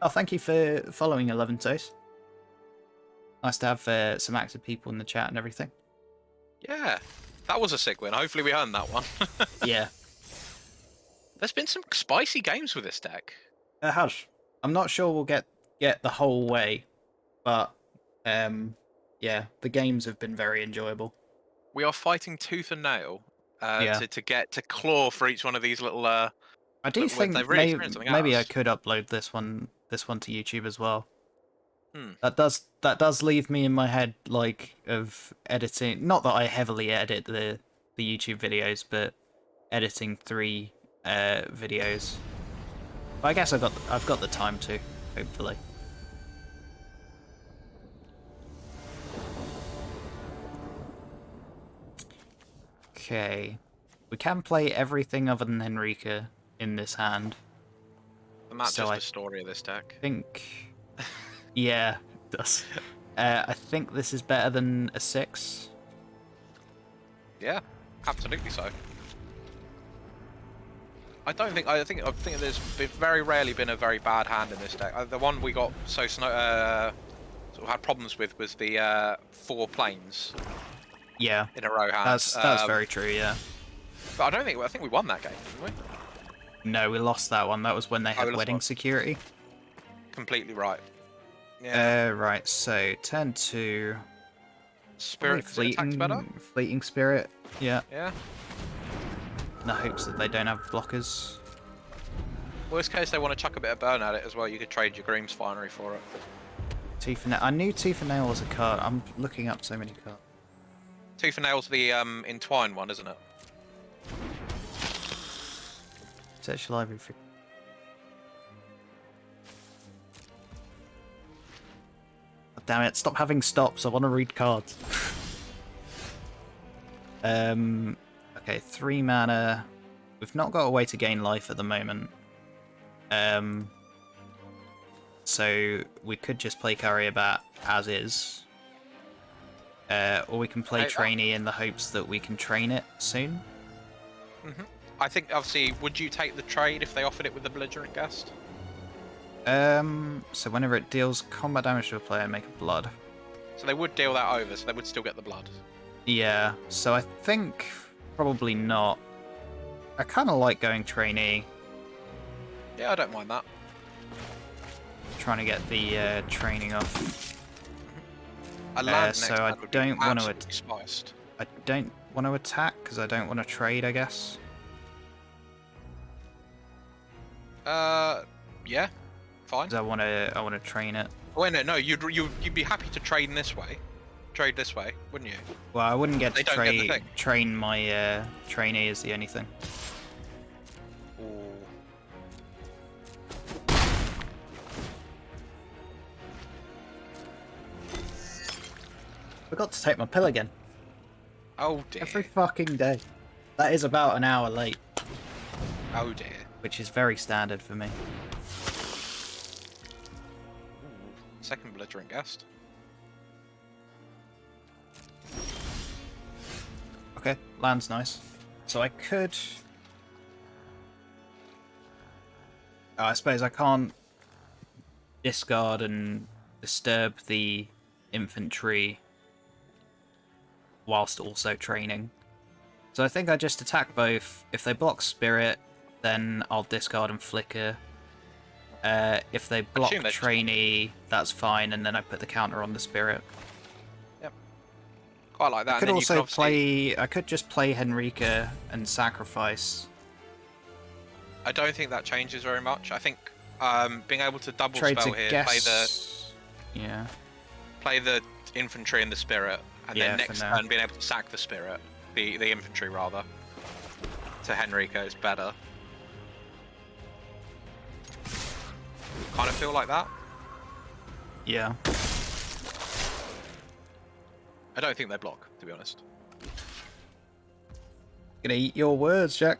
Oh, thank you for following 11 Toast. Nice to have some active people in the chat and everything. Yeah. That was a sick win. Hopefully we earned that one. Yeah. There's been some spicy games with this deck. Hush. I'm not sure we'll get the whole way, but yeah, the games have been very enjoyable. We are fighting tooth and nail Yeah. to claw for each one of these little. I do they've think really experienced something maybe I else. could upload this one to YouTube as well. Hmm. That does leave me in my head like of editing. Not that I heavily edit the YouTube videos, but editing 3 videos. But I guess I've got the time to, hopefully. Okay, we can play everything other than Henrika in this hand. And that's So just I the story of this deck. think, yeah, it does. I think this is better than a 6. Yeah, absolutely so. I think there's very rarely been a very bad hand in this deck. The one we got sort of had problems with was the 4 planes Yeah, in a row hand. that's very true. Yeah. But I think we won that game, didn't we? No, we lost that one. That was when they we had lost wedding one. security. Completely right. Yeah. Right. So turn 2. Spirit attack's better. Fleeting spirit. Yeah. Yeah. In the hopes that they don't have blockers. Worst case, they want to chuck a bit of burn at it as well. You could trade your Grimm's Finery for it. Tooth and Nail. I knew Tooth and Nail was a card. I'm looking up so many cards. Tooth and Nail's the Entwine one, isn't it? Search your library for. Oh, damn it! Stop having stops. I want to read cards. Okay, 3 mana. We've not got a way to gain life at the moment. So we could just play Karriabat as is. Or we can play Trainee in the hopes that we can train it soon. I think, obviously, would you take the trade if they offered it with the Belligerent Guest? So whenever it deals combat damage to a player, make a blood. So they would deal that over, so they would still get the blood. Yeah, so I think probably not. I kind of like going Trainee. Yeah, I don't mind that. Trying to get the training off. A land so next I turn would be don't want to. absolutely spiced. I don't want to attack because I don't want to trade. I guess. Yeah, fine. 'Cause I want to train it. Wait, no, you'd be happy to trade in this way. Trade this way, wouldn't you? Well, I wouldn't get They to don't get the thing. train my trainee is the only thing. Ooh. Forgot to take my pill again. Oh dear. Every fucking day. That is about an hour late, Oh dear. which is very standard for me. Ooh. Second Belligerent Guest. Okay, land's nice. So I could... I suppose I can't discard and disturb the infantry whilst also training. So I think I just attack both. If they block spirit, then I'll discard and flicker. If they block assume they just- trainee, that's fine, and then I put the counter on the spirit. Quite like that. I could and then also you could obviously- play. I could just play Henrika and sacrifice. I don't think that changes very much. I think being able to double Trade spell to here, guess. Yeah. play the infantry and the spirit, and Yeah, then for next now. turn being able to sack the spirit, the infantry rather, to Henrico is better. kind of feel like that. Yeah. I don't think they block, to be honest. Gonna eat your words, Jack.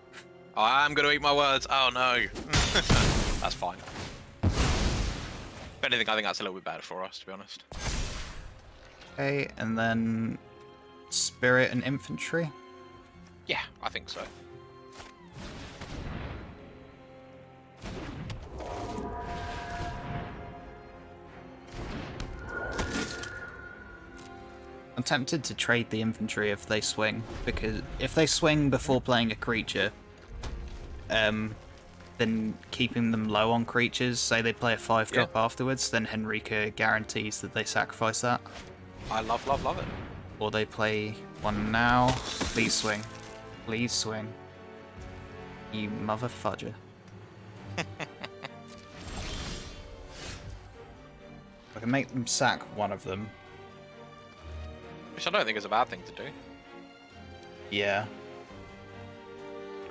I am going to eat my words. Oh no. That's fine. If anything, I think that's a little bit better for us, to be honest. Okay, and then spirit and infantry. Yeah, I think so. I'm tempted to trade the infantry if they swing, because if they swing before playing a creature, then keeping them low on creatures, say they play a 5-drop afterwards, then Henrika guarantees that they sacrifice that. I love it. Or they play one now. Please swing. Please swing. You mother fudger. I can make them sack one of them. Which I don't think is a bad thing to do. Yeah.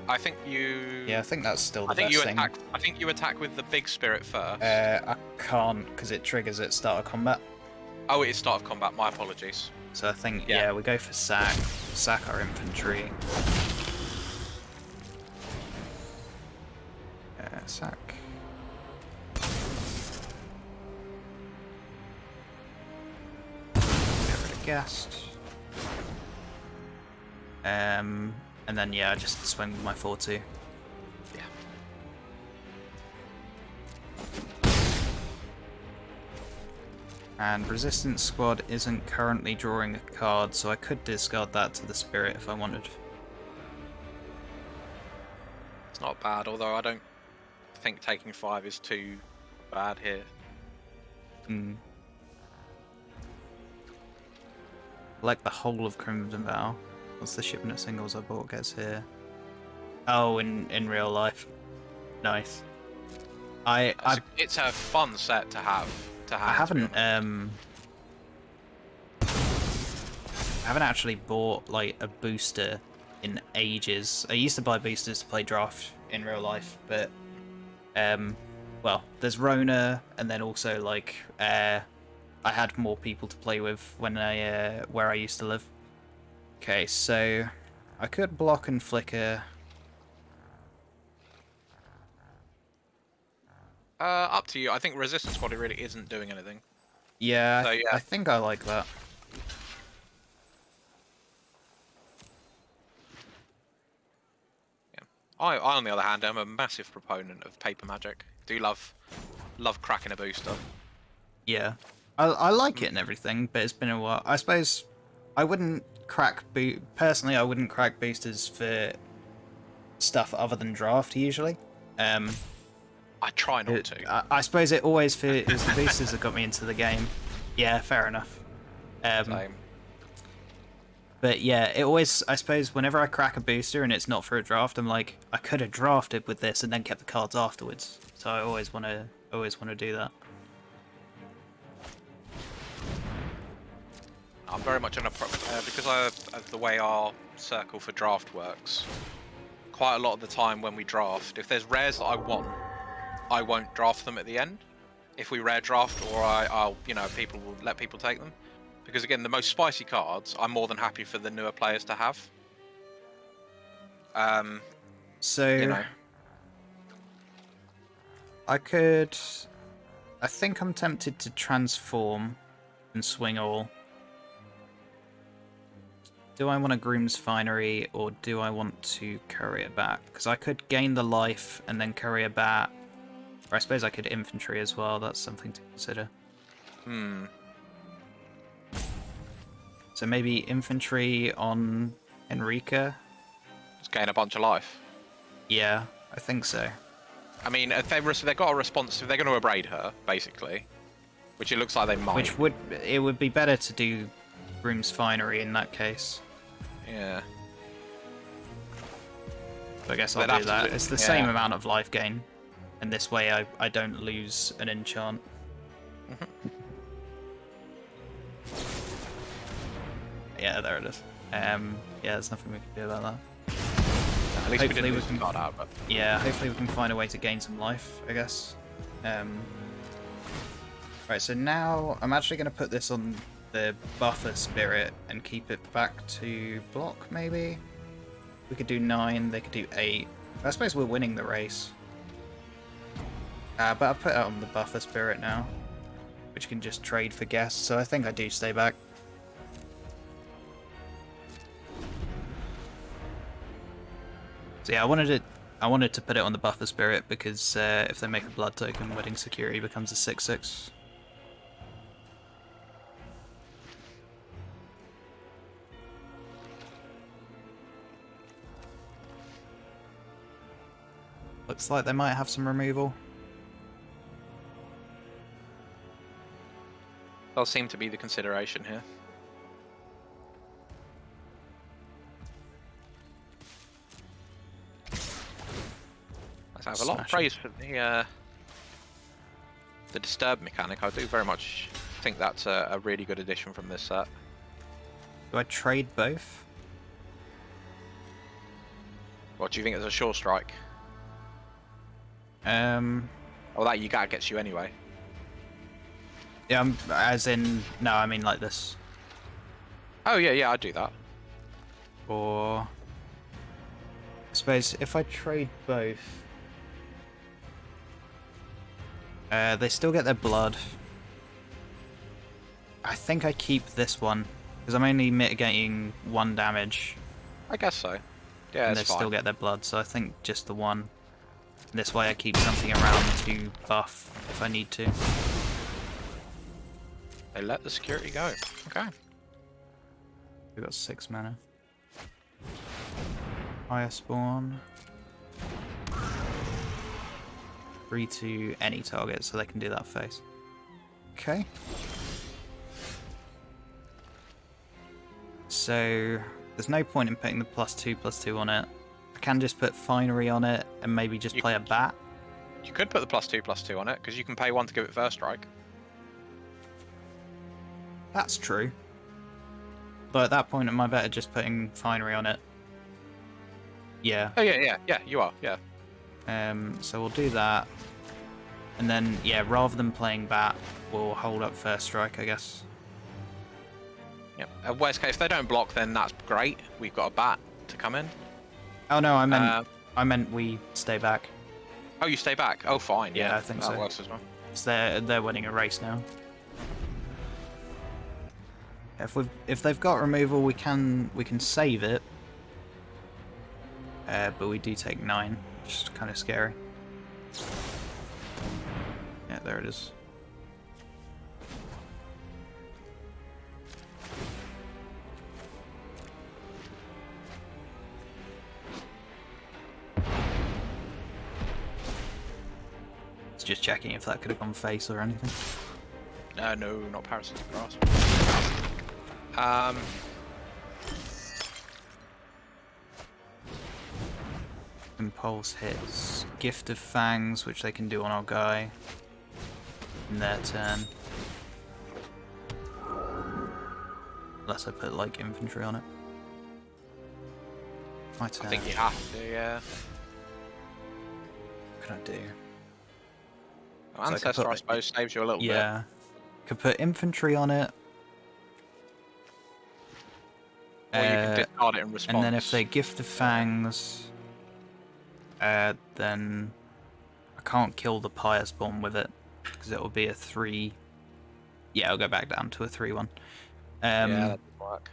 I think you... Yeah, I think that's still the I think best you thing. attack. I think you attack with the big spirit first. I can't, because it triggers at start of combat. Oh, it is start of combat. My apologies. So I think, yeah, we go for sack. Sack our infantry. Sack. Get rid of guest. And then, yeah, I just swing with my 4-2. Yeah. And Resistance Squad isn't currently drawing a card, so I could discard that to the Spirit if I wanted. It's not bad, although I don't think taking 5 is too bad here. Hmm. Like the whole of Crimson Vow. What's the shipment of singles I bought gets here? Oh, in real life. Nice. It's a fun set to have. I haven't actually bought like a booster in ages. I used to buy boosters to play draft in real life, but well, there's Rona, and then also like I had more people to play with when where I used to live. Okay, so I could block and flicker. Up to you. I think Resistance Squad really isn't doing anything. Yeah, So, yeah. I think I like that. Yeah. I, on the other hand, am a massive proponent of paper magic. Do love cracking a booster. Yeah, I like it and everything, but it's been a while. I suppose I wouldn't crack personally. I wouldn't crack boosters for stuff other than draft usually. I try not to. I suppose it always it was the boosters that got me into the game. Yeah, fair enough. Same. But yeah, it always, I suppose, whenever I crack a booster and it's not for a draft, I'm like, I could have drafted with this and then kept the cards afterwards. So I always want to do that. I'm very much on a because of the way our circle for draft works. Quite a lot of the time when we draft, if there's rares that I want, I won't draft them at the end. If we rare draft, or I'll people will let people take them, because again, the most spicy cards, I'm more than happy for the newer players to have. So I think I'm tempted to transform and swing all. Do I want a Groom's Finery, or do I want to Courier Bat? Because I could gain the life and then Courier Bat. Or I suppose I could Infantry as well, that's something to consider. So maybe Infantry on Enrica? Just gain a bunch of life. Yeah, I think so. I mean, if they've got a response, if they're going to abrade her, basically, which it looks like they might. Which would be better to do Groom's Finery in that case. Yeah. So I guess I'll do that. It's the same amount of life gain. And this way I don't lose an enchant. Yeah, there it is. Yeah, there's nothing we can do about that. At least we didn't lose the card out, but... Yeah, hopefully we can find a way to gain some life, I guess. Right, so now I'm actually going to put this on the buffer spirit and keep it back to block, maybe? We could do 9, they could do 8. I suppose we're winning the race. But I've put it on the buffer spirit now, which can just trade for guests, so I think I do stay back. So yeah, I wanted to put it on the buffer spirit because if they make a blood token, wedding security becomes a 6/6. Looks like they might have some removal. That'll seem to be the consideration here. I have a lot of praise for the disturb mechanic. I do very much think that's a really good addition from this set. Do I trade both? What do you think? It's a sure strike. Well, that you got gets you anyway. Yeah, as in no, I mean like this. Oh yeah, I'd do that. Or I suppose if I trade both. They still get their blood. I think I keep this one, because I'm only mitigating 1 damage. I guess so. Yeah, and it's they fine. still get their blood, so I think just the 1. This way I keep something around to buff if I need to. They let the security go. Okay. We've got 6 mana. Fire spawn. 3 to any target, so they can do that face. Okay. So there's no point in putting the +2/+2 on it. I can just put Finery on it and maybe just play a bat. You could put the +2/+2 on it because you can pay 1 to give it first strike. That's true. But at that point, am I better just putting Finery on it? Yeah. Oh yeah, you are, yeah. So we'll do that. And then, yeah, rather than playing bat, we'll hold up first strike, I guess. Yep. Worst case, if they don't block, then that's great. We've got a bat to come in. Oh no, I meant we stay back. Oh, you stay back? Oh, fine. Yeah, I think that so. works as well. So they're winning a race now. If they've got removal, we can save it. But we do take 9, which is kind of scary. Yeah, there it is. It's just checking if that could have gone face or anything. No, not Parasitic Grasp. Impulse hits. Gift of Fangs, which they can do on our guy in their turn. Unless I put, like, infantry on it. My turn. I think you have to, yeah. What can I do? Well, Ancestor, I suppose, saves you a little bit. Yeah. Could put infantry on it. Or you can discard it in response. And then if they Gift of Fangs, then I can't kill the Pious Bomb with it, because it will be a 3. Yeah, I'll go back down to a 3/1. Yeah, that would work.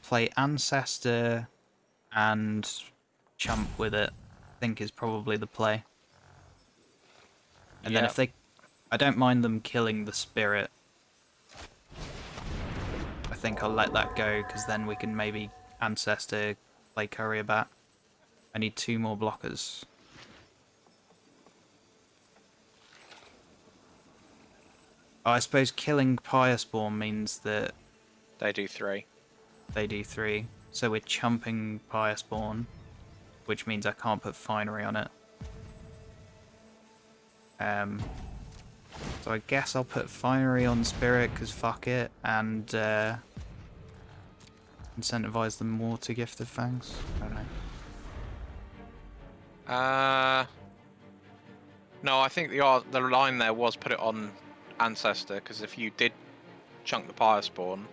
Play Ancestor and Chump with it, I think is probably the play. And then if they... I don't mind them killing the Spirit. I think I'll let that go, because then we can maybe Ancestor, play Courier Bat. I need 2 more blockers. Oh, I suppose killing Pious Born means that... They do 3. They do 3. So we're chumping Pious Born, which means I can't put Finery on it. So I guess I'll put Finery on Spirit, because fuck it, and incentivize them more to Gift of Fangs. I don't know. No, I think the line there was put it on Ancestor, because if you did chunk the Pyre Spawn...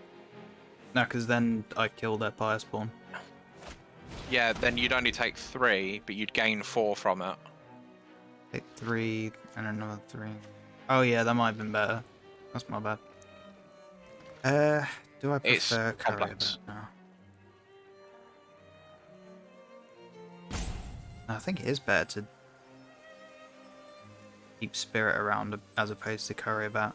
No, because then I kill their Pyre Spawn. Yeah, then you'd only take 3, but you'd gain 4 from it. Take 3 and another 3. Oh yeah, that might have been better. That's my bad. Do I It's prefer Courier complex. now? I think it is better to keep Spirit around as opposed to Courier Bat.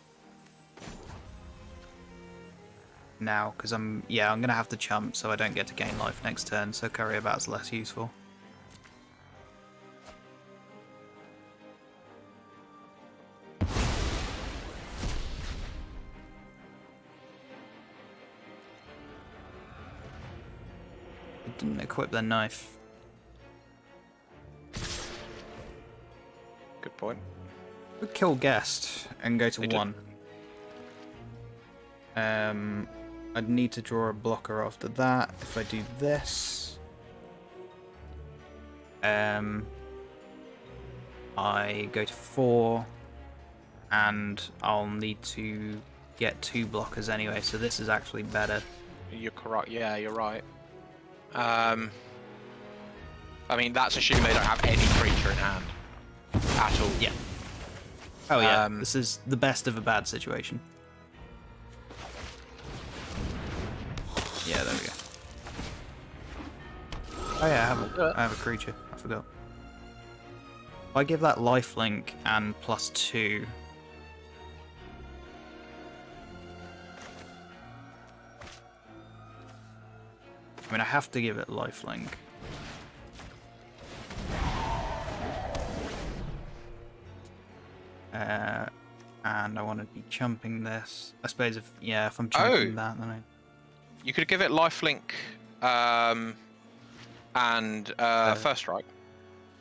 Now, because I'm gonna have to chump, so I don't get to gain life next turn, so Courier Bat's less useful. It didn't equip their knife. Good point. Would kill Guest and go to They did. 1. I'd need to draw a blocker after that. If I do this, I go to 4, and I'll need to get 2 blockers anyway. So this is actually better. You're correct. Yeah, you're right. I mean, that's assuming they don't have any creature in hand at all. Yeah. Oh yeah. This is the best of a bad situation. Yeah, there we go. Oh yeah, I have a creature. I forgot. If I give that lifelink and +2. I mean, I have to give it lifelink. And I want to be chumping this. I suppose if I'm chumping that, then I... You could give it lifelink, and first strike.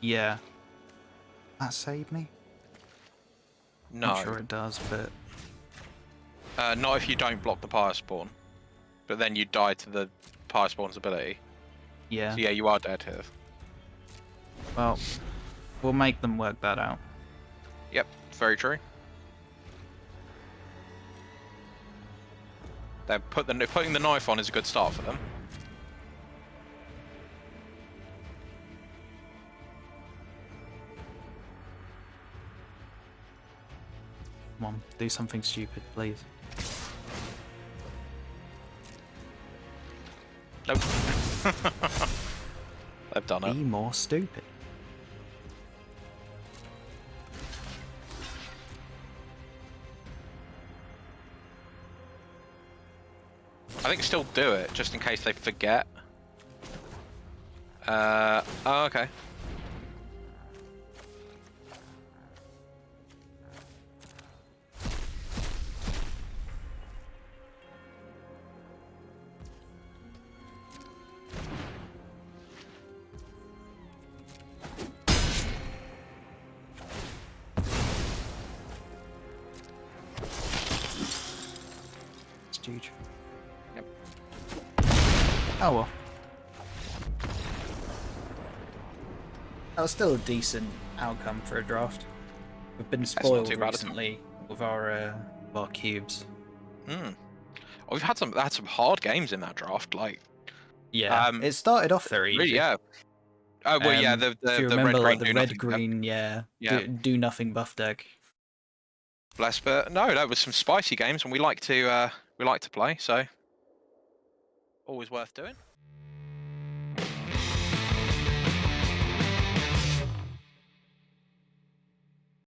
Yeah. That saved me? No. I'm sure it does, but... Not if you don't block the Pyre Spawn. But then you die to the Pyre Spawn's ability. Yeah. So yeah, you are dead here. Well, we'll make them work that out. Yep, very true. Putting the knife on is a good start for them. Come on, do something stupid, please. Nope. They've done it. Be more stupid. I think still do it, just in case they forget. Oh, okay. It's huge. Yep. Oh well. That was still a decent outcome for a draft. We've been not spoiled too bad at all. recently with our cubes. Oh, we've had some hard games in that draft. Like, Yeah, it started off very really, easy. yeah. Oh well, yeah. The if you the remember, red like green the do nothing. red green, yeah, Yeah. do nothing buff deck. Bless, but no, that was some spicy games, and we like to play, so always worth doing.